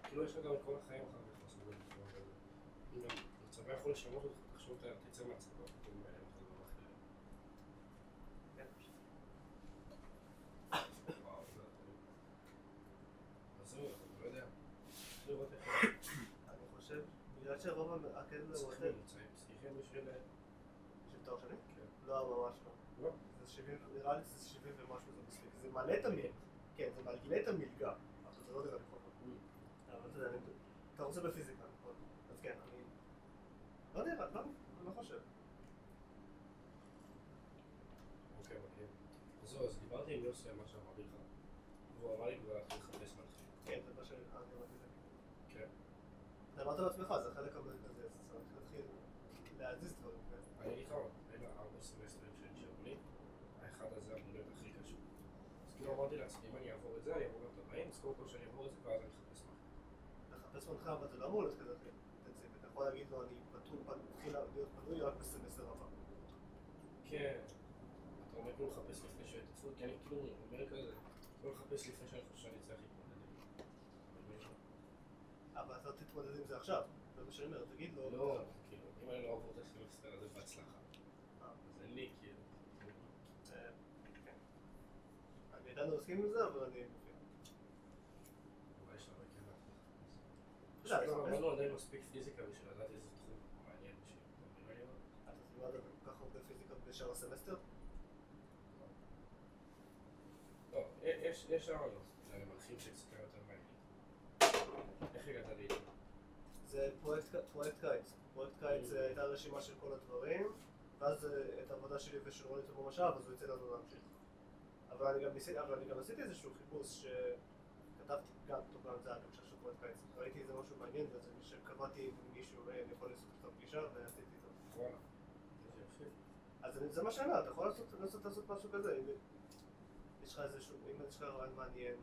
כאילו יש לך גם את כל החיים אחר כך לעשות בצורה כזאת. אם גם הצבא יכול לשנות אותך, תחשוב תצא מהצבא, פתאום אין לך דבר אחר. וואו, זה טוב. אז זהו, אתה לא יודע. צריך לראות איך... אני חושב, בגלל שרוב הקטע זה הוא פסיכי בשביל... בשביל תואר שני? כן. לא, ממש לא. לא? זה 70, נראה לי שזה 70 ומשהו זה מספיק. זה מעלה את המלגה. כן, זה מעלה את המלגה. אבל זה לא נראה לי כל כך. אבל אתה יודע, אתה רוצה בפיזיקה, נכון? אז כן, אני... לא נראה, לא, אני לא חושב. אוקיי. אז זהו, אז דיברתי עם יוסי על מה שאמרתי לך. והוא אמר לי כבר להתחיל לחפש מנחים. כן, זה מה שאני אמרתי זה. כן. אתה אמרת לעצמך, זה החלק המרכזי, אז צריך להתחיל להזיז דברים. אני אגיד לך מה, בין 4 סמסטרים שנשארו לי, האחד הזה אמור להיות הכי קשור. אז כאילו אמרתי לעצמי, אם אני אעבור את זה, אני אעבור גם את הבאים, אז קודם כל שאני אעבור את זה, ואז אני אחפש מנחים. לחפש מנחה, אבל זה לא אמור להיות כזה אינטנסיבי. אתה יכול להגיד לו, אני מתחיל להיות פנוי רק בסמסטר הבא. כן. אתה אומר כאילו לחפש לפני שהתעצפות, כי אני כאילו אומר כזה, לא לחפש לפני שאני חושב שאני צריך להתמודד עם זה. אבל אתה תתמודד עם זה עכשיו. זה מה שאני אומר, תגיד לו... לא, כאילו, אם אני לא עבור את הסמסטר הזה בהצלחה, אז אין לי כאילו... אני עדיין לא מסכים עם זה, אבל אני מבין. אולי יש לה בכלל. אבל לא עדיין מספיק פיזיקה בשביל לדעת איזה תחום מעניין בשביל... אתה תלמד כל כך הרבה פיזיקה בשאר הסמסטר? לא, יש שם מנחים שקצת יותר מעניינים. איך הגעת לי? זה פרויקט קיץ. פרויקט קיץ הייתה רשימה של כל הדברים, ואז את העבודה שלי ושל רוני תבוא משאב, אז הוא יצא לנו להמשיך. אבל אני גם עשיתי איזשהו חיפוש שכתבתי גם אותו גם זה היה בהקשר של פרויקט קיץ. ראיתי איזה משהו מעניין, וזה שקבעתי עם מישהו, אני יכול לעשות את הפגישה, ועשיתי איתו. וואלה. אז זה מה שאני אומר, אתה יכול לעשות משהו כזה, אם יש לך איזשהו, אם יש לך רעיון מעניין,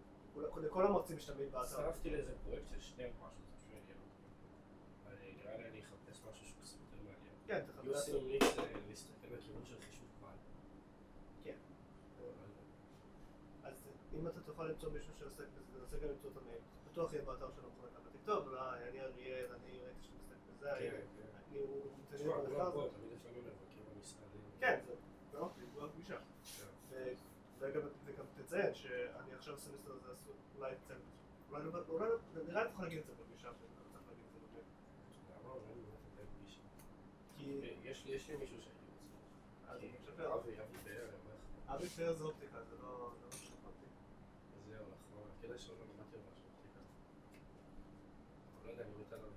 לכל המרצים יש תמיד באתר. הצטרפתי לאיזה פרויקט של שניהם משהו, זה פשוט מעניין אותי. נראה לי אני אחפש משהו שהוא קצת יותר מעניין. כן, תחפש. יוסי המליץ להסתכל בכיוון של חישוב קוואנט. כן. אז אם אתה תוכל למצוא מישהו שעוסק בזה, תנסה גם למצוא את המייל. בטוח יהיה באתר שלנו מחלקה ותכתוב, אולי אני אריאל, אני ראיתי שהוא מסתכל בזה, הוא מתעניין במחקר הזה. תמיד יש לנו מבקרים במשרדים. כן, זה לא פגישה. וגם תציין שאני עכשיו הסמסטר הזה עשו אולי צוות. אולי נראה לי תוכל להגיד את זה בפגישה, שאני צריך להגיד את זה בפגישה. למה? אולי אני לא תתן פגישה. כי... יש לי מישהו שאני רוצה. אבי פאר, אבי פאר זה אופטיקה, זה לא שכנתי. זהו, נכון. כדאי שלא למדתי על משהו אופטיקה. אבל לא יודע, אני מת עליו.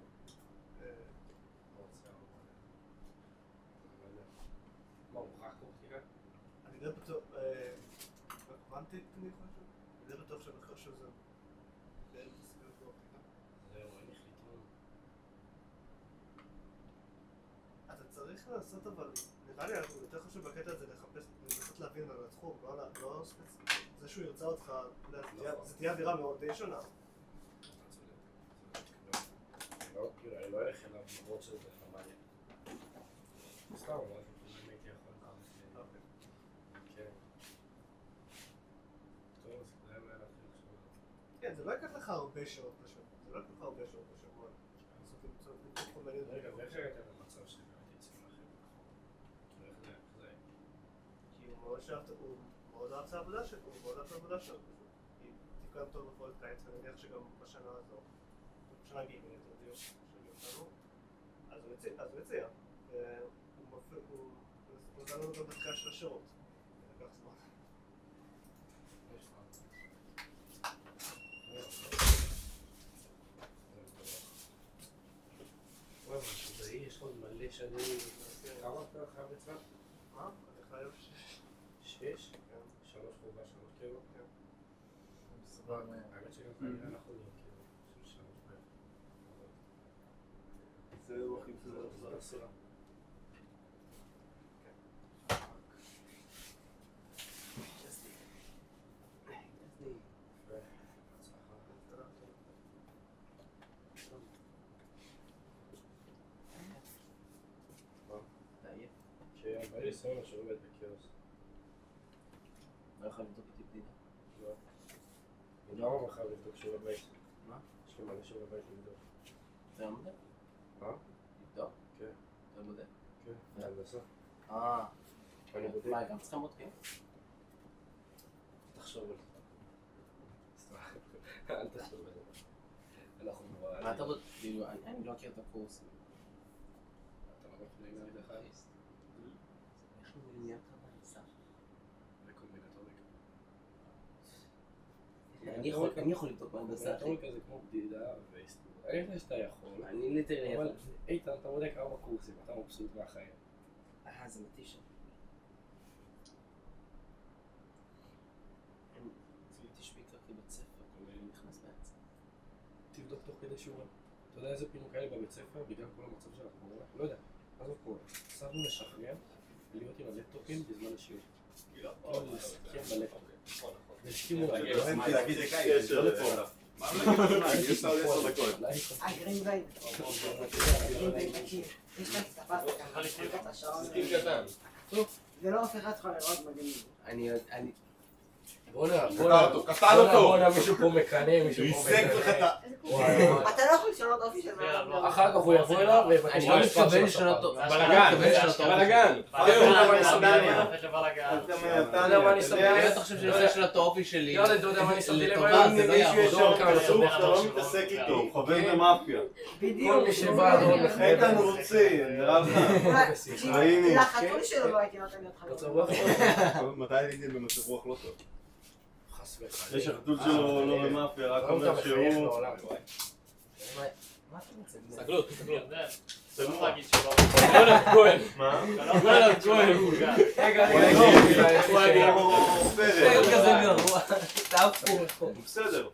מה, הוא מוכרח אופטיקה? אני די בטוח... קוונטית אני חושב? אני די בטוח שהמחקר של זה בערך תסגרת באופטיקה. זהו, אין לי חיתון. אתה צריך לעשות אבל... נראה לי יותר חשוב בקטע הזה לחפש, לנסות להבין על התחום, לא ספציפי. זה שהוא ירצה אותך, זה תהיה אווירה מאוד די שונה. אתה צודק. אני לא אלך אליו למרות שזה לך מעניין. סתם, אבל אם הייתי יכול פעם לפני. כן. טוב, אז כדאי אולי להתחיל לחשוב. כן, זה לא ייקח לך הרבה שעות בשבוע. זה לא ייקח לך הרבה שעות בשבוע. רגע, ואיך הגעת למצב שבאמת יצאים לכם? איך זה? כי הוא מאוד שאהבת, הוא מאוד אהב את העבודה שלו, הוא מאוד אהב את העבודה שלו. היא תפקד טוב בפרויקט קיץ, ואני מניח שגם בשנה הזו, בשנה ג' יותר דיוק של אותנו, אז הוא הציע. הוא נתן לנו גם בדקה של השעות. יש אני... כמה אתה חייב לצלם? מה? אני חייב 6? 3 חובה, 3 קילו? האמת שגם כנראה אנחנו נהיה כאילו 3 בערך. זהו הכי בסדר. זה הסירה. שיהיה לי ניסיון שעובד וכאוס. לא יכול לבדוק אותי בדיוק. לא. אני גם לא חייב לבדוק שיעורי בית. מה? יש לי מלא שיעורי בית לבדוק. אתה לא מודד? מה? לבדוק? כן. אתה לא מודד? כן. להנדסה. אני בודק. מה, גם צריכים בודקים? תחשוב על זה. סתם. אל תחשוב על זה. אנחנו כבר... מה אתה בודק? אני לא מכיר את הקורס. אתה לא מכיר לינארית אחד? איך הוא נהיה לך בהנדסה? וקומבינטוריקה. אני יכול לבדוק בהנדסה. קומבינטוריקה זה כמו בדידה והסתור. אני יודע שאתה יכול. אני ליטרלי יכול. אבל איתן, אתה בודק 4 קורסים, אתה מבסוט מהחיים. זה מתיש. זה מתיש בעיקר כבית ספר, כל מיני נכנס באמצע. תבדוק תוך כדי שיעורים. אתה יודע איזה פינוק היה לי בבית ספר בגלל כל המצב של הקורונה? לא יודע. מה זאת קורה? סבנו לשחרר להיות עם הלפטופים בזמן השיעור. לא להסתכל בלפטופ. והסכימו להגיד קיץ, לא לפה. מה להגיד? יש עוד 10 דקות. גרינבייד. יש לך הסתפסת ככה, לקחת את השעון. זה לא הופך אותך לראות מגניב. בואנה, מישהו פה מקנא, מישהו פה מקנא. אתה לא יכול לשנות אופי של מה. אחר כך הוא יבוא אליו ויבקש אני לא מתכוון לשנות אותו. בלגן. אתה יודע מה אני שמתי לב? אתה חושב שאני רוצה לשנות את האופי שלי יאללה, אתה יודע מה אני שמתי לב? לטובה, זה לא יעבוד. אתה לא מתעסק איתו, הוא חבר במאפיה. בדיוק. כל מי שבא לא איתן רוצה, נראה לך. ראיני. לחתול שלו לא הייתי נותן להיות חבר. מתי הייתי במצב רוח לא טוב? חס וחלילה. יש החתול שלו לא במאפיה, רק אומר שהוא... מה אתה רוצה? סגלות. צריך להגיד שלא. יונד כהן. מה? יונד כהן. רגע, כזה גרוע. אתה הפוך. בסדר.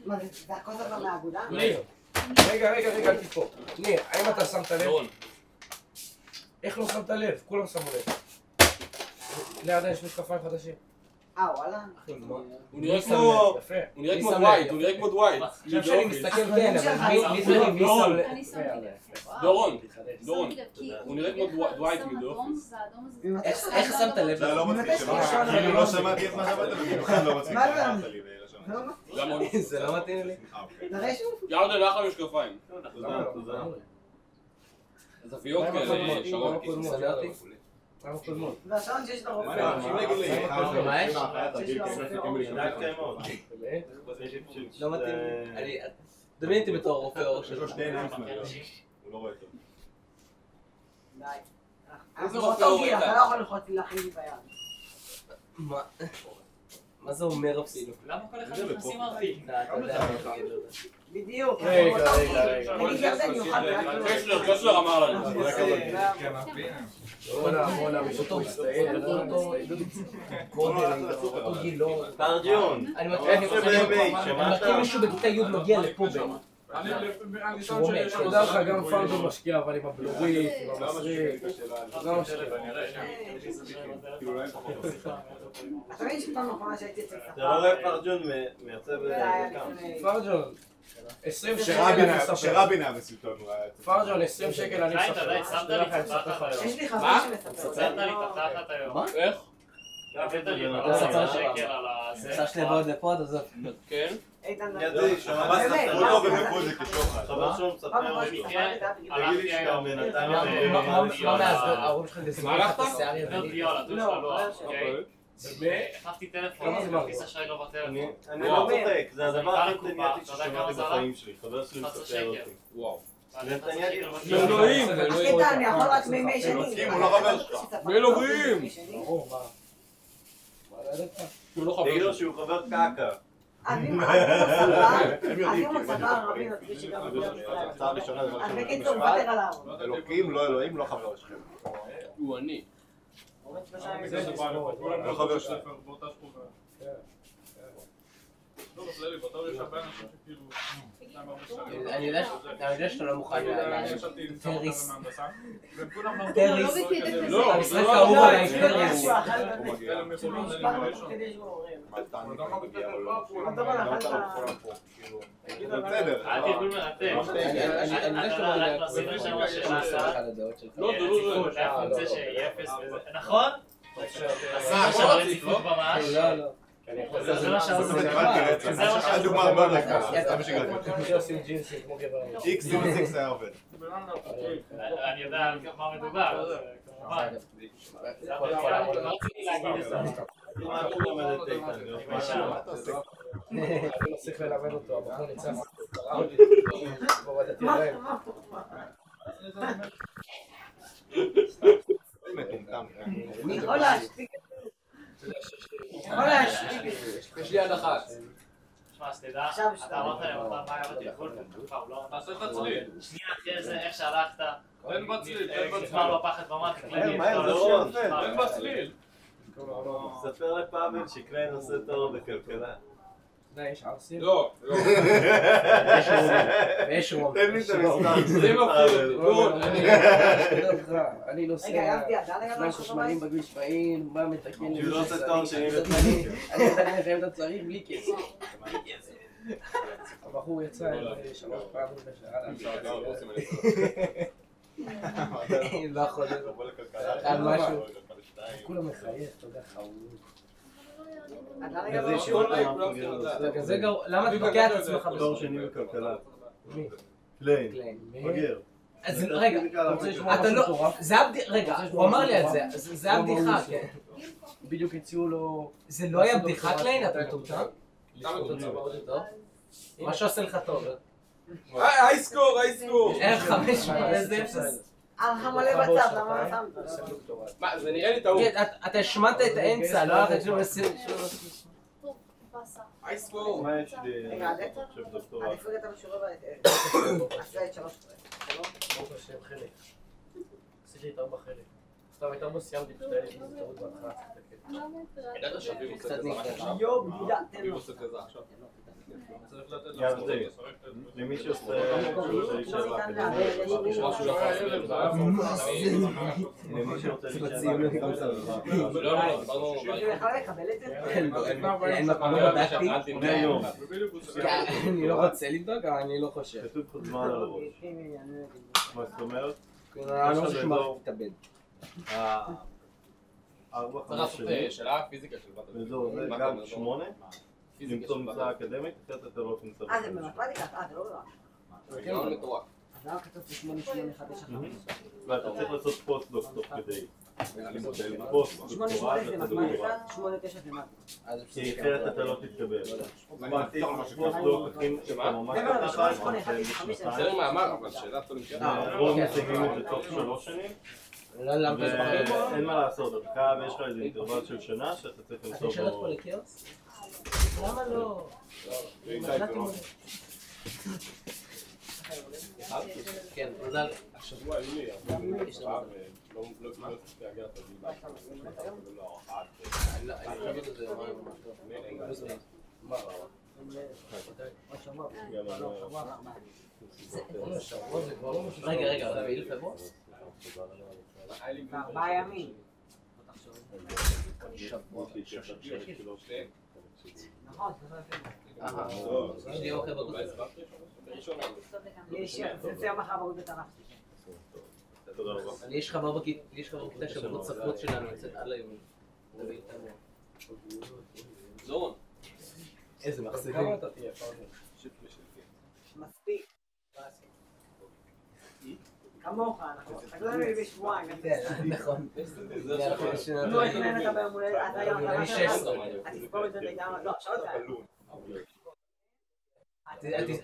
מה זה הכל דבר מהאגודה? ניר. רגע, אל תפה. ניר, האם אתה שמת לב? איך לא שמת לב? כולם שמו לב. ליד יש משקפיים חדשים. וואלה. הוא נראה כמו דווייט, עכשיו שאני מסתכל כן, אבל מי שם לב? אני שמתי לב. דורון, הוא נראה כמו דווייט מדופס. איך שמת לב? זה לא מצחיק, אני לא שמעתי את מה שאמרת, ובמיוחד לא מצחיק שאמרת לי. זה לא מתאים לי. ירדן, אחלה משקפיים. תודה. זוויות כאלה, שרות. למה קודמות? והשעון שיש לו רופא. מה יש? לא מתאים לי. דמיין אותי בתור רופא אור שלו. שתי עיניים שמאליות. הוא לא רואה טוב. די. אנחנו באותו גיל, אתה לא יכול ללחוץ לי להכין לי ביד. מה זה אומר אפילו? למה כל אחד נכנסים ערבים? אתה יודע. בדיוק. רגע. אני ירדן יוכל רק קסלר אמר לנו. בואנה, מישהו פה מסתער. אותו גילו. תרגיון. אני מכיר מישהו בכיתה י' מגיע לפה באמת. אתה יודע לך, גם פרדו משקיע, אבל עם הבלורית, עם המסריק. גם משקיע. אתה מבין שפעם אחרונה שהייתי אצל ספר. אתה לא רואה פרג'ון מייצב פרג'ון, 20 שקל אני מספר. שרבין היה בסרטון. פרג'ון, 20 שקל אני מספר. יש לי חבר שמספר. צרת לי את התחת היום. מה? איך? הבאת לי שקל על הזה. סע שלי בעוד לפוד, אז כן? איתן, ידי, שמע ספרו לו במקוזק כשוחד. חבר שלו מספר לו. תגיד לי שאתה בינתיים... מה מאז? ההורים שלך מה הלכת? החלפתי טלפון, הכיס השי לא בטלפון. אני לא צודק, זה הדבר הכי נתניאתי ששמעתי בחיים שלי. חבר שלי מספר אותי. וואו. נתניאתי... אלוהים! איתן, אני יכול רק מימי שני. מסכים, הוא לא חבר שלך. אלוהים! ברור, מה? תגיד לו שהוא חבר קקה. אז אם הוא צבא ערבי נוצרי שגם עובר ישראל. ההצעה הראשונה זה אז בקיצור, מוותר עליו. אלוקים, לא אלוהים, לא חבר שלכם. הוא אני. עובד 3 ימים. זה בא לפה, כולם לא חבר שלך. באותה שכונה. לא, בכללי, באותה יש הרבה אנשים שכאילו... אני יודע שאתה לא מוכן טריס. טריס. לא, המשחק האהוב עליי טריס. בסדר. אל תרגול מרתק. רק נוסיף לשם שאלה. לא, איפה רוצה שיהיה אפס וזה. נכון? עשה שם רציפות ממש. זה מה שעושה. זה מה שעושה. הדוגמה הרבה יותר קשה, זה מה שגרתי. שעושים ג'ינסים כמו גבר. איקס עם איקס היה עובד. אני יודע על מה מדובר. כמובן. לא רציתי להגיד את זה. אני צריך ללמד אותו, הבחור ניצח. מטומטם. אני יכול להשתיק. יש לי יד אחת. שמע, שתדע, אתה אמרת להם מה היה בתרגול, הוא לא... תעשה את הצליל. שנייה אחרי זה, איך שהלכת, תן בצליל, תן בצליל. נגמר לו הפחד במת, כללי. תן בצליל. ספר לפאבל שקליין עושה תואר בכלכלה. יש ערסים? לא. ויש רום. תן לי את המספר. זה מפחיד. אני נוסע שניים חשמלים בכביש פעיל, בא מתקן שהוא לא עושה תואר שני אני יודע לכם אתה צריך בלי כסף. הבחור יצא 3 פעמים בשעה. לא יכול להיות. על משהו. כולם מחייך, אתה יודע, חמוד. כזה גרוע, למה תתבקע את עצמך תואר שני בכלכלה. מי? קליין. בגר. אז רגע, אתה לא, רגע, הוא אמר לי על זה, זה הבדיחה, כן. בדיוק הציעו לו... זה לא היה בדיחה קליין, אתה מטומטם? מה שעושה לך טוב. אייסקור. איך 5 איזה 0? לך מלא בצד, למה לא שמת? מה, זה נראה לי טעות. אתה השמנת את האמצע, לא הולכת שלו אייסקור. מה יש לי? רגע, עכשיו דוקטורט. עדיפות את המשורר עשה את 3 ברוך השם, חלק. עשיתי את 4 חלק. סתם הייתה בו סיימתי פשוט היה לי טעות בהתחלה. ידעת שאביב עושה כזה עכשיו? אביב עושה כזה עכשיו. למי שעושה משהו לא למי שרוצה אני לא רוצה לבדוק, אבל אני לא חושב. כתוב לך זמן על הראש. מה זאת אומרת? אני לא חושב שמערכת תתאבד. 4-5 שנים. שאלה פיזיקה של בת וזהו, זה גם 8. למצוא מצאה אקדמית, אחרת אתה לא תמצא. זה במתמטיקה? זה לא רע. זה גאון מטורף. אז למה כתוב 88195? ואתה צריך לעשות פוסט-דוק תוך כדי. פוסט, 88 זה מתמטיקה, 89 זה מתמטיקה. כי אחרת אתה לא תתקבל. פוסט-דוק, אתה ממש ככה, זה מאמר, אבל שאלה טולימפיאדה. רוב מסיימים את זה תוך 3 שנים. ואין מה לעשות, אתה חייב, יש לך איזה אינטרוול של שנה שאתה צריך למצוא בו... אתה שואלת פה לכאוס? למה לא? כן, מזל. השבוע היו לי לא הצלחתי להגיע את הדיבה ולא אחת. אני חייב את זה יומיים ממש טוב. רגע, אתה בעיל פברואר? 4 ימים. נכון, יש לי אוכל בגודל. זה יום אחר בגודל תנ"ך. תודה רבה. יש חבר בכיתה שבנות ספרות שלנו יוצאת עד ליום. זורון. איזה מחסדים. מספיק. כמוך, אנחנו חגגנו לי בשבועיים. נכון. נו, הייתי נהנה לך ביום הולדת, אתה היום אני 16. תספור את זה וגם... לא, עכשיו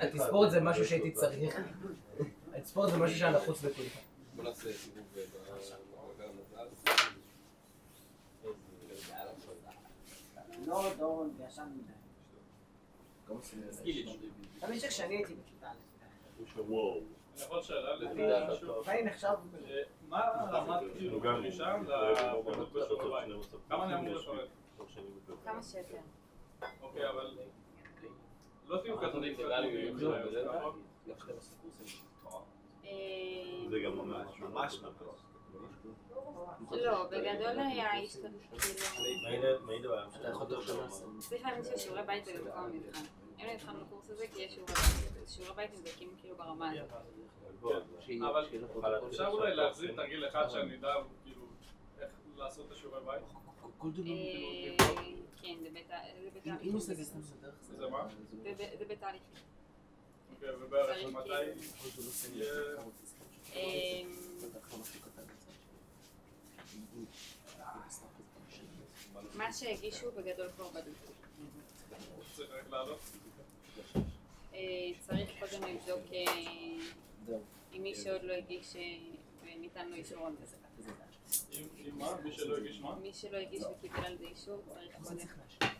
התספור את זה משהו שהייתי צריך. התספור את זה משהו שהיה נחוץ בכלי. בוא נעשה סיבוב במעגל המזל. לא, דורון, וישן מדי. תמיד שכשאני הייתי בכיתה וואו. אני יכול שאלה ואני נחשב... מה הרמת כאילו משם לפעילות בשיעורי בית? כמה אני אמור לפרט? כמה שיותר. אוקיי, אבל לא תהיו קטנים. זה גם ממש לא, בגדול היה השתתפות צריך להבין ששיעורי בית זה במקום המבחן. אין מבחן בקורס הזה כי יש שיעורי בית נבדקים כאילו ברמה הזאת. אבל אפשר אולי להחזיר תרגיל אחד שאני אדע כאילו איך לעשות את השיעורי בית? כן, זה בתהליך. זה מה? זה בתהליך. אוקיי, ובערך מתי יהיה... מה שהגישו בגדול כבר בדוק. צריך רק לעלות? צריך קודם לבדוק אם מי שעוד לא הגיש וניתן לו אישור על זה. עם מה? מי שלא הגיש מה? מי שלא הגיש וקיבל על זה אישור צריך קודם.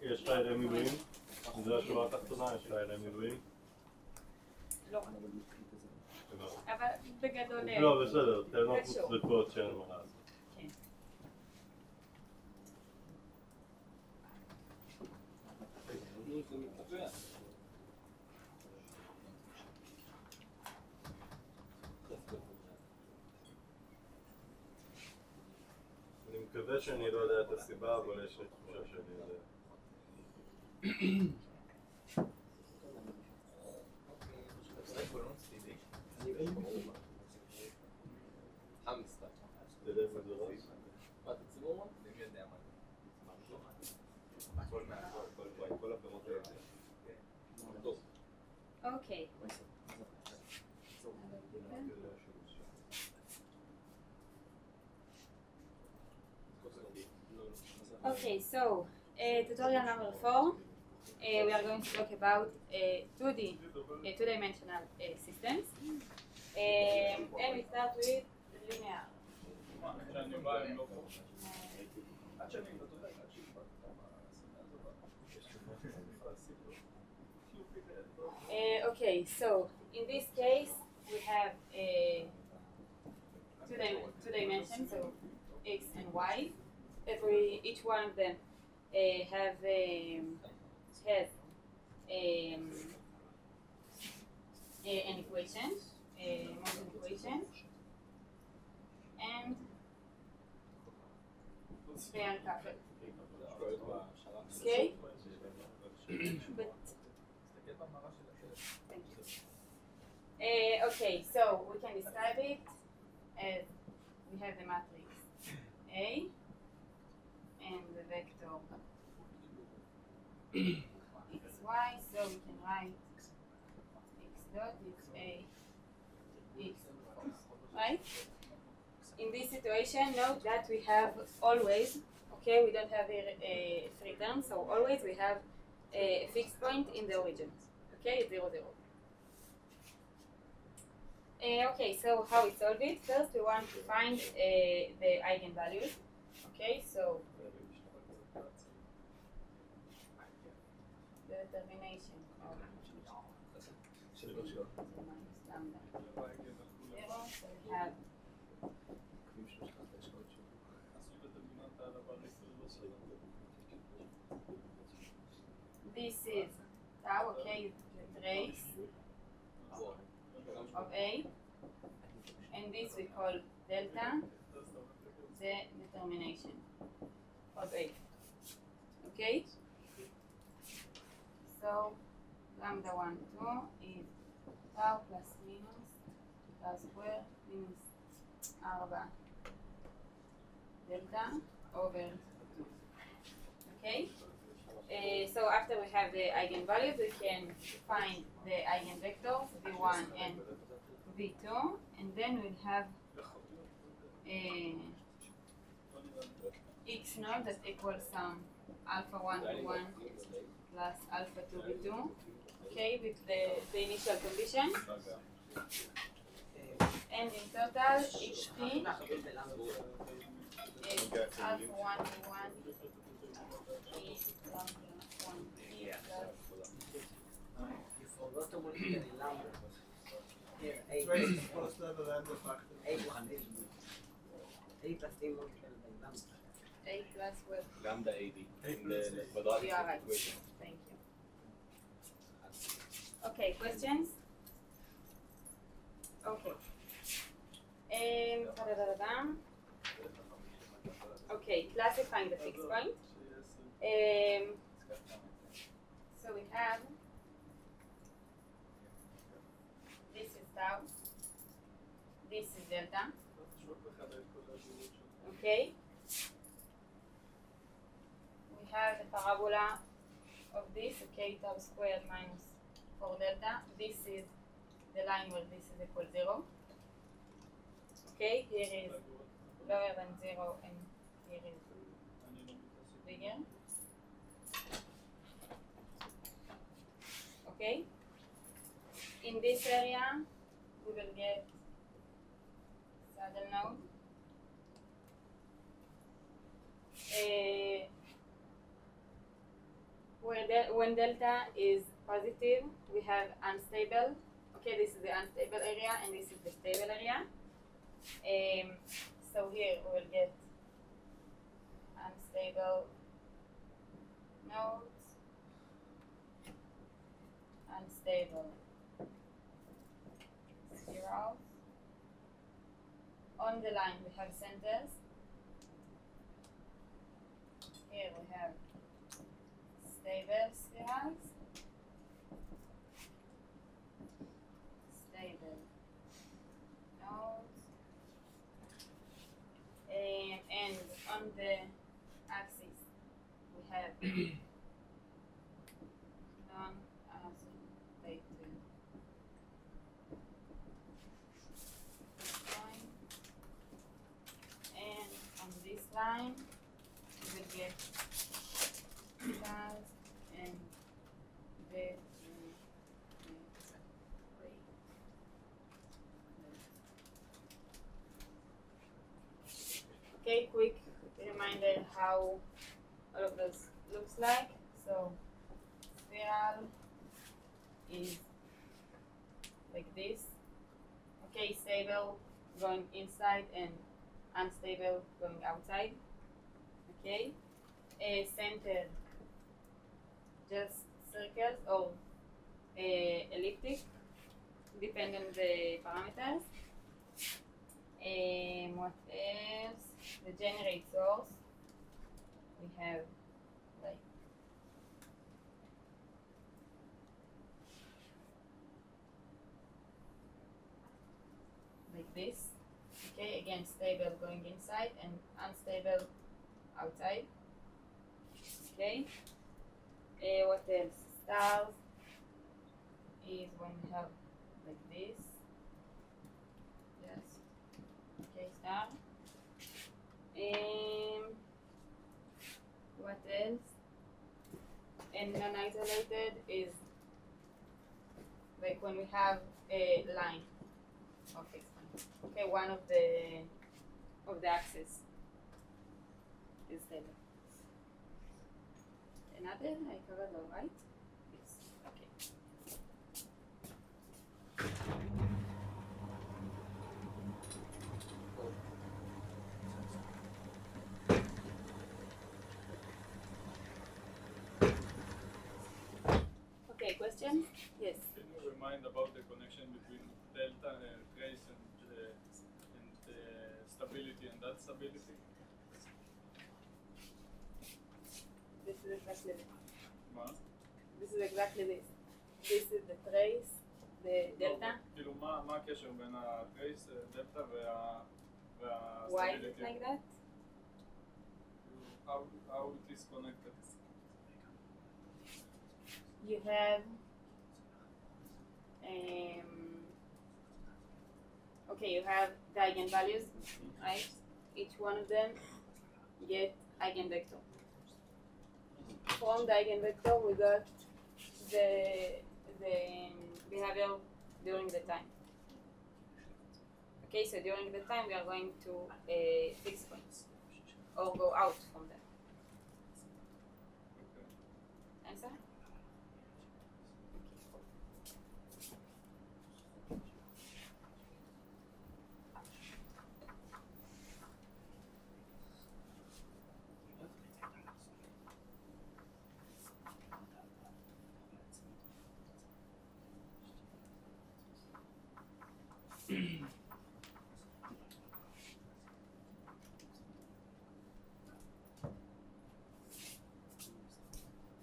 יש חיילי מילואים? זה השורה התחתונה, יש חיילי מילואים? לא. אבל בגדול... לא, בסדר, טענות מוצדקות שאין מה לעשות. אני מקווה שאני לא יודע את הסיבה, אבל יש לי תחושה שאני יודע. Okay. Okay, so tutorial number 4. We are going to talk about 2-dimensional systems, and we start with linear. Okay, so in this case we have two dimensions, so x and y. Each one of them has an equation, motion equation, and they are coupled. Okay? But okay, so we can describe it as we have the matrix A and the vector xy, so we can write x dot is A x, right? In this situation, note that we have always, okay, we don't have a free term, so always we have a fixed point in the origin, okay, 0, 0. Okay, so how we solve it? First, we want to find the eigenvalues. Okay, so the determination of minus lambda 0. So we have this is tau. Okay, the trace of A, and this we call delta, the determination of A. Okay? So lambda 1, 2 is tau plus minus tau square minus 4 delta over 2. Okay? So after we have the eigenvalues, we can find the eigenvectors v1 and v2, and then we'll have x naught that equals some alpha 1 v1 plus alpha 2 v2, okay, with the initial condition, and in total xp is alpha 1 v1 You forgot to multiply the lambda. Here, A. Trace is first level lambda factor. A plus D. A plus D multiplied by lambda. A plus what? Lambda AD. A In plus the D. quadratic You are right. equation. Thank you. Okay, questions? Okay. Da-da-da-da-da. Okay, classifying the fixed point. So we have this is tau, this is delta. Okay. We have the parabola of this, okay, tau squared minus 4 delta. This is the line where this is equal 0. Okay, here is lower than 0 and here is bigger. Okay. In this area, we will get saddle node. When delta is positive, we have unstable. Okay, this is the unstable area and this is the stable area. So here we will get unstable nodes, unstable spirals. On the line we have centers. Here we have stable spirals, stable nodes, and on the axis we have non-isolated line, and on this line we will get stars and the okay, quick reminder how all of this looks like. So spiral is like this. Okay, stable going inside and unstable going outside. Okay, center just circles or elliptic, depending on the parameters. What else? The generate source. We have like this. Okay, again stable going inside and unstable outside. Okay. What else? Stars is when we have like this. Yes. Okay, star. What else? And non-isolated is like when we have a line of fixed point. Okay, one of the axes is stable. Another I covered all right? Yes. Okay. Okay, question? Yes. Can you remind about the connection between delta trace and stability and that stability? This is exactly this. מה? This is exactly this. This is the trace, the delta. כאילו מה הקשר בין הטרייס, דלטה Why is והסטביליטי? it like that? How it is connected? You have okay, you have the eigenvalues, right? Each one of them get eigenvector. From the eigenvector we got the behavior during the time. Okay, so during the time we are going to fix points or go out from them. answer?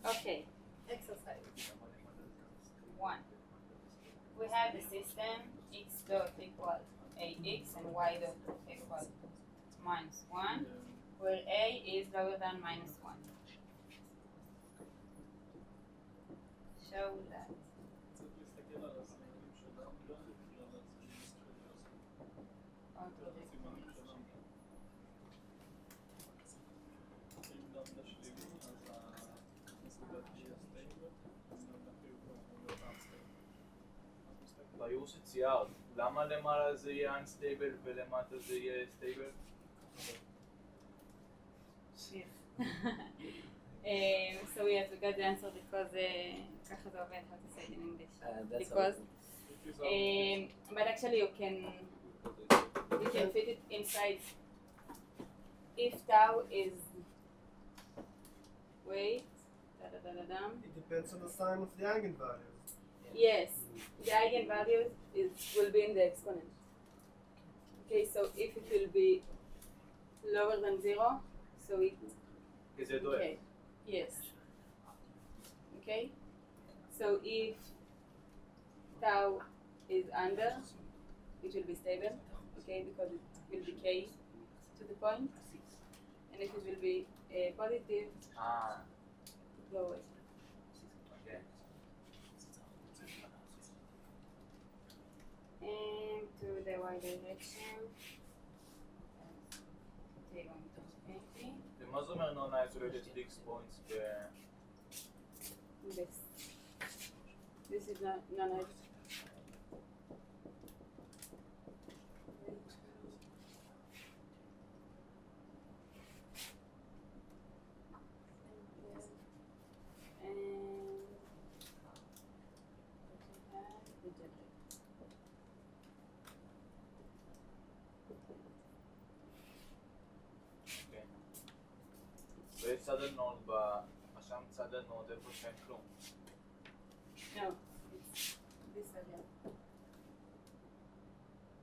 Okay, exercise 1. We have the system x dot equal ax and y dot equal minus 1, where a is lower than minus 1. Show that. ביור שציירת, למה למעלה זה יהיה unstable ולמטה זה יהיה stable? So we have to get the answer because ככה זה עובד, how to say it in English. Because but actually you can fit it inside if tau is wait It depends on the sign of the eigenvalues. Yes, the eigenvalues will be in the exponent. Okay, so if it will be lower than 0, so it okay. Yes. Okay. So if tau is under, it will be stable. Okay, because it will be k to the point, and if it will be positive, go away. And to the y direction. ומה זה אומר non-isolated fixed points This is not non-isolated. ויש צד הנוד, שם צד הנוד איפה שאין כלום. No, it's this again.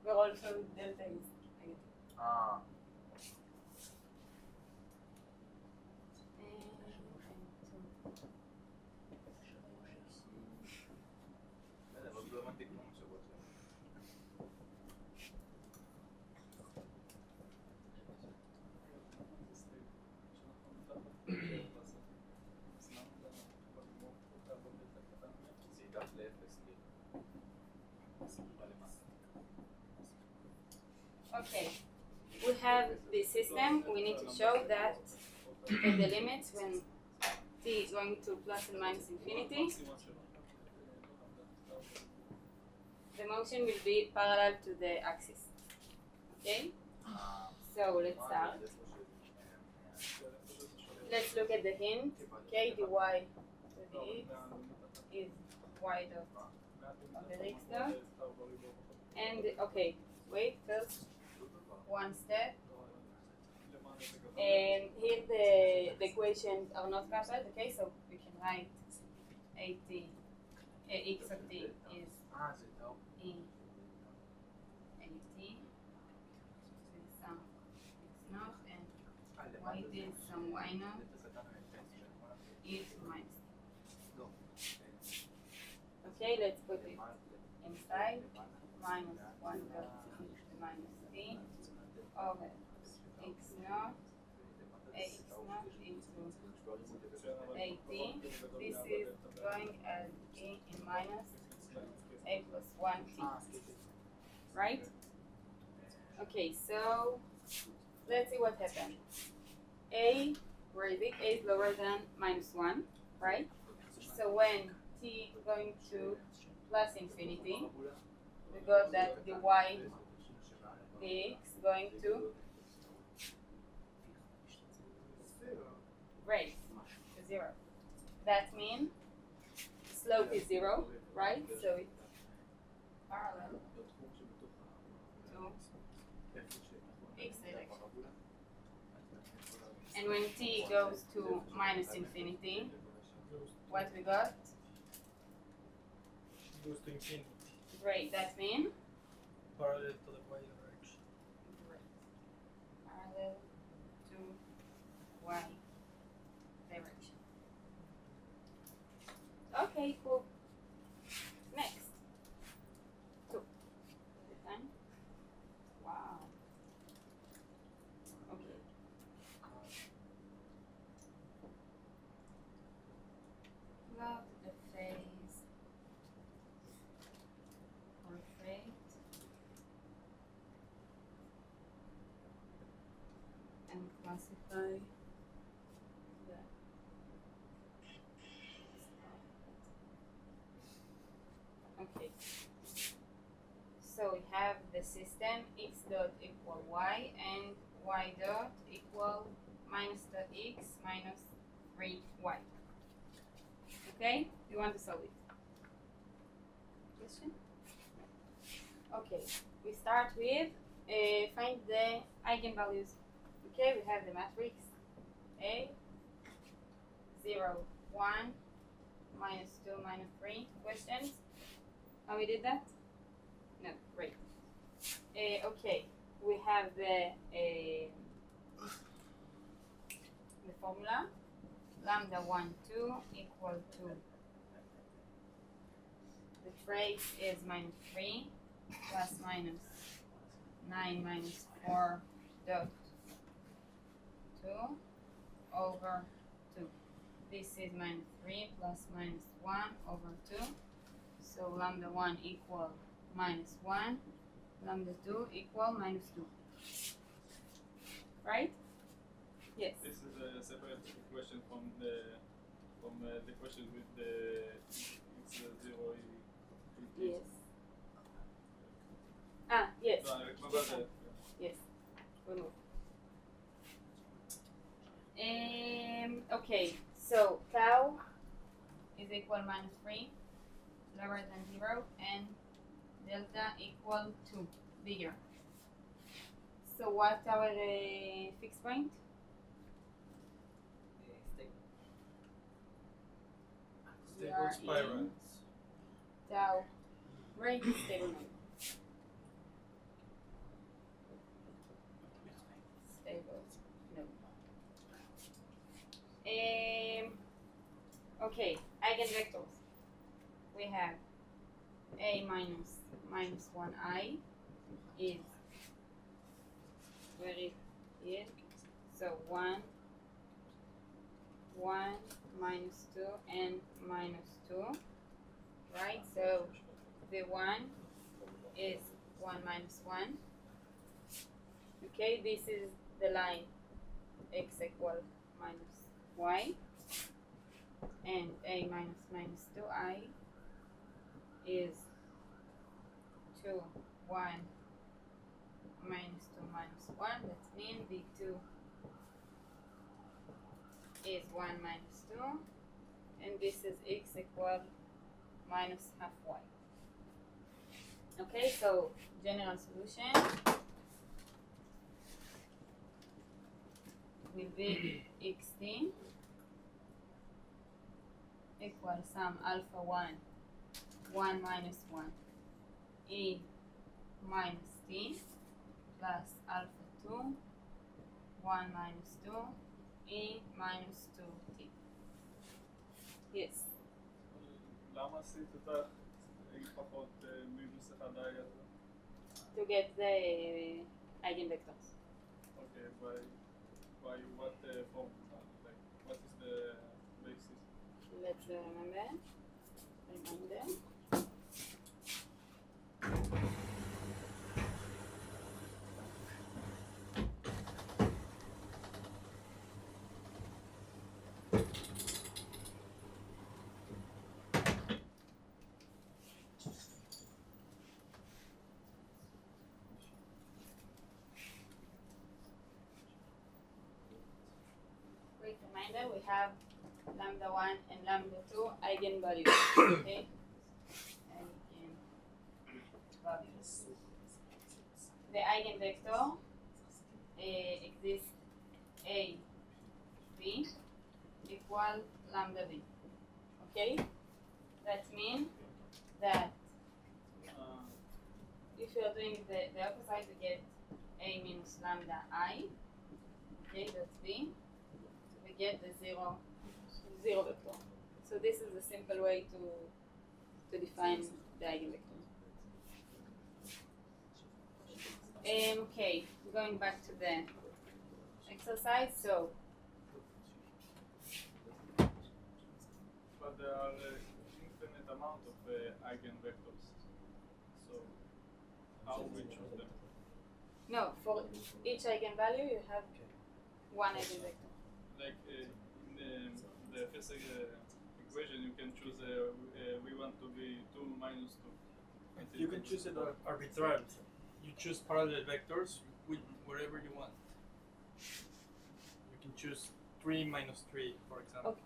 Where also delta is negative. לא הבנתי כלום שבוע שלי. Okay, we have the system. We need to show that at the limits when t is going to plus and minus infinity, the motion will be parallel to the axis. Okay, so let's start. Let's look at the hint. Okay, the y to the x is y dot of the x dot, and okay, wait first. One step, and here the equations are not cancelled. Okay, so we can write x of t is e at some x naught, and y t is some y naught is minus. Okay, let's put it inside minus 1 dot minus t over x naught into at. This is going as e in minus a plus 1t. Right? Okay, so let's see what happened. A, where is it? A is lower than minus 1, right? So when t is going to plus infinity, we got that the y dx going to raise to 0. that means slope is 0, right? So it's parallel to x direction. And when t goes to minus infinity, what we got? Goes to infinity. Great, that means? Parallel to the y direction. Great. Parallel to y direction. Okay, cool. Next. 2. Time. Wow. Okay. Plot the phase portrait and classify the okay. So we have the system x dot equal y and y dot equal minus dot x minus 3y. Okay, you want to solve it? Question? Okay, we start with find the eigenvalues. Okay, we have the matrix A 0, 1, minus 2, minus 3. Questions? How we did that? No, great. Okay, we have the formula. Lambda 1, 2 equal to the trace is minus 3 plus minus 9 minus 4 dot 2 over 2. This is minus 3 plus minus 1 over 2. So lambda 1 equal minus 1, lambda 2 equal minus 2. Right? Yes. This is a separate question from the question with the x0. Yes. Ah, yes. No, I remember that. Yes. Remove. Okay, so tau is equal minus 3, lower than 0, and delta equal 2, bigger. So what's our fixed point? We Stable are spiral. in tau. Where is the stable number? Stable. No. Okay, eigenvectors. We have a minus 1i is where it is. So 1, minus 2, and minus 2. Right? So the 1 is 1 minus 1. Okay, this is the line x equal minus y, and a minus 2i is 2, 1 minus 2 minus 1. That means v2 is 1 minus 2, and this is x equal minus half y. Okay, so general solution will be xt equal sum alpha 1, 1 minus 1, e minus t plus alpha 2, 1 minus 2, e minus 2t. Yes. למה עשית אותה פחות מינוס 1i הזה? To get the eigenvectors. Okay, by what form? Like, what is the basis? Let's remember. Reminder. Quick reminder, we have lambda 1 and lambda 2 eigenvalues. Okay? Eigenvalues. The eigenvector exists A, B equal lambda B. Okay? That means that if you are doing the opposite, you get A minus lambda I. Okay, that's B. We get the zero vector. So this is a simple way to define the eigenvector. Okay, going back to the exercise. So, but there are infinite amount of eigenvectors. So how we choose them? no, for each eigenvalue you have one eigenvector. Like in the first equation, you can choose we want to be 2 minus 2. You can choose it arbitrarily. You choose parallel vectors with whatever you want. You can choose 3 minus 3, for example.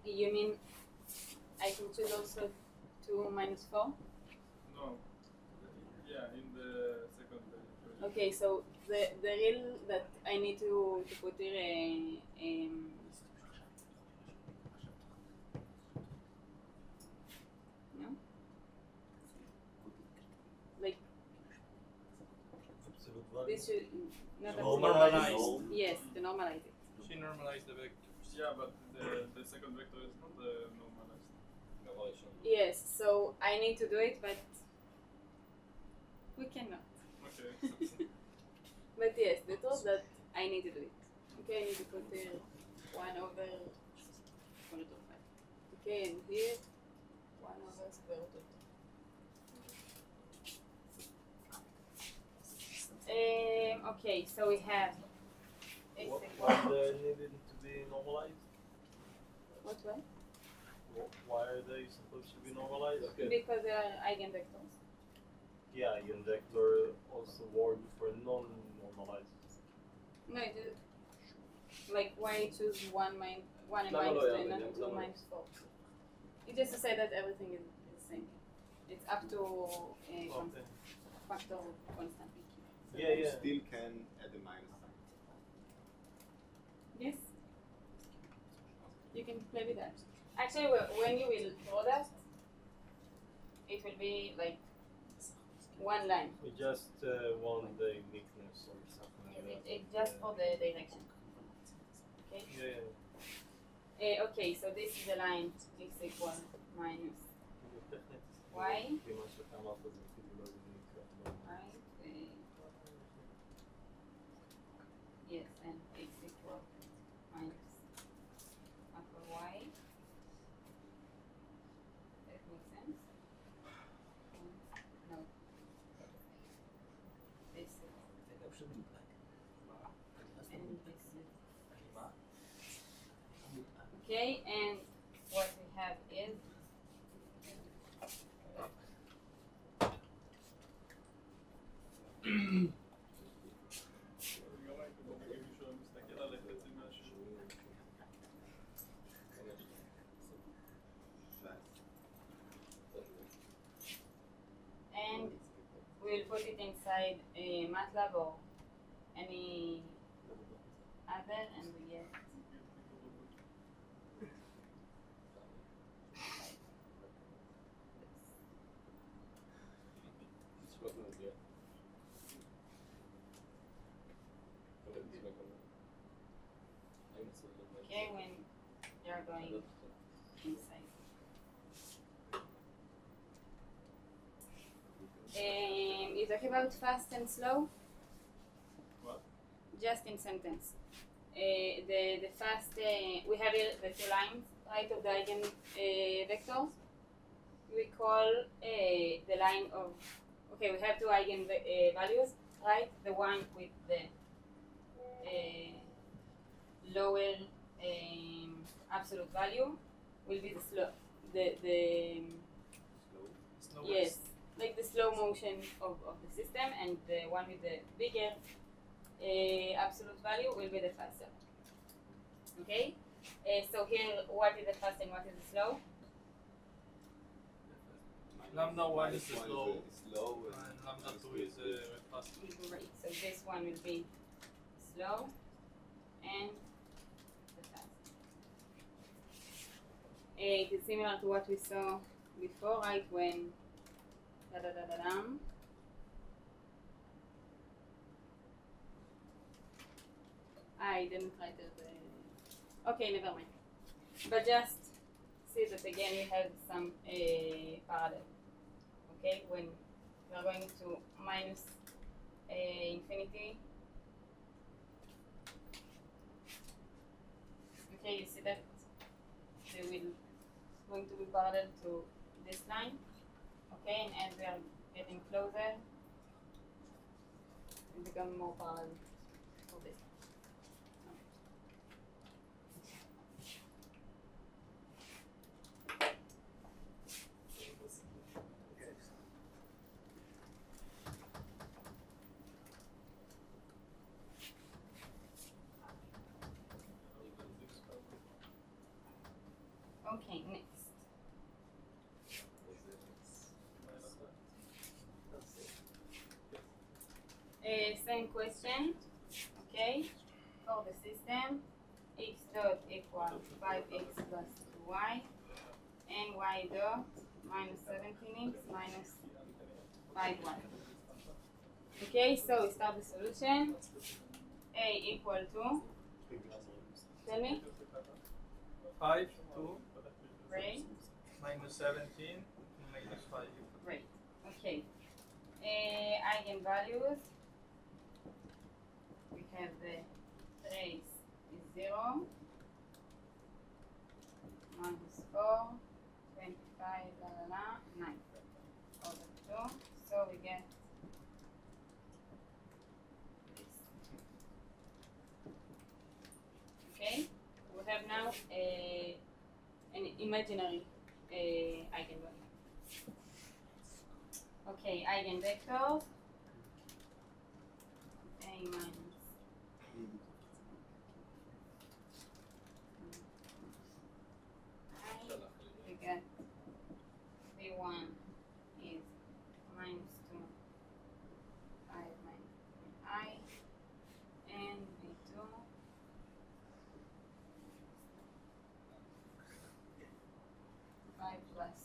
Okay. You mean I can choose also 2 minus 4? No. Yeah, in the second equation. Okay, so the real that I need to put here no? Like this should not Normalize. Yes, to normalize it. She normalized the vectors. Yeah, but the second vector is not normalized. Yes, so I need to do it, but we cannot. Okay. But yes, the truth that I need to do it. Okay, I need to put 1 over square root of 5. Okay, and here 1 over square root of 2. Okay, so we have x What equal. needed to be normalized? What way? Why are they supposed to be normalized? Because they are eigenvectors. Yeah, eigenvector also work for non-normalized. No, it is like why choose 1 and minus 2 and not 2 minus 4. It's just to say that everything is the same. It's up to factor constant. So you still can add a minus sign. Yes. You can play with that. Actually, when you will draw that, it will be like 1 line. We just want the uniqueness or something like that. It's just for the direction. Okay? Yeah. Okay, so this is the line x equal minus y. Yes, and x equal minus upper y. That makes sense? No. This is. And this is. Okay, and what we have is and we'll put it inside a MATLAB or any other, and we get okay when you're going inside. You talk about fast and slow? What? Just in sentence. The fast, we have here the 2 lines, right, of the eigenvectors. We call the line of, okay, we have 2 eigenvalues, right? The one with the lower absolute value will be the slow, yes, like the slow motion of the system, and the one with the bigger absolute value will be the faster. Okay, So here, what is the fast and what is the slow? Lambda 1 is slow, slow and lambda 2 is fast. Great. So this one will be slow and the fast. It is similar to what we saw before, right? When I didn't write it. Okay, never mind. But just see that again we have some parallel. Okay, when we are going to minus infinity. Okay, you see that they will going to be parallel to this line. Okay, and as we are getting closer, it becomes more parallel to this. Okay, next. Same question, okay, for the system, x dot equal 5x plus 2y, and y dot minus 17x minus 5y. Okay, so we start the solution. A equal to, tell me? 5, 2, Great. minus 17, minus 5. Great. Okay. Eigenvalues. We have the trace is 0, minus 4, 25, 9 over 2. So we get this. Okay. We have now an imaginary eigenvalue. Okay, eigenvectors. A minus I, we get V1 is minus 2, 5 minus I, and V2 5 plus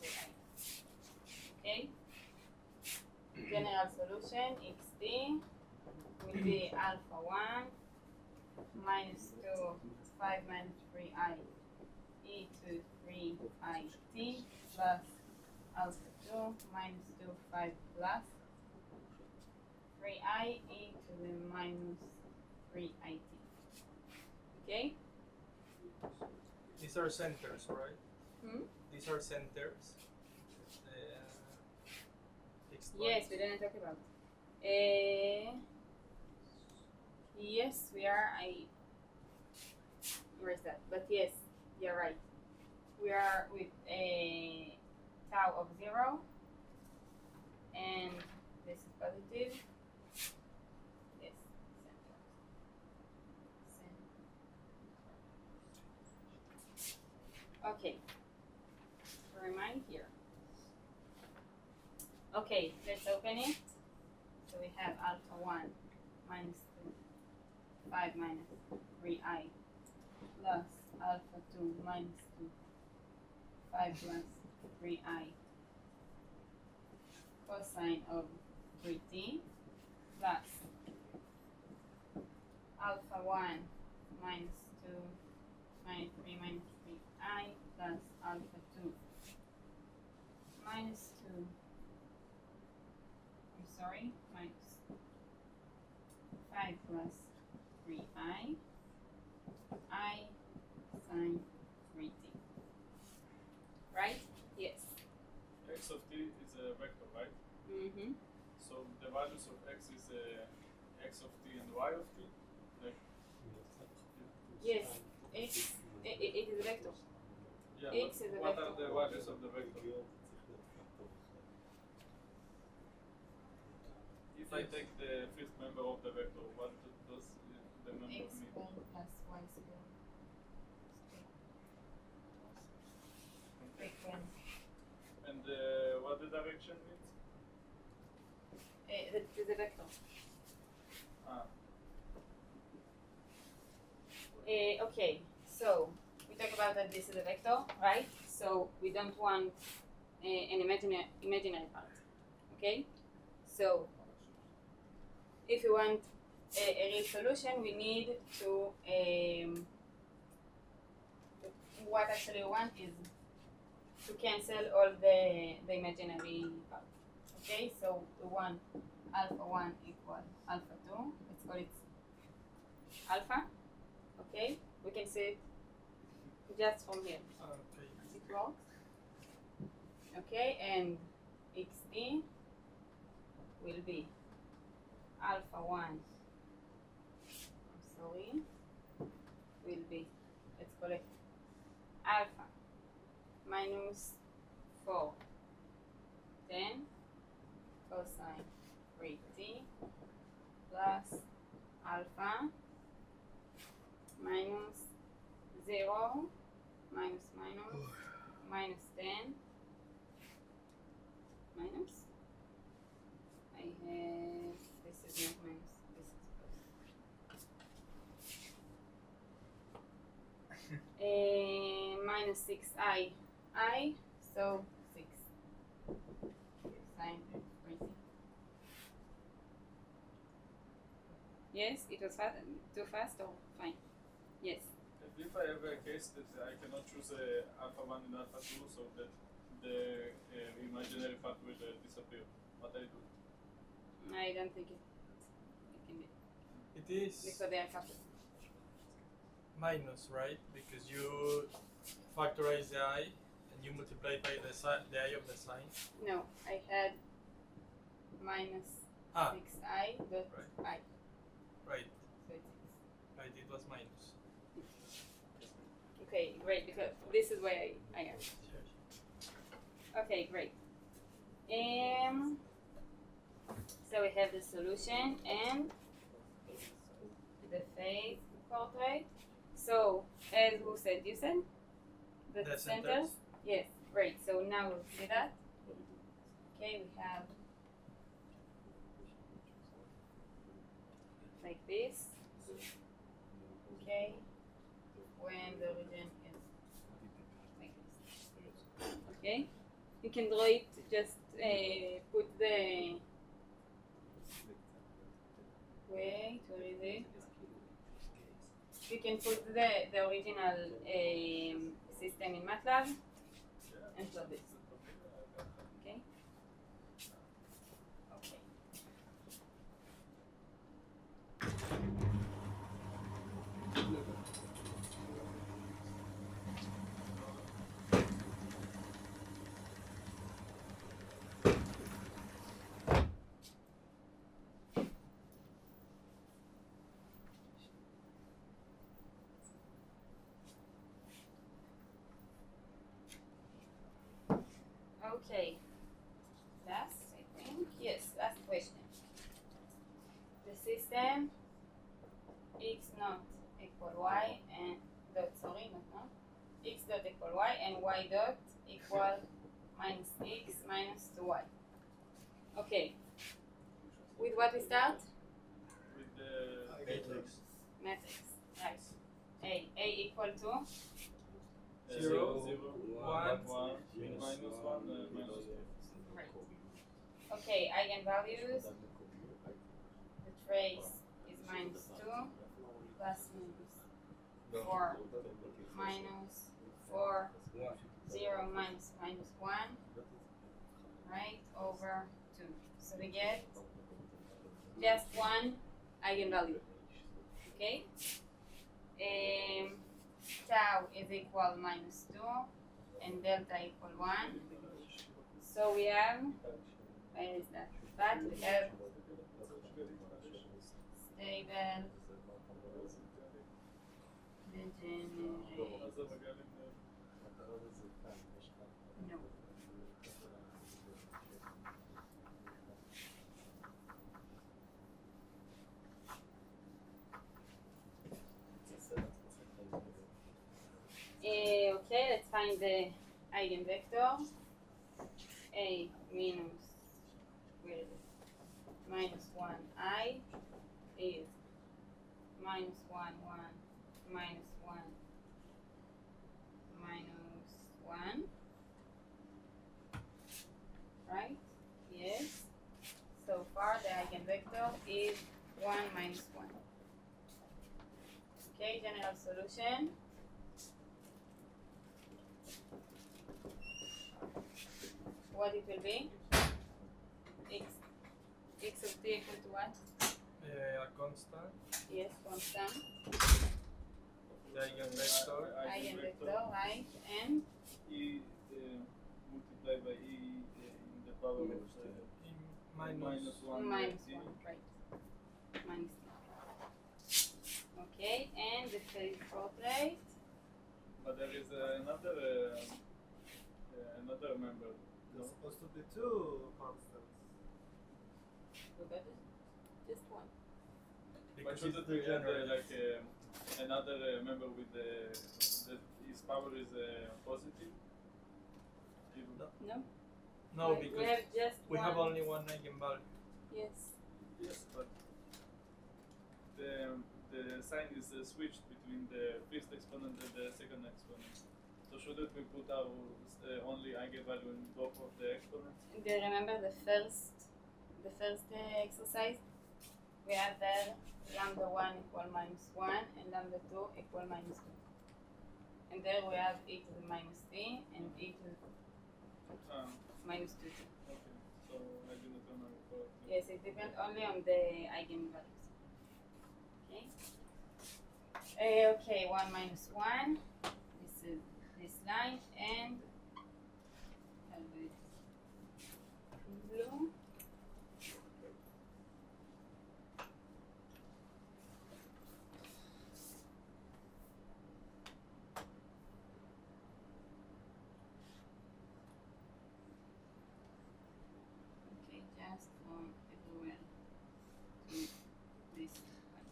3i. Okay? General solution, xt will be alpha 1 minus 2, 5 minus 3i e to 3it plus alpha 2 minus 2, 5 plus 3i e to the minus 3it. Okay? These are centers, right? Hmm? These are centers. Yes, we didn't talk about. Yes, we are. Where is that? But yes, you're right. We are with a tau of 0, and this is positive. Yes, center. Okay. Remind here. Okay, let's open it. So we have alpha 1 minus 2, 5 minus 3i plus alpha 2 minus 2, 5 plus 3i cosine of 3t plus alpha 1 minus 2 minus 3 minus 3i plus alpha 2 minus 2 minus 5 plus 3i, I sine 3t. Right? Yes. X of t is a vector, right? Mm-hmm. So the values of x is x of t and y of t? Like, yes. X, it is a vector. yeah, X is a what vector. are the values of the vector? If I take the fifth member of the vector, what does the member X mean? squared plus y squared. direction means? The vector. Okay, so we talk about that this is a vector, right? So we don't want an imaginary part. Okay, so if you want a real solution, we need to what actually we want is to cancel all the imaginary part. Okay, so we want alpha 1 equal alpha 2. Let's call it alpha. Okay, we can see it just from here. Okay. It works. Okay, and xt will be alpha 1. I'm sorry. Will be, let's call it alpha minus 4 10 cosine 3t plus alpha minus 0 minus 10 minus I have this is not minus, this is plus minus 6i so 6 sine 3t. Yes, it was too fast or fine? Yes. If I have a case that I cannot choose alpha 1 and alpha 2 so that the imaginary part will disappear, what I do? I don't think it can be. It is Because they are coupled. minus, right? Because you factorize the I and you multiply by the I of the sign. No, I had minus 6i dot I. Right. So it is. Right, it was minus. Okay, great, because this is where I am. Okay, great. So we have the solution and the phase portrait. So, as who said? You said? The centers? centers? Yes, great. So now we'll see that. Okay, we have like this. Okay, when the origin is like this. Okay, you can draw it, just put the, wait, where is it? You can put the original system in MATLAB and plot this. Okay? Okay. Okay, last, I think, yes, last question. The system x naught equal y and dot, sorry, not naught, x dot equal y and y dot equal minus x minus 2y. Okay, with what we start? With the Matrix, right. A equal to? 0, 1, minus 1, minus 2. Right. Okay, eigenvalues. The trace is minus 2 plus minus 4 minus 4 0 minus 1 right over 2. So we get just one eigenvalue. Okay? Tau is equal minus 2 and delta equal 1. So we have, where is that? But we have stable degenerate. No. Okay, let's find the eigenvector. A minus, where is it? Minus 1i is minus 1, 1, minus 1, minus 1. Right? Yes. So far the eigenvector is 1 minus 1. Okay, general solution. What it will be? X of t equal to what? A constant. Yes, constant. The eigenvector. Eigenvector, right? And E multiplied by E in the power of minus 1. minus 1, right. Minus 2. Okay, and the phase portrait. But there is another member. There's supposed to be two constants. We got it? Just one. But shouldn't we add another member with his power is positive? No? No, We because have just we have one. only one eigenvalue. Yes. Yes, but the sign is switched between the first exponent and the second exponent. So shouldn't we put our only eigenvalue in both of the exponents? Do you remember the first exercise? We have there lambda 1 equal minus 1 and lambda 2 equal minus 2. And there we have e to the minus t and e to the minus 2t. Okay, so I do not remember correctly. Yes, it depends only on the eigenvalues. Okay. Okay, 1 minus 1. This is this line and I'll do it in blue. Okay, just from everywhere to this one.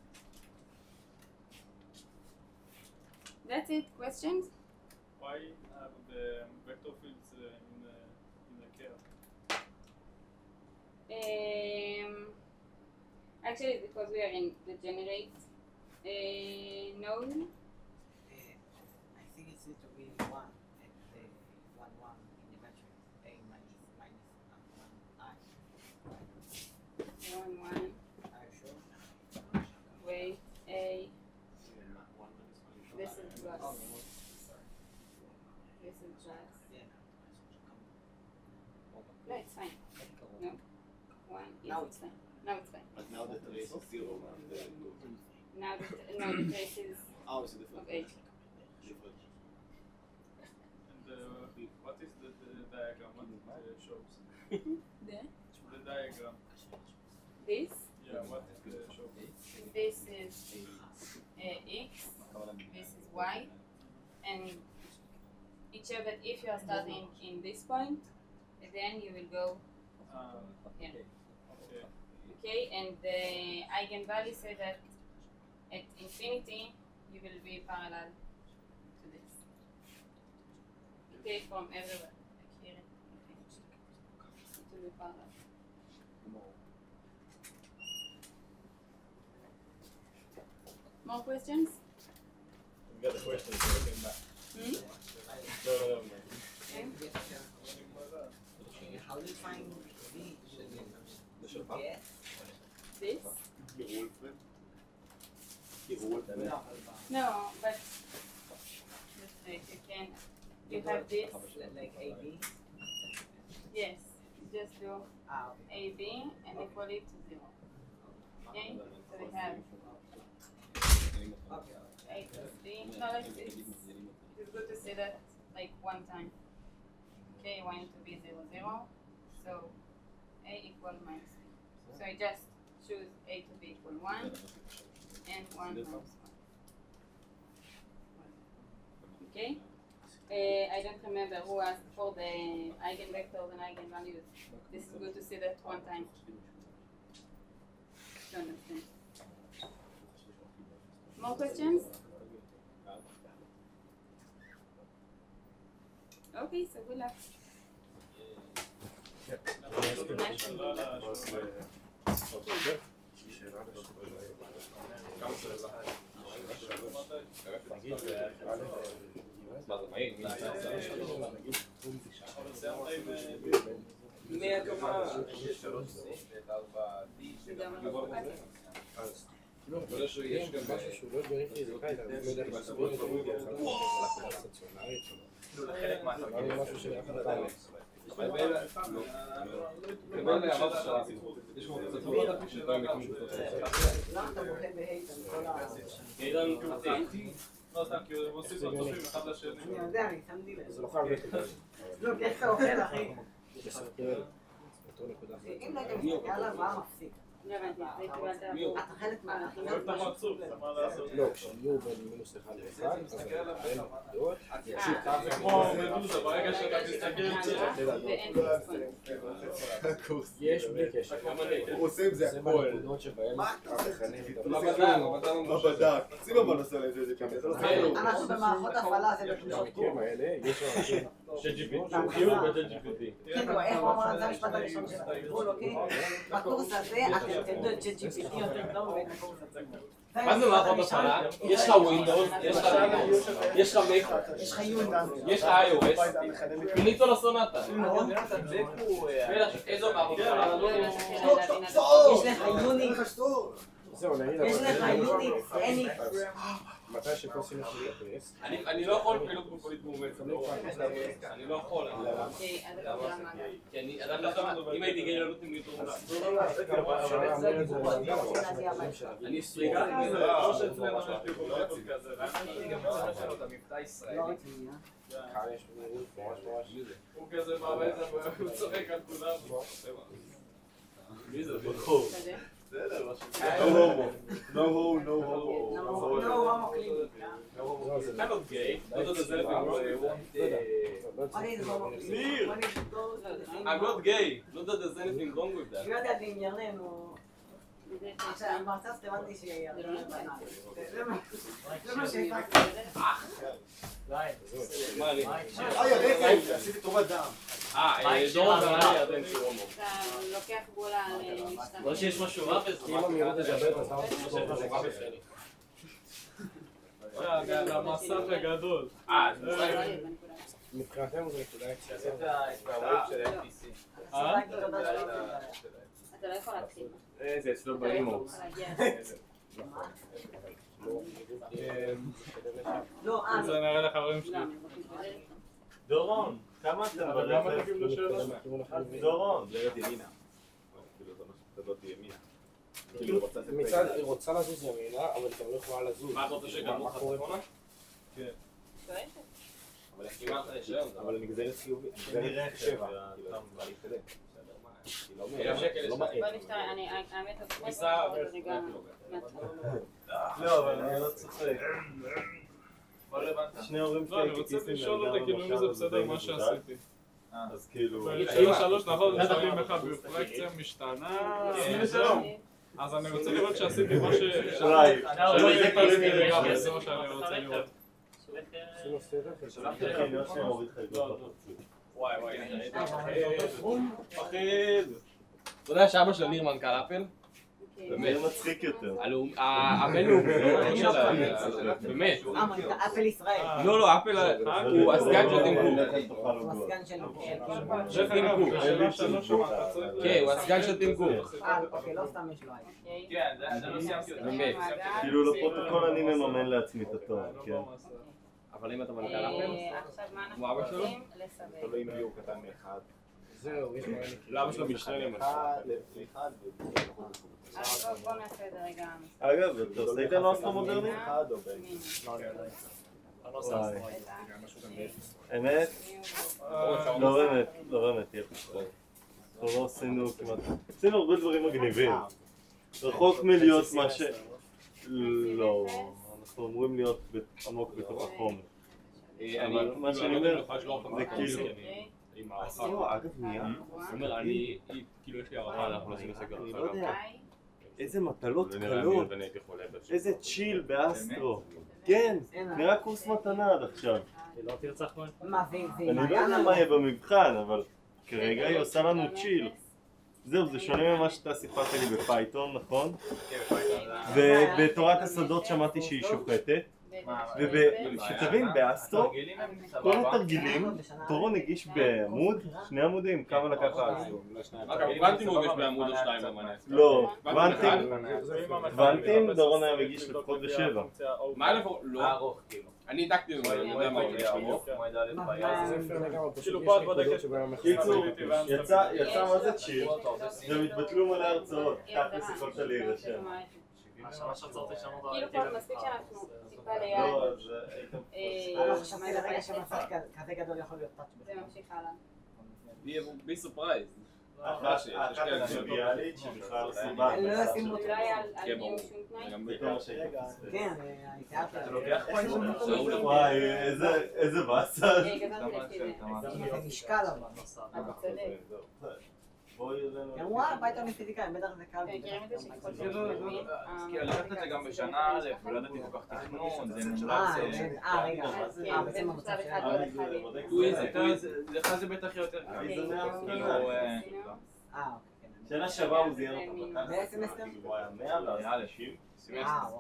That's it. Questions? Why are the vector fields in the curve? Actually, it's because we are in the generate node. I think it's need to be 1 at the 1, 1 in the matrix. A minus 1, I. 1, 1. Are you sure? Wait, A. This is plus. Oh, This is plus. yeah. No, it's fine. No. 1. Yes, Now it's fine. Now it's fine. But now the trace is 0. Now the trace is Oh, it's a different. of 8. Different. And what is the diagram? What it shows? There. The diagram. This. Yeah, what is the show? This is x. This is y. And it shows that if you are starting in this point, then you will go here. Okay. Okay, and the eigenvalue says that at infinity you will be parallel to this. Okay, from everywhere. Like here. Okay. It will be parallel. More questions? We got a question so we came back. No. Okay. How do you find the yes? This? No. No, but let's say you have this. Like AB? Yes, just do Okay. AB and equal it to 0. Okay, so we have Okay. A plus B. No, it's good to say that like one time. Okay, y to be 0, 0. So A equal minus B. So I just choose A to be equal 1 and 1 minus 1. Okay? I don't remember who asked for the eigenvectors and eigenvalues. This is good to see that one time. To understand. More questions? Okay, so good luck. יש גם משהו שהוא לא דברים פיזיקאית, אני לא יודע איך להסביר את זה, אבל סטציונרית שלו. משהו של אחד הדברים. לא סתם, כי הם עושים פרצופים אחד לשני. אני יודע, אני שמתי לב. זה לא חייב להיות כזה. לא, כי איך אתה אוכל, אחי? אם לא היית מסתכל עליו, מה מפסיק? אתה חלק מהאחים. לא, כשיהיו בין מינוס 1 ל-1, אז בין נקודות, כמו מדוזה, ברגע שאתה מסתכל יש בלי קשר. הוא עושה עם זה זה הכל. בנקודות שבהם בבדק. שים אבל עושה לזה את זה. אנחנו במערכות הפעלה, זה במקרים האלה, יש אנשים כאילו, איך הוא אמר, זה המשפט הראשון של הטיפול, אוקיי? בקורס הזה, אתם תדעו את ChatGPT יותר טוב בין הקורס הזה. מה זה מערכות הפעלה? יש לך ווינדוס, יש לך מק, יש לך יונדאס, יש לך iOS, פיניתו לסונטה. איזו מערכות הפעלה? יש לך יוניקס, יש לך יוניקס, אניקס. מתי שפוסים לך להיפס? אני לא יכול פעילות גופנית מאומצת. אני לא יכול. כי אם הייתי גיי לא נותנים לי תרומה. אני סטריקה. לא שאצלנו יש לי קומפלציה כזה. אני גם רוצה לשאול אותה מבטא ישראל. הוא כזה מעבד, הוא צוחק על כולם. מי זה? בחור. בסדר, משהו. No homo. No homo. I'm not gay. What does anything wrong with that? I'm not gay. Not that there's anything wrong with that. לא יודעת אם ירדן או... עכשיו, המרצה סתימנתי שירדן בנה. זה מה שהפקתי. מה אני? רגע, עשיתי תרומת דם. דורון בנה ירדן סירומו. אתה לוקח גולה על משתנה. לא שיש משהו רע בזה. אם המהירות תדבר, אז למה זה על המסך הגדול. מבחינתנו זה נקודה יציאה. זה את הווייב של FTC. אתה לא יכול להתחיל. זה אצלו באימוס. זה נראה לך חברים שלי. דורון, כמה אתם ברכב? דורון. זה יד ימינה. זה לא תהיה ימינה. מצד, היא רוצה לזוז ימינה, אבל היא גם לא יכולה לזוז. מה אתה רוצה שגמרו לך צפונה? כן. אבל איך כמעט רישיון? אבל נגזרת חיובית. נגזרת 7. בוא נפתר, האמת לא, אבל אני לא צוחק. שני הורים לא, אני רוצה לשאול אותה כאילו אם זה בסדר מה שעשיתי. אז כאילו... שלוש נכון, מסתכלים לך בפרקציה משתנה. אז אני רוצה לראות שעשיתי מה ש... שלא יהיה פרסמי לגמרי, זה מה שאני רוצה לראות. וואי, פחיד. אתה יודע שאבא של ניר מנכ"ל אפל? באמת. זה מצחיק יותר. הבינלאומי, באמת. אפל ישראל. לא, אפל הוא הסגן של טים קוק. הוא הסגן של טים קוק. כן, הוא הסגן של טים קוק. אוקיי, לא סתם יש לו היום. כן, זה לא סיימתי אותה. באמת. כאילו לפרוטוקול אני מממן לעצמי את התואר, כן. אבל אם אתה מנכ"ל אפל? עכשיו מה אנחנו כמו אבא שלו? רוצים לסווג? תלוי אם הוא קטן מאחד. זהו, יש למה שלו משנה למשל? אז בוא נעשה את זה רגע. אגב, אתה עושה איתנו אסטרו מודרני? אחד או בין. אמת? לא באמת, יהיה פשוט. אנחנו לא עשינו כמעט... עשינו הרבה דברים מגניבים. רחוק מלהיות מה ש... לא, אנחנו אמורים להיות עמוק בתוך החומר. אבל מה שאני אומר, זה כאילו... אגב, מיד. זאת אומרת, אני, כאילו יש לי הערכה, אנחנו עושים סגר. אני לא יודע. איזה מטלות קלות. איזה צ'יל באסטרו. כן, נראה קורס מתנה עד עכשיו. לא תרצח בו? מה, אני לא יודע מה יהיה במבחן, אבל כרגע היא עושה לנו צ'יל. זהו, זה שונה ממה שאתה סיפרת לי בפייתון, נכון? ובתורת הסודות שמעתי שהיא שופטת. ושתבין, באסטרו, כל התרגילים, תורו נגיש בעמוד, 2 עמודים, כמה לקח אסטרו? קוונטים הוא מגיש בעמוד או 2 במנה. לא, קוונטים, דורון היה מגיש לפחות ב7. מה לפחות? לא. אני העתקתי ממנו, אני יודע מה הוא מגיש ארוך. כאילו פה את בודקת קיצור, יצא מה זה צ'יר, והם התבטלו מלא הרצאות, כך סיכולת להירשם. כאילו פה מספיק שאנחנו טיפה ליד. לא, אז הייתם... אני לא חשבתי לרגע שמצב כזה גדול יכול להיות טאץ'. זה ממשיך הלאה. בי סופרייז. אחת הטריוויאלית שבכלל סיבה. אני לא אשים אותו. לא היה על גיור שום תנאי. כן, הייתה... וואי, איזה באסה. זה משקל אבל. אתה צודק. הם וואי, פייתון לפיזיקאים, בטח זה קל. מכירים את זה שכל כי אני לקחתי את זה גם בשנה א', ולא ידעתי כל כך תכנון, זה מומלץ... רגע, בעצם המצב לך זה בטח יותר קל. שנה שעברה הוא זיין אותם בקאסט. באיזה סמסטר? הוא היה 100 ואז 90.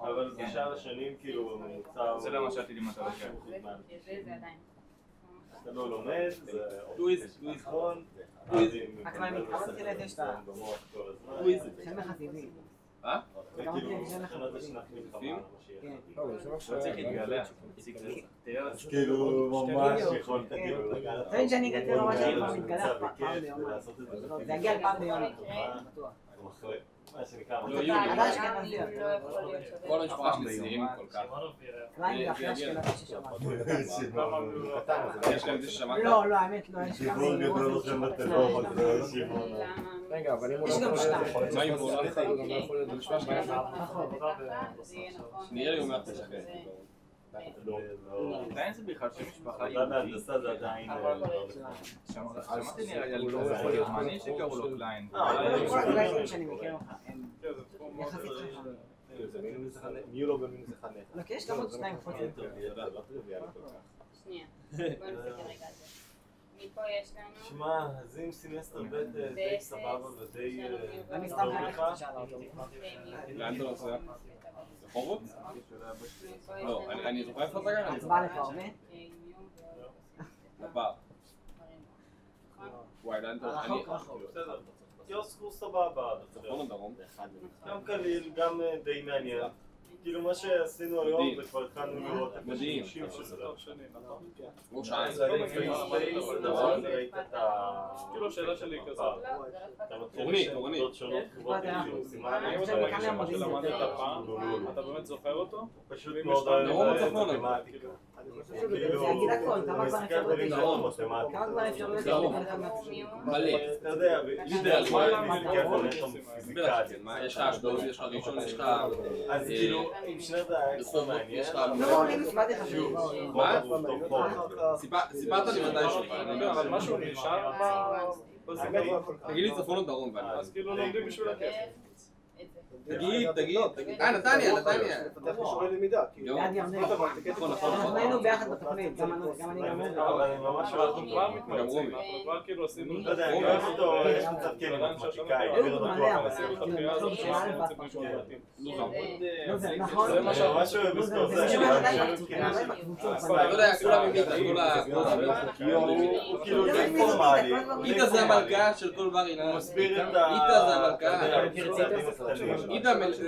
אבל זה שאר השנים כאילו ממוצע... זה לא מה שעתידי מה אתה לוקח. זה עדיין. אתה לא לומד, זה... נכון. רק מה, כמה תחילה את יש לה? שם חסידים. זה כאילו, שנות השנת מלחמה. לא צריך להתגלח. כאילו, ממש יכולת כאילו... תבין שאני הגעתי לרמה שאני כבר מתגלח פעם ביום. זה יגיע פעם ביום. מה שנקרא... עדיין אשכנזי. כל המשפחה שלי צעירים כל כך. קליין ואחרי אשכנזי ששמעתי. יש להם זה ששמעת? לא, האמת לא. שיבור גדול לכם בטרור, זה שיבור. רגע, אבל אם הוא יש גם שתיים. מה עם בולה? הוא גם לא יכול להיות במשפט שלך. נראה לי אומר את זה שכן. עדיין זה בכלל שמשפחה יהודית. בהנדסה זה עדיין... שמעתי נראה לי על כזה גרמני שקראו לו קליין. כל הקליינים שאני מכיר אותך הם יחסית חכמים. מי הוא לא במינוס 1 נטע? לא, כי יש גם עוד 2 חוצים. שנייה. בוא נסתכל רגע על זה. מפה יש לנו... שמע, אז אם סמסטר ב' די סבבה ודי... אני סתם חייבת שאלה אותו. לאן אתה נוסע? רחובות? לא, אני זוכר איפה אתה גר? הצבעה לפרמה? לפער. וואי, לאן אתה נוסע? רחוק. בסדר. קיוסק סבבה. צפון או דרום? גם קליל, גם די מעניין. כאילו מה שעשינו היום וכבר התחלנו לראות את השימושים שזה לא שני, נכון? ראש העין. ראית את ה... כאילו השאלה שלי כזה. אורנית. האם אתה מרגיש שמה שלמדת פעם, אתה באמת זוכר אותו? פשוט מאוד מתמטיקה. זה יגיד הכל, כמה כבר אפשרויות יש לו? כמה כבר אפשרויות יש לו? מלא. אתה יודע, יש לך אשדוד, יש לך ראשון, יש לך... אז כאילו, עם שנת האקסטרה מעניין. לא, אני מספרתי חשוב. מה? סיפרת לי מתישהו. אבל משהו נשאר בזיכרון. תגיד לי צפון או דרום. אז כאילו לומדים בשביל הכיף. תגיד. נתניה. לפתח אישורי למידה. ליד ירדן. אנחנו היינו ביחד בתוכנית, גם אני גם הוא. אבל אני ממש אוהב אותו. אנחנו כבר כאילו עשינו... לא יודע, אני אוהב אותו, יש קצת כן מתמטיקאי. נכון. זה מה שממש אוהב בספורט. זה אני לא יודע, כולם עם איתה, הוא כאילו זה פורמלי. איתה זה המלכה של כל בר אילן. הוא מסביר את ה... איתה זה המלכה. איתה מלכת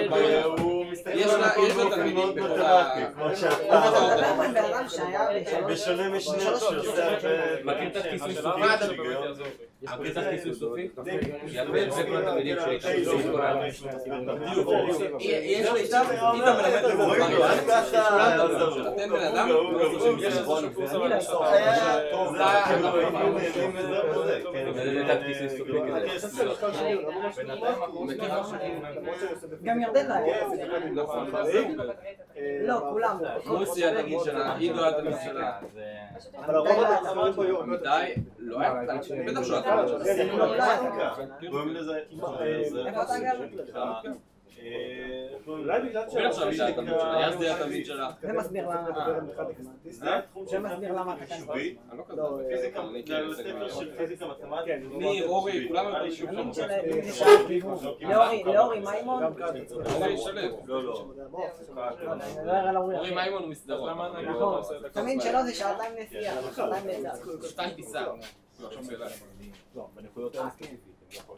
פה הוא מסתכל על הכל תלמידים בכל ה... בשונה משניות שעושה הרבה... מכיר את הכיסוי סופי? מכיר את הכיסוי סופי? זה כל התלמידים שהכיסוי יש לי איתה מלמד בכל בר אילן. אתם בן אדם? גם ירדן לא, כולם. מוסי התלמיד שלה, עידו התלמיד שלה. אבל הרוב החברים פה היו... מדי, לא היה, בטח שהוא התלמיד שלה. קוראים לזה... איפה אתה גר? אולי בגלל זה התלמיד שלה. זה מסביר למה אתה כאן. פיזיקה, לספר של פיזיקה מתמטית. ניר, אורי, כולם לאורי מימון? אורי מימון הוא מסדרון. תמיד שלו זה שעתיים נסיעה. שתיים טיסה.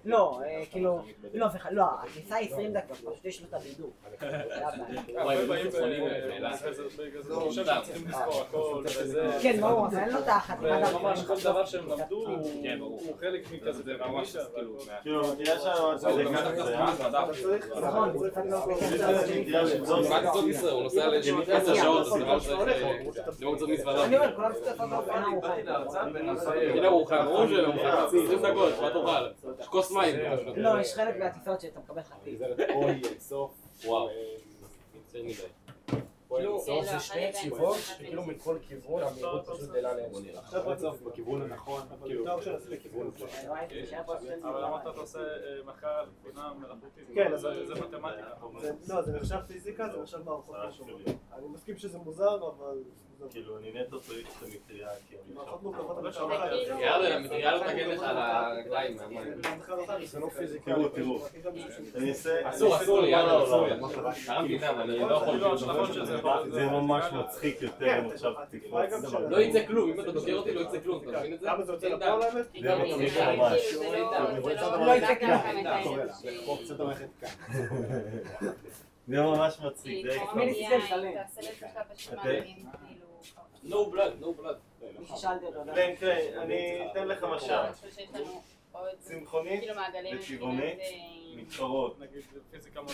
לא, כאילו, לא, הטיסה היא 20 דקות, פשוט יש לו את הבידור. כן, ברור, אבל אין לו את החתימה. ממש כל דבר שהם למדו הוא חלק מכזה דבר. כאילו, יש לנו נכון, הוא נוסע לג'נית 10 שעות, אני אומר, כולם צריכים לעשות הנה ארוחה, ברור שלא, 20 דקות, מה תאכל? כוס מים. לא, יש חלק מהטיסות שאתה מקבל חטיף. וואו. זה שתי יציבות, שכאילו מכל כיוון המהירות פשוט גדלה לאין. עכשיו בסוף בכיוון הנכון, כאילו, בכיוון. אבל למה אתה עושה מחקר על בינה מלאכותית? כן, זה מתמטיקה. לא, זה נחשב פיזיקה, זה נחשב מערכות חשובות. אני מסכים שזה מוזר, אבל... כאילו, אני נטו צריך את המטריה, כי אני מערכות מורכבות אני יאללה, המטריה לא תגן לך על הרגליים מהמים. זה לא פיזיקה. תראו, אני אעשה... אסור לי, יאללה, אסור לי. הרמתי דם, אני לא יכול... זה ממש מצחיק יותר אם עכשיו תקפוץ. לא יצא כלום, אם אתה דוקר אותי לא יצא כלום, אתה מבין את זה? למה זה יוצא לפועל האמת? זה מצחיק ממש. לא יצא כלום. זה ממש מצחיק, זה אקסטרה. No blood, no blood. אני אתן לך משל. צמחונית וצבעונית מתחרות.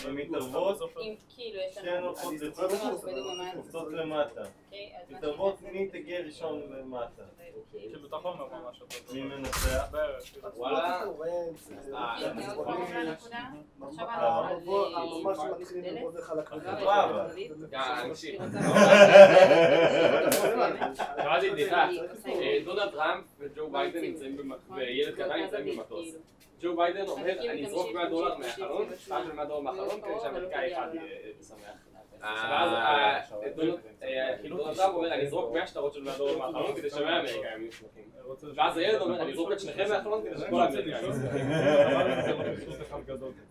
הן מתערבות, שתיהן הולכות לצמחות, קופצות למטה. מתערבות מי תגיע ראשון למטה. כאילו אתה חומר ממש אותו. מי מנצח? וואלה. ממש מתחילים ללמוד לך על הכתובה. קראתי בדיחה, דונלד טראמפ וג'ו ביידן נמצאים וילד קטן נמצאים במטוס. ג'ו ביידן אומר, אני אזרוק $100 מהחלון, $100 מהחלון כדי שהאמריקאי אחד יהיה שמח. ואז דונלד טראמפ אומר, אני אזרוק 100 שטרות של $100 מהחלון כדי ש100 האמריקאים יהיו שמחים. ואז הילד אומר, אני אזרוק את שניכם מהחלון כדי שכל האמריקאים יהיו שמחים.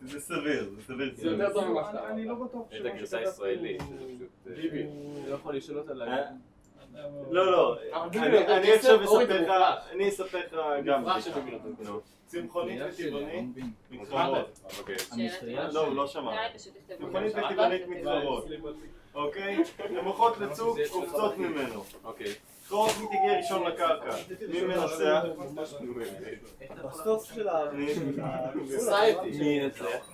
זה סביר, זה סביר. זה יותר טוב ממה שאתה. אני לא בטוח את הגרסה הישראלית. ביבי, לא יכול לשאול אותה להגיד. לא, אני עכשיו אספר לך גם צמחונית וטבעונית מתחרות. לא שמעת. צמחונית וטבעונית מתחרות. אוקיי? הן הולכות לצוק, קופצות ממנו. תחרות מי תגיע ראשון לקרקע. מי מנצח? בסוף של ה... מי ינצח?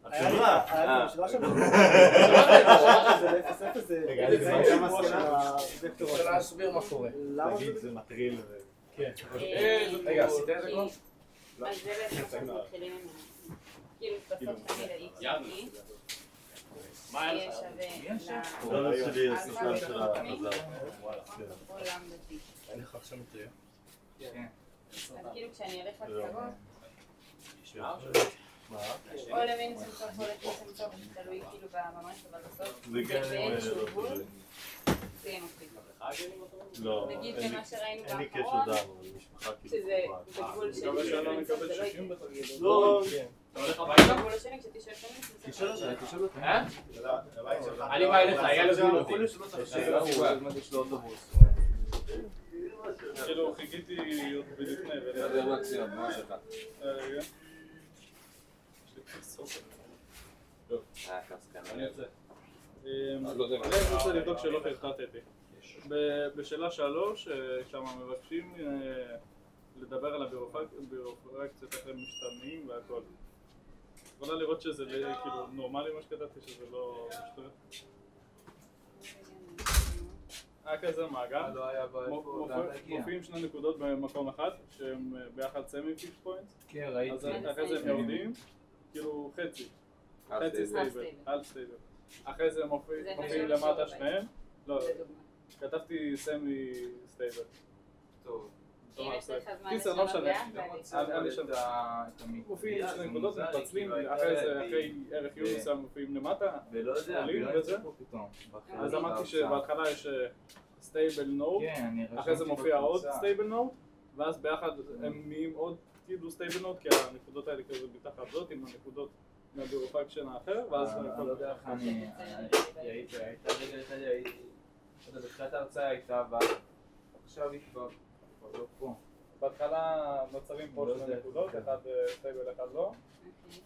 החברה! השאלה שם זה אפשר להסביר מה קורה. תגיד, זה מטריל. רגע, עשית את זה כבר? אז זה בעצם אנחנו מתחילים ממנו. כאילו בסוף תמיד ה-X מה יהיה שווה לא שלי, הספר של החזר. אין לך עכשיו מטריה? אז כאילו כשאני אלך לקצוות, או למינוס אינסוף או לפלוס אינסוף, זה תלוי כאילו ממש בסוף. זה גם באיזשהו גבול, זה יהיה מפחיד. לא, נגיד במה שראינו אין לי קשר באחרון, דם, אבל משפחה שזה בגבול של אינסוף, זה לא יקרה. לא, אתה הולך הביתה? בגבול השני כשתשאל את המינוס, תשאל אותי. אני בא אליך, היה להזמין אותי. כאילו חיכיתי בלפני זה מקסימום, מה שלך? אני רוצה לבדוק שלא פרחתתי. בשאלה 3, שם מבקשים לדבר על הבירוקרטיות אחרי משתנים והכל. יכולה לראות שזה כאילו נורמלי מה שכתבתי, שזה לא משתנה. היה כזה מעגל, מופיעים 2 נקודות במקום אחד שהם ביחד סמי פיש פוינט. כן, ראיתי. אז אחרי זה הם יורדים, כאילו חצי סטייבל, על סטייבל. אחרי זה מופיעים למטה שניהם. לא, כתבתי סמי סטייבל. טוב. אם יש לך זמן קיצר, לא לשנות משנה. דעה, אני שם מופיעים שני נקודות, מתפצלים, אחרי ערך יום מסוים מופיעים למטה, עולים וזה. אז אמרתי שבהתחלה יש סטייבל נוד, אחרי זה מופיע עוד סטייבל נוד, ואז ביחד הם נהיים עוד כאילו סטייבל נוד, כי הנקודות האלה כזה מתחת זאת עם הנקודות מהבירופקשן האחר, ואז אני לא יודע איך אני הייתי בתחילת ההרצאה הייתה, ועכשיו היא כבר לא פה. בהתחלה נוצרים פה שני נקודות, אחד סטייבל אחד לא,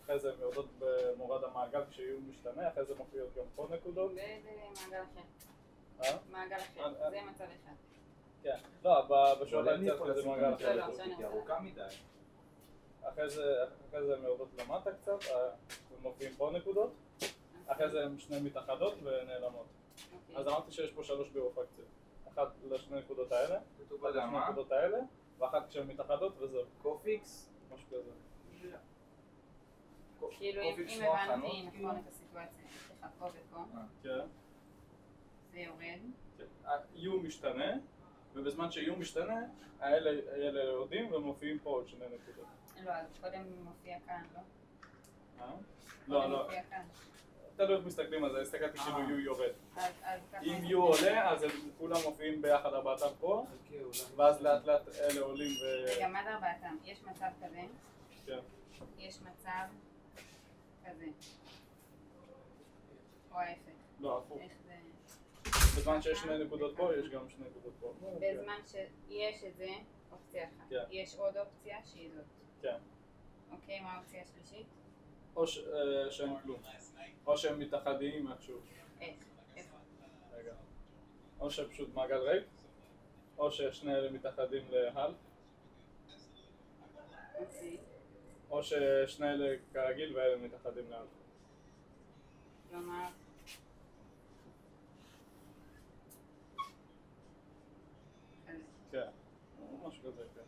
אחרי זה הן יורדות במורד המעגל כשיהיו משתנה, אחרי זה מופיעות גם פה נקודות. זה מעגל אחר. מעגל אחר, זה מצב אחד. כן, לא, בשעות האמצע זה מעגל אחר. היא ארוכה מדי. אחרי זה הן יורדות למטה קצת, ומופיעים פה נקודות, אחרי זה הן שני מתאחדות ונעלמות. אז אמרתי שיש פה 3 בירופקציות. אחת לשני נקודות האלה, אחת לשני נקודות האלה, ואחת כשהן מתאחדות וזהו. קופיקס? משהו כזה. כאילו אם הבנתי נכון את הסיטואציה, יש לך פה ופה, זה יורד. U משתנה, ובזמן ש-U משתנה, האלה יורדים ומופיעים פה עוד 2 נקודות. לא, אז קודם מופיע כאן, לא? לא. תלוי איך מסתכלים על זה, הסתכלתי כאילו U יורד. אם U עולה, אז הם כולם מופיעים ביחד ארבעתם פה, ואז לאט לאט אלה עולים ו... רגע, מה זה ארבעתם? יש מצב כזה? כן. יש מצב כזה. או ההפך. לא, הפוך. איך זה... בזמן שיש 2 נקודות פה, יש גם 2 נקודות פה. בזמן שיש את זה, אופציה אחת. יש עוד אופציה שהיא זאת. כן. אוקיי, מה האופציה השלישית? או שהם כלום. או שהם מתאחדים איכשהו. איך? רגע. או שפשוט מעגל ריק, או ששני אלה מתאחדים להל. אוקיי. או ששני אלה כרגיל ואלה מתאחדים להל. כלומר... כן, משהו כזה, כן.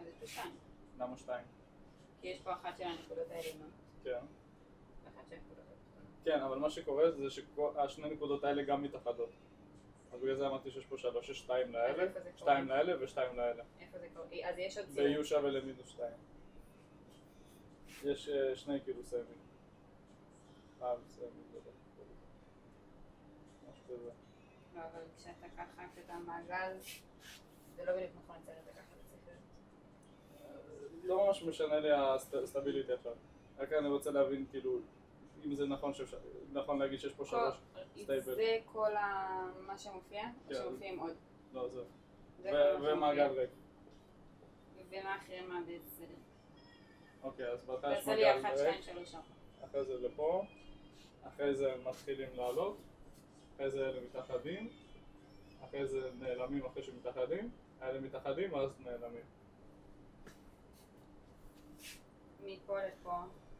אז יש פה 2. למה 2? כי יש פה אחת של הנקודות העליונות. כן. ואחת של הנקודות התחתונות. כן, אבל מה שקורה זה שהשני נקודות האלה גם מתאחדות. אז בגלל זה אמרתי שיש פה 3, יש 2 לאלה, 2 לאלה ו2 לאלה. איפה זה קורה? אז יש עוד צירוף. ו-U שווה למינוס 2. יש 2 כאילו סיימים. סיימים, משהו כזה. לא, אבל כשאתה ככה, כשאתה מעגל, זה לא בדיוק נכון לצייר את זה ככה בציפר. לא ממש משנה לי הסטביליטי עכשיו. רק אני רוצה להבין כאילו, אם זה נכון להגיד שיש פה 3 סטייבל. זה כל מה שמופיע? או שמופיעים עוד? לא, זהו. ומעגל ריק. ומה אחרי מה בסדר? אוקיי, אז בהתחלה יש מעגל ריק. תעשה לי 1, 2, 3, 4. אחרי זה לפה, אחרי זה מתחילים לעלות, אחרי זה אלה מתאחדים, אחרי זה נעלמים אחרי שמתאחדים, אלה מתאחדים ואז נעלמים. מפה לפה,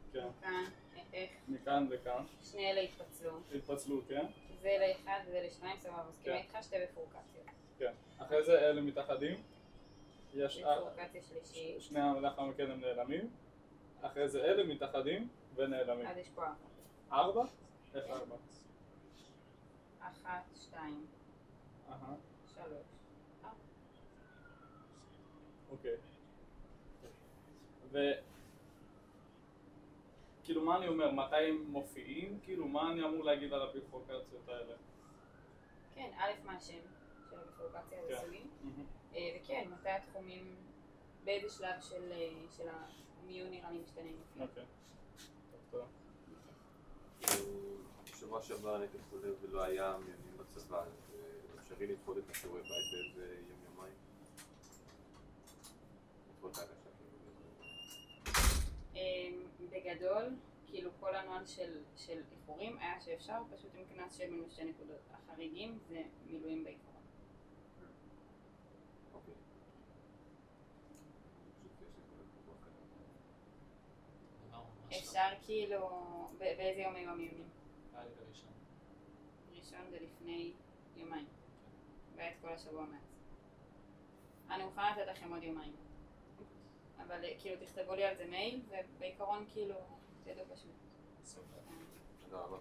מכאן, איך? מכאן לכאן. שני אלה התפצלו. התפצלו, כן. זה לאחד וזה ל2, סבבה, מסכימה איתך 2 בפורקציות. כן. אחרי זה אלה מתאחדים. בפורקציה שלישית. שני לאחר מכן הם נעלמים. אחרי זה אלה מתאחדים ונעלמים. אז יש פה 4. 4? איך 4? 1, 2, 3, 4. אוקיי. כאילו מה אני אומר, מתי הם מופיעים? כאילו מה אני אמור להגיד על הביפורקציות האלה? כן, א' מה השם של הביפורקציה לסוגים, וכן, מתי התחומים, באיזה שלב של המיון נראה לי משתנים. אוקיי, טוב. בשבוע שעבר הייתי חולה ולא היה מיונים בצבא, אפשרי לדחות את השיעורי בית באיזה יום-יומיים? לדחות ההגשה. בגדול, כאילו כל הנוהל של איחורים היה שאפשר פשוט עם כנס של מינוס 2 נקודות. החריגים זה מילואים בעיקרון. אפשר כאילו, באיזה יום היו המיונים? היה לי בראשון. ראשון זה לפני יומיים. והיה את כל השבוע מאז. אני מוכנה לתת לכם עוד יומיים. אבל כאילו תכתבו לי על זה מייל, ובעיקרון כאילו תדעו פשוט. תודה רבה.